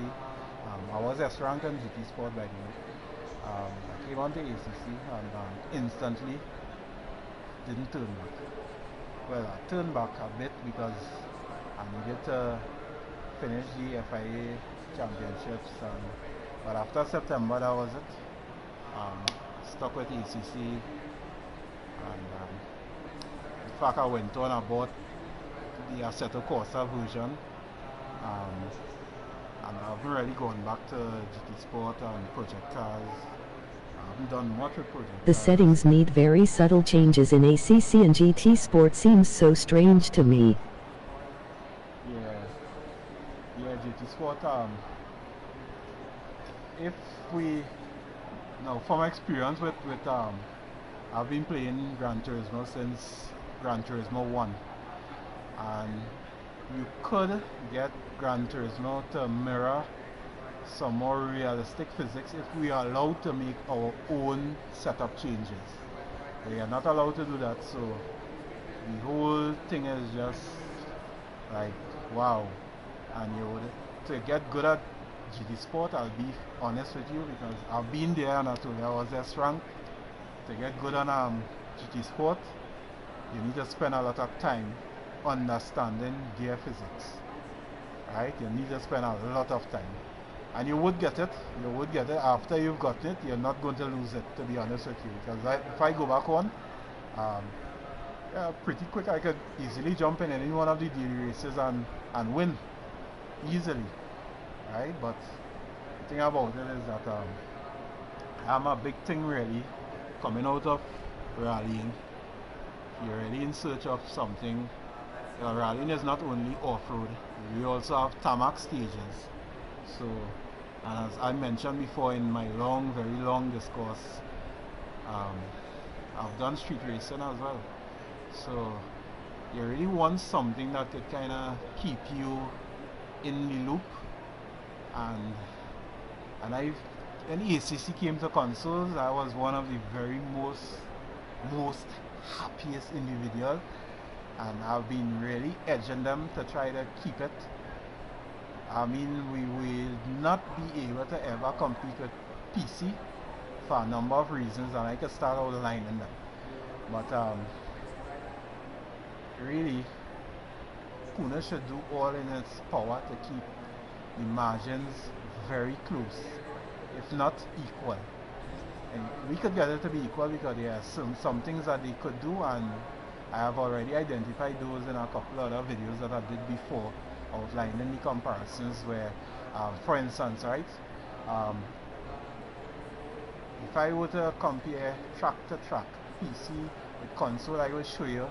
I was S rank in GT Sport by the way. I came on to ACC and instantly didn't turn back. Well, I turned back a bit because I needed to finish the FIA championships, but after September that was it. Stuck with ACC, and in fact I went on and bought the Assetto Corsa version, and I haven't really gone back to GT Sport and Project Cars. I haven't done much with Project The Cars. settings need very subtle changes in ACC and GT Sport seems so strange to me. Yeah, GT Sport, if we, now from experience with I've been playing Gran Turismo since Gran Turismo 1, and you could get Gran Turismo to mirror some more realistic physics if we are allowed to make our own setup changes. We are not allowed to do that, so the whole thing is just like wow. And you would, to get good at GT Sport, I'll be honest with you, because I've been there and I told you I was S rank. To get good on GT Sport, you need to spend a lot of time understanding gear physics, right? You need to spend a lot of time, and you would get it. You would get it. After you've gotten it, you're not going to lose it, to be honest with you, because if I go back on, yeah, pretty quick I could easily jump in any one of the daily races and win easily, right? But the thing about it is that I'm a big thing really coming out of rallying. You're really in search of something. Rallying is not only off-road, we also have tarmac stages. So, as I mentioned before in my very long discourse, I've done street racing as well. So you really want something that could kind of keep you in the loop, and when ACC came to consoles, I was one of the very most happiest individual, and I've been really edging them to try to keep it. I mean, we will not be able to ever compete with PC for a number of reasons, and I could start outlining them. But really, Kuna should do all in its power to keep the margins very close, if not equal. And we could get it to be equal because there are some things that they could do, and I have already identified those in a couple of other videos that I did before, outlining the comparisons where, for instance, right, if I were to compare track to track, PC with console, I will show you,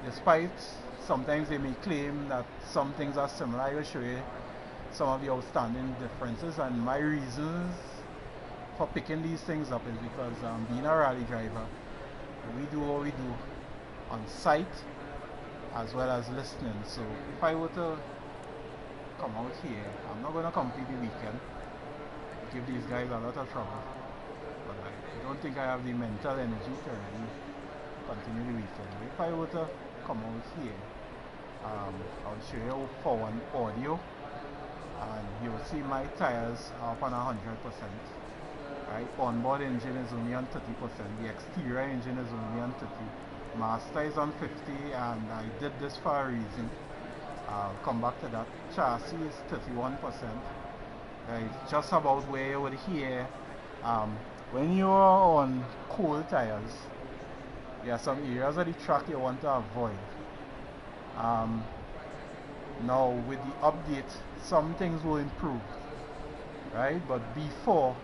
despite sometimes they may claim that some things are similar, I will show you some of the outstanding differences, and my reasons for picking these things up is because being a rally driver, we do what we do on site as well as listening. So if I were to come out here, I'm not going to complete the weekend, give these guys a lot of trouble, but I don't think I have the mental energy to really continue the weekend. If I were to come out here, I'll show you for one audio, and you will see my tires are up on 100%. Right, onboard engine is only on 30%, the exterior engine is only on 30%, master is on 50%, and I did this for a reason. I'll come back to that. Chassis is 31%. It's just about where you would hear when you are on cold tires, there are some areas of the track you want to avoid. Now with the update, some things will improve, right? But before,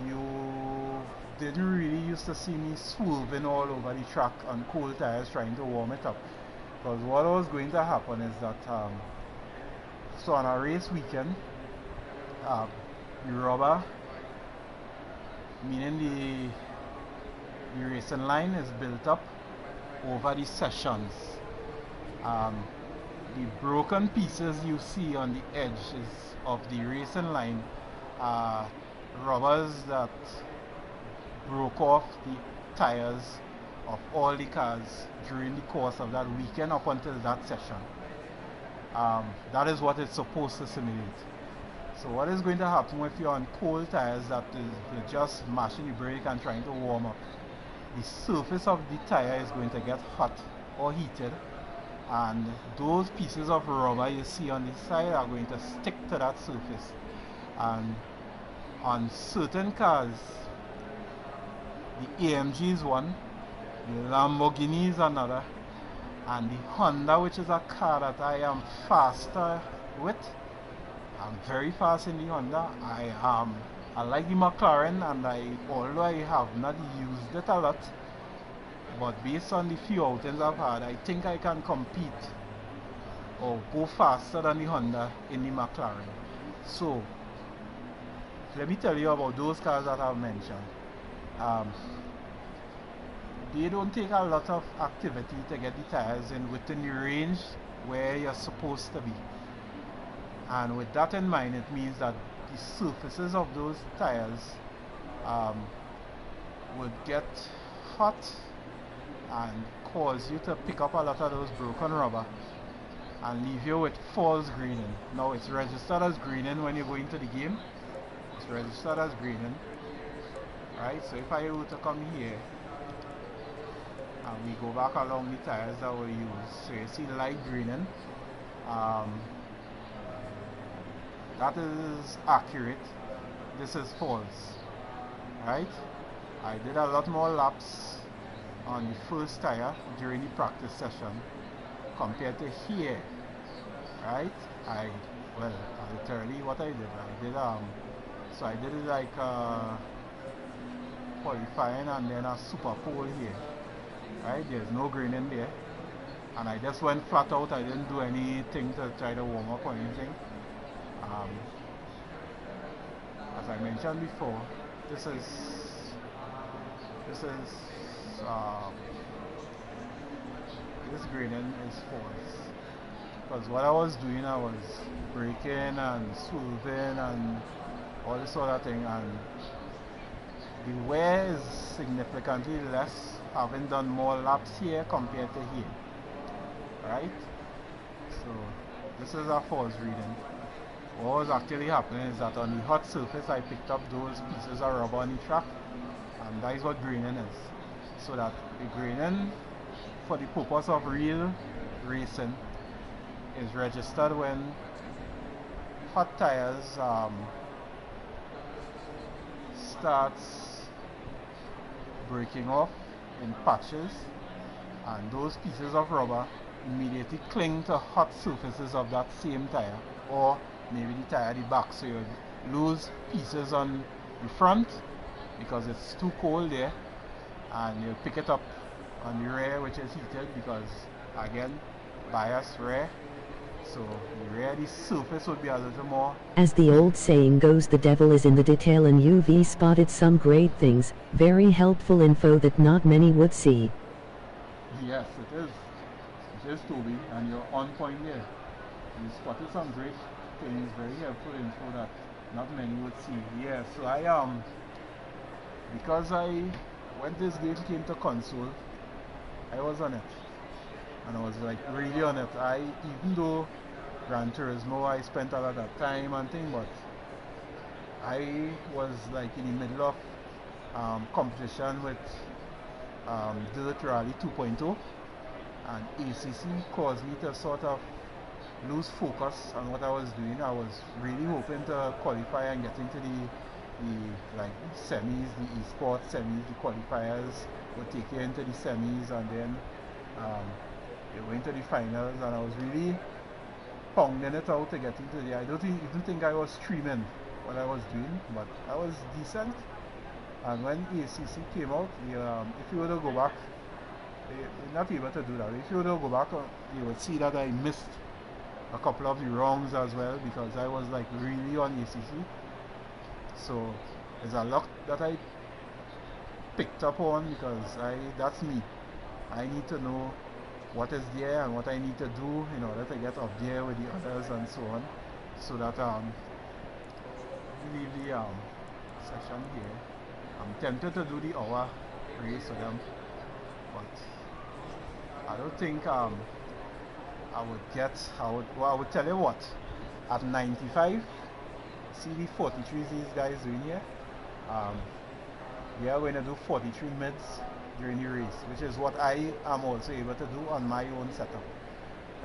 you didn't really used to see me swerving all over the track on cold tires trying to warm it up. Because what was going to happen is that, so on a race weekend, the rubber, meaning the racing line, is built up over the sessions. The broken pieces you see on the edges of the racing line are rubbers that broke off the tires of all the cars during the course of that weekend up until that session. That is what it's supposed to simulate. So what is going to happen if you're on cold tires, that is, you're just mashing the brake and trying to warm up, the surface of the tire is going to get hot or heated, and those pieces of rubber you see on the side are going to stick to that surface. And on certain cars, the AMG is one, the Lamborghini is another, and the Honda, which is a car that I am faster with. I'm very fast in the Honda. I like the McLaren, and although I have not used it a lot, but based on the few outings I've had, I think I can compete or go faster than the Honda in the McLaren. So let me tell you about those cars that I've mentioned. They don't take a lot of activity to get the tires in within the range where you're supposed to be. And with that in mind, it means that the surfaces of those tires would get hot and cause you to pick up a lot of those broken rubber and leave you with false greening. Now it's registered as greening when you go into the game. It's registered as greening, right? So if I were to come here and we go back along the tires that we use, so you see light greening, that is accurate. This is false, right? I did a lot more laps on the first tire during the practice session compared to here, right? Literally what I did, so I did it like qualifying and then a super pole here, right? There's no greening there, and I just went flat out. I didn't do anything to try to warm up or anything. As I mentioned before, this greening is false, because what I was doing, I was braking and swerving and all this sort of thing, and the wear is significantly less having done more laps here compared to here, right? So this is a false reading. What was actually happening is that on the hot surface I picked up those pieces of rubber on the track, and that is what greening is. So that the greening, for the purpose of real racing, is registered when hot tires starts breaking off in patches, and those pieces of rubber immediately cling to hot surfaces of that same tire, or maybe the tire at the back. So you lose pieces on the front because it's too cold there, and you pick it up on the rear, which is heated because, again, bias rear. So the rear, the surface would be a little more. As the old saying goes, the devil is in the detail, and UV spotted some great things, very helpful info that not many would see. Yes, it is. It is, Toby, and you're on point there. You spotted some great things, very helpful info that not many would see. Yeah, so because when this game came to console, I was on it, and I was like really on it. Even though Gran Turismo, I spent a lot of time and thing, but I was like in the middle of competition with Dirt Rally 2.0, and ACC caused me to sort of lose focus on what I was doing. I was really hoping to qualify and get into the the like semis, the esports semis, the qualifiers would take you into the semis, and then you go into the finals, and I was really pounding it out to get into the. I don't even think I was streaming what I was doing, but I was decent. And when ACC came out, if you were to go back, you're not able to do that. If you were to go back, you would see that I missed a couple of the rounds as well, because I was like really on ACC. So there's a lot that I picked up on, because that's me. I need to know what is there and what I need to do in order to get up there with the others and so on, so that leave the session here. I'm tempted to do the hour race with them, but I don't think I would tell you what, at 95, see the 43s these guys doing here, they are going to do 43 mids during the race, which is what I am also able to do on my own setup.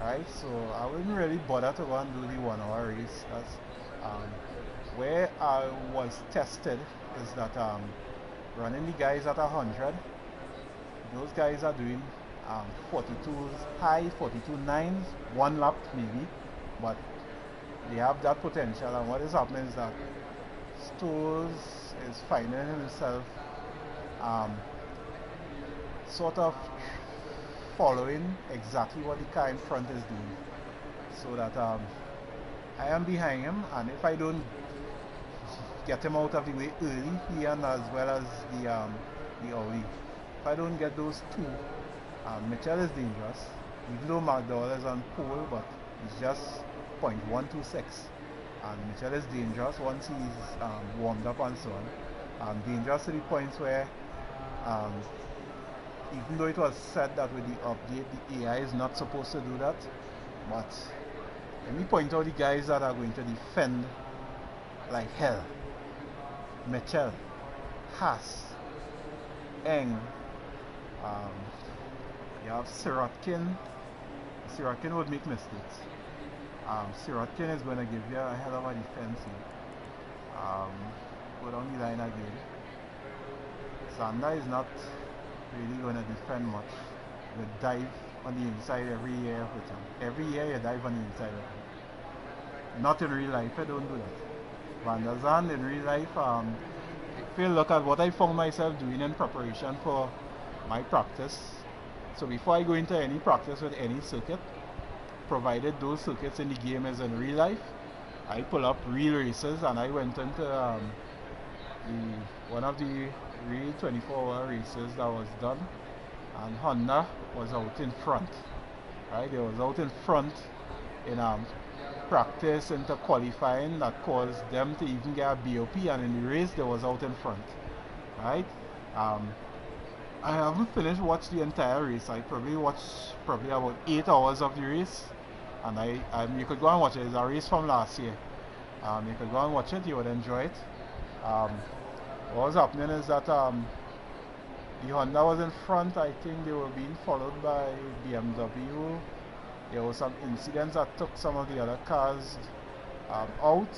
Right, so I wouldn't really bother to go and do the 1 hour race. That's where I was tested, is that running the guys at 100, those guys are doing 42s high, 42.9s, 1 lap maybe, but they have that potential. And what is happening is that Stores is finding himself sort of following exactly what the car in front is doing, so that I am behind him, and if I don't get him out of the way early, he and as well as the Audi, if I don't get those two, Mitchell is dangerous, even though McDowell is on pole, but he's just 0.126, and Mitchell is dangerous once he's warmed up and so on, dangerous to the points where even though it was said that with the update the AI is not supposed to do that, but let me point out the guys that are going to defend like hell. Mitchell, Haas, Eng, you have Sirotkin. Sirotkin would make mistakes. Sirotkin is going to give you a hell of a defense here. Go down the line again. Zander is not really going to defend much. You dive on the inside every year with him. Every year you dive on the inside with him. Not in real life, I don't do that. Van der Zand in real life, if you look at what I found myself doing in preparation for my practice, so before I go into any practice with any circuit, provided those circuits in the game is in real life, I pull up real races, and I went into one of the real 24-hour races that was done, and Honda was out in front. Right, they was out in front in practice into qualifying that caused them to even get a BOP, and in the race they was out in front. Right, I haven't finished watched the entire race. I probably watched about 8 hours of the race, and you could go and watch it. It's a race from last year. You could go and watch it, you would enjoy it. What was happening is that the Honda was in front. I think they were being followed by BMW. There were some incidents that took some of the other cars out,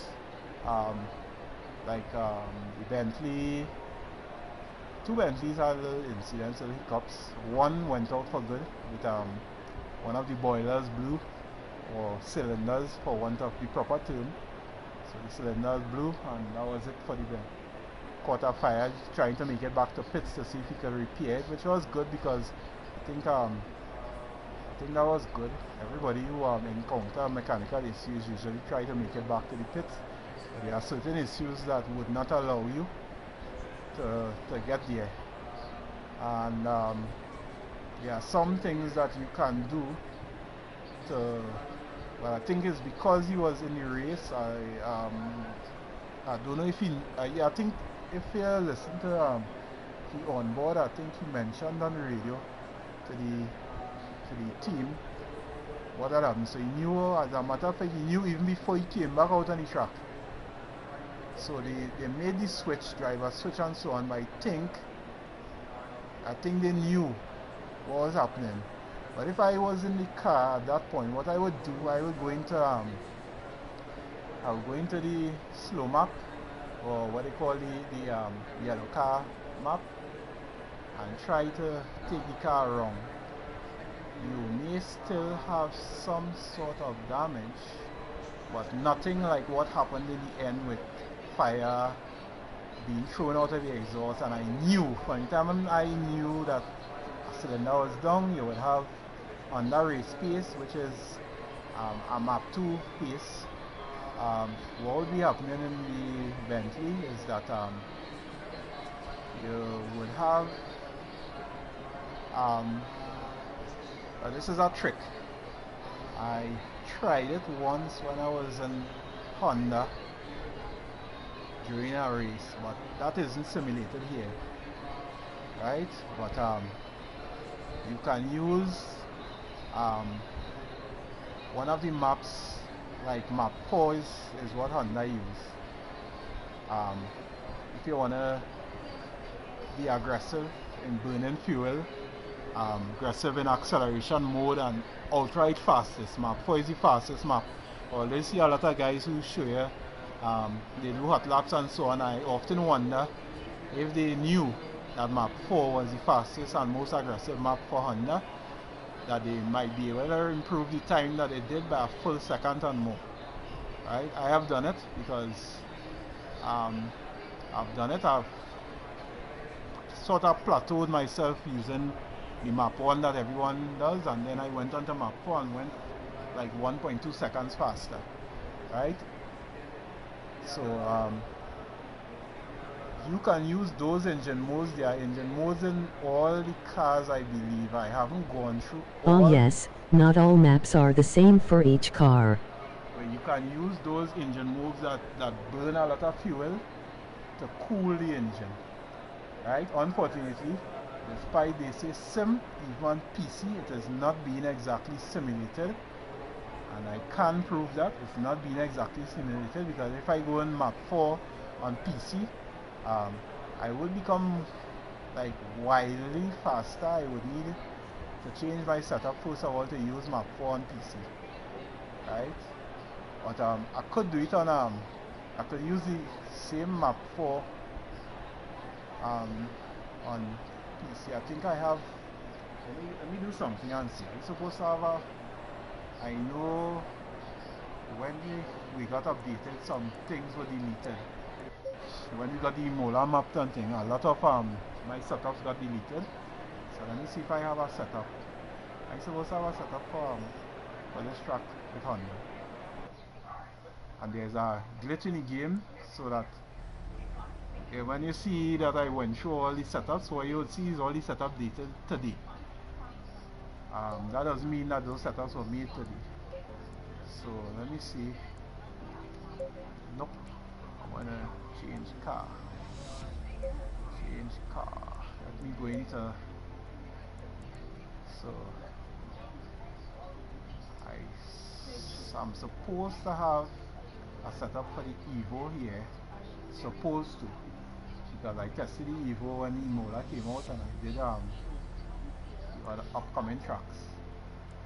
like the Bentley. 2 Bentleys had little incidents, little hiccups. One went out for good with one of the boilers blew, or cylinders for want of the proper term. So the cylinders blew, and that was it for the Bentley. Caught a fire trying to make it back to pits to see if he could repair it, which was good, because I think that was good. Everybody who encounter mechanical issues usually try to make it back to the pits, but there are certain issues that would not allow you to get there, and there are some things that you can do to, well, I think it's because he was in the race. I don't know if I think if you listen to he on board, I think he mentioned on the radio to the team what had happened. So he knew, as a matter of fact, he knew even before he came back out on the track. So they made the switch, driver switch and so on, but I think they knew what was happening. But if I was in the car at that point, what I would do, I would go into the slow map, or what they call the yellow car map, and try to take the car around, you may still have some sort of damage, but nothing like what happened in the end with fire being thrown out of the exhaust. And I knew, from the time I knew that a cylinder was down, you would have under race pace, which is a map 2 pace. What would be happening in the Bentley is that you would have this is a trick. I tried it once when I was in Honda during a race, but that isn't simulated here, right? But you can use one of the maps, like map 4 is what Honda use. If you wanna be aggressive in burning fuel, aggressive in acceleration mode, and outright fastest, map 4 is the fastest map. Always see a lot of guys who show you they do hot laps and so on. I often wonder if they knew that map 4 was the fastest and most aggressive map for Honda, that they might be able to improve the time that they did by a full second and more. Right? I have done it because I've done it. I've sort of plateaued myself using the map 1 that everyone does, and then I went on to map 4 and went like 1.2 seconds faster, right? So you can use those engine modes. There are engine modes in all the cars, I believe. I haven't gone through all. Oh yes, not all maps are the same for each car. But you can use those engine modes that burn a lot of fuel to cool the engine, right? Unfortunately, despite they say sim, even on PC, it is not being exactly simulated, and I can prove that it's not being exactly simulated, because if I go in map 4 on PC, I would become like wildly faster. I would need to change my setup first of all to use map 4 on PC, right? But I could do it on I could use the same map 4 on PC. I think I have. Let me do something and see. I'm supposed to have a. I know when we got updated, some things were deleted. When we got the Mola map and thing, a lot of my setups got deleted. So let me see if I have a setup. I'm supposed to have a setup for this track with Honda. And there's a glitch in the game, so that when you see that I went through all the setups, what you would see is all the setup dated today. That doesn't mean that those setups were made today. So let me see. Nope. I wanna change car. Change car. Let me go into. So I'm supposed to have a setup for the Evo here. Supposed to, because I tested the Evo when the Imola came out, and I did the upcoming tracks.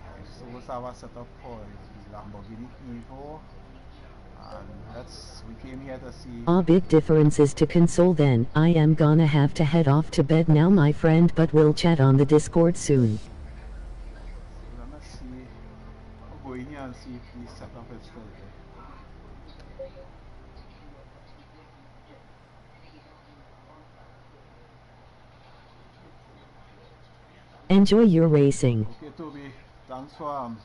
I'm supposed to have a setup for the Lamborghini Evo, and we came here to see. Ah, big differences to console then. I am gonna have to head off to bed now, my friend, but we'll chat on the Discord soon. So let me see. I'll go in here and see if the setup is still there. Enjoy your racing. Okay, Toby, thanks for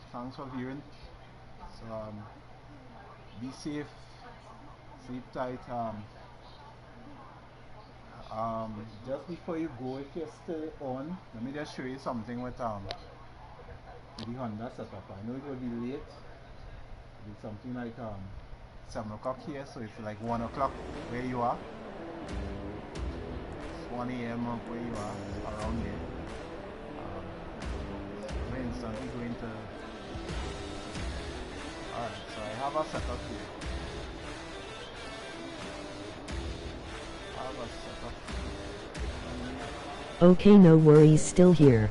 viewing. So be safe, sleep tight. Just before you go, if you're still on, let me just show you something with the Honda setup. I know it will be late. It'll be something like 7 o'clock here, so it's like 1 o'clock where you are. It's 1 a.m. where you are, around there. We're instantly going to. Alright, so I have a setup here. Okay, no worries, still here.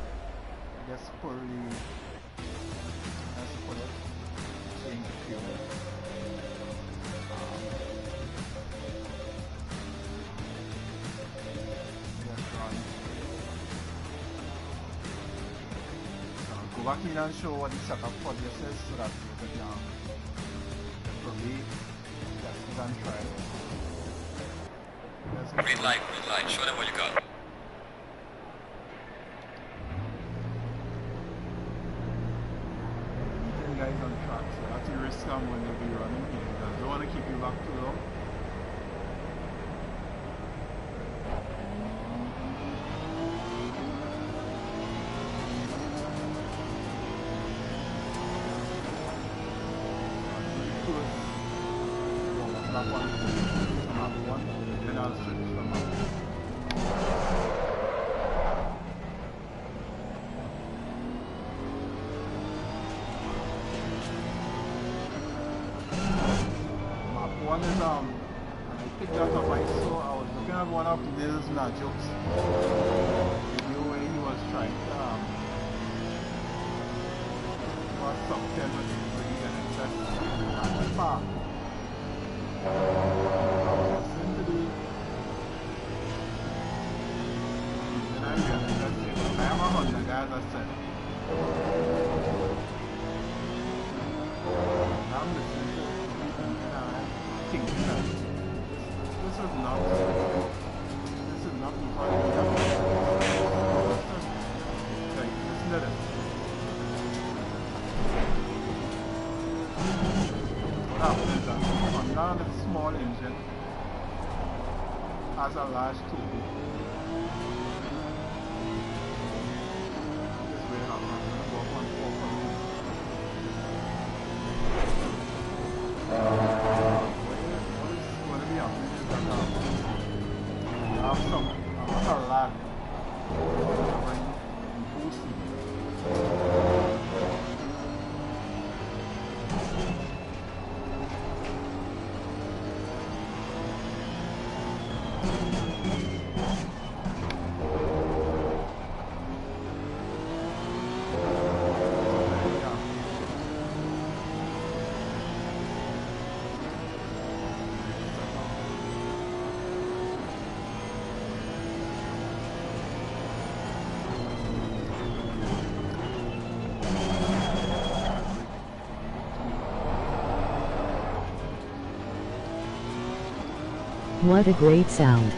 Just put the. Let's put it. Change the fuel. back in and show what the setup for this is so that you can probably test it and try it. Green light, show them what you got. Meeting guys on track, so that's the risk I'm going to be running here because I don't want to keep you back too long. Jokes video where he was trying to was something with the NSS at the park. Listen to the I am a Honda guy, as I said. I'm listening to it and thinking that this is not nothing fun. Okay, listen to this. What happens is that Honda on a small engine has a large turbo. This way I'm going to go up on 4 what is going to be happening is that have some lag when boosting. What a great sound.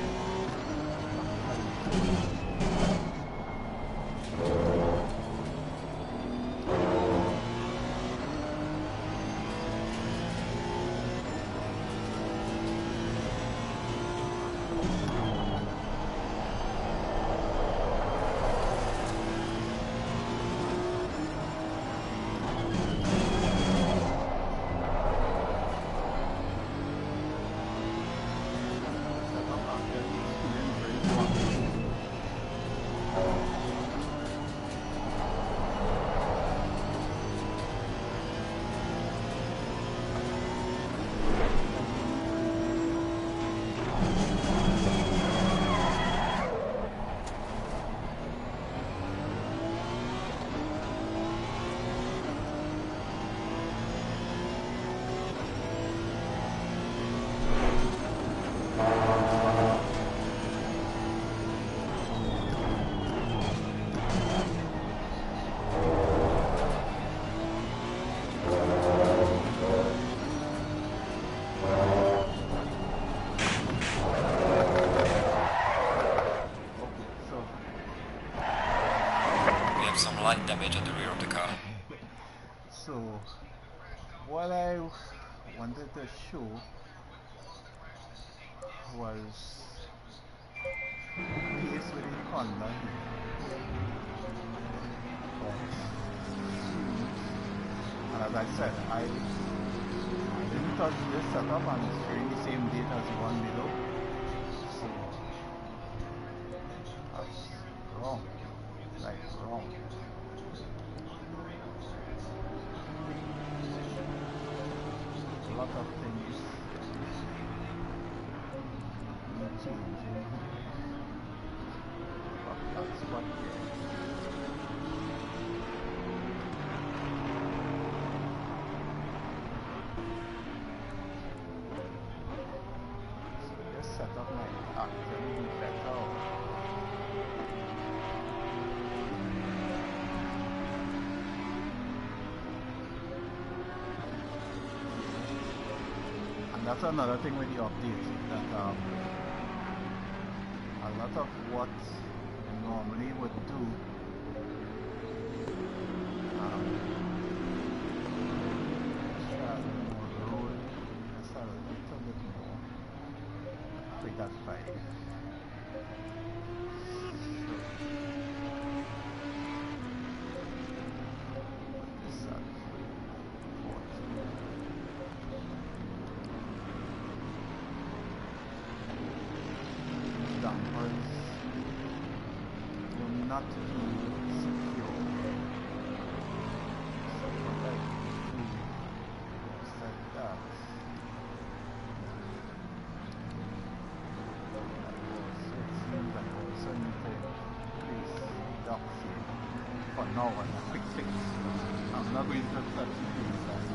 Light damage at the rear of the car. So, what I wanted to show was case with the Honda here. And as I said, I didn't touch this setup and it's showing the same date as the one below. So, that's wrong. Like wrong. A lot of things need changing. But that's what so this setup might actually be better. And that's another thing with the update, that a lot of what you normally would do quick at 5. Dampers will not be secure. So what I do is like that. So it seems like I also need to place docks here for now on a quick fix. I'm not going to touch the place as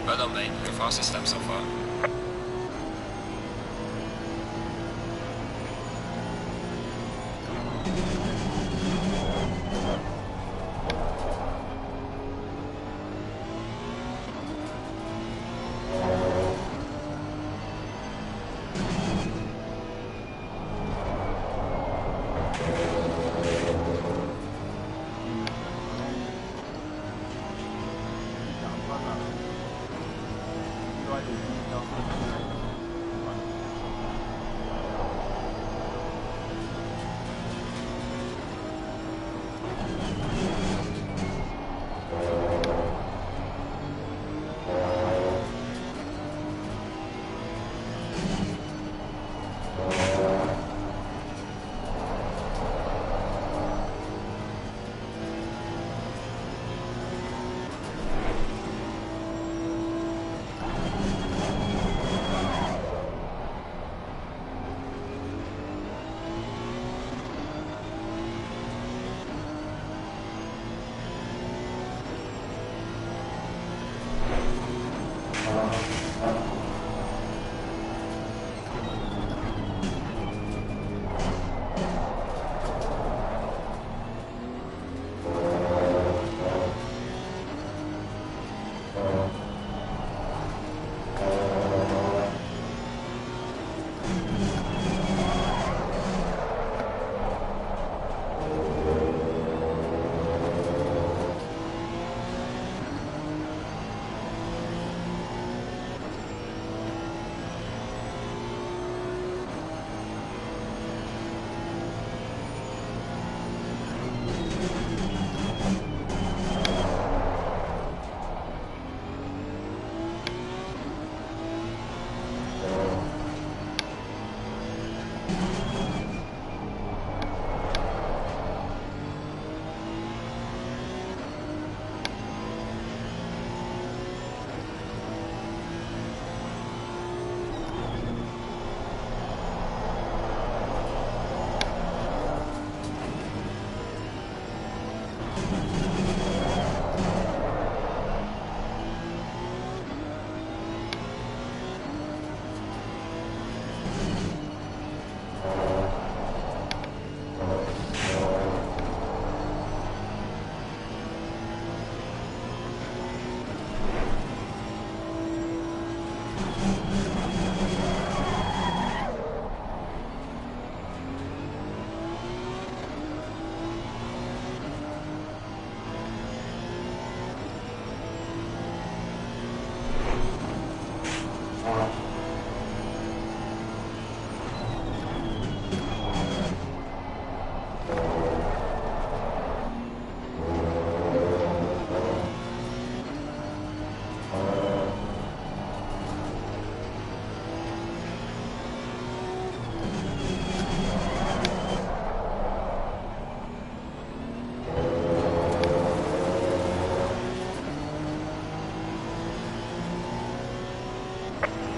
Well done, mate. Your fastest lap so far.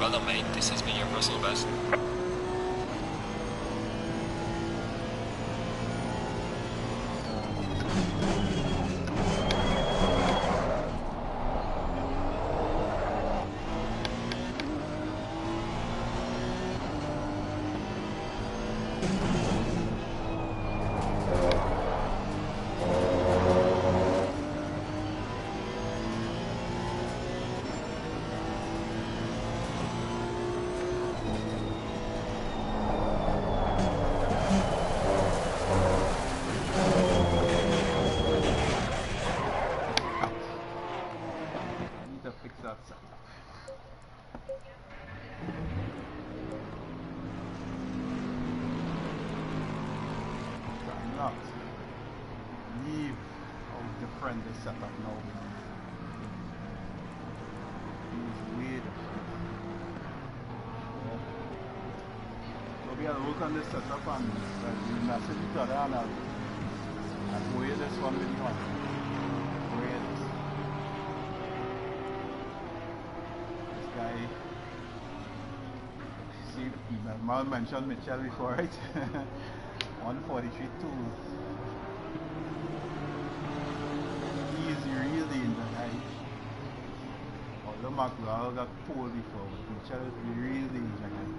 Well done, mate. This has been your personal best. Leave out the friendly setup now. Use weird. So we gotta work on this setup and we message each other and wear this one with you on. Wear this guy. See, Mal mentioned Mitchell before, right? 143 tools. He's really in the high. Or The McDowell got pulled before, but Michelle is really dangerous.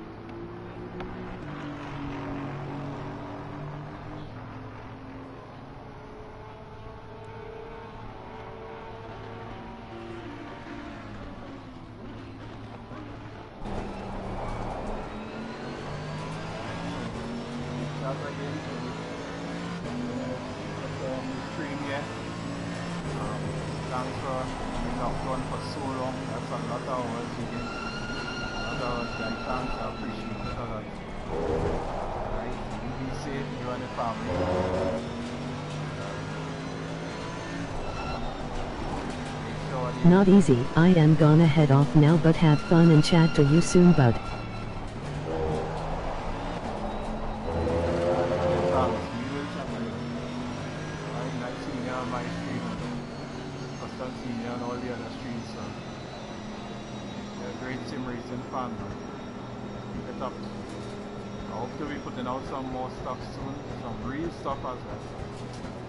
Stream here. Thanks for being up front for so long. That's a lot of hours again. A lot of hours, guys. Thanks, I appreciate it a lot. Alright, you be safe, you and the family. Not easy. I am gonna head off now, but have fun and chat to you soon, bud. I hope to be putting out some more stuff soon, some real stuff as well.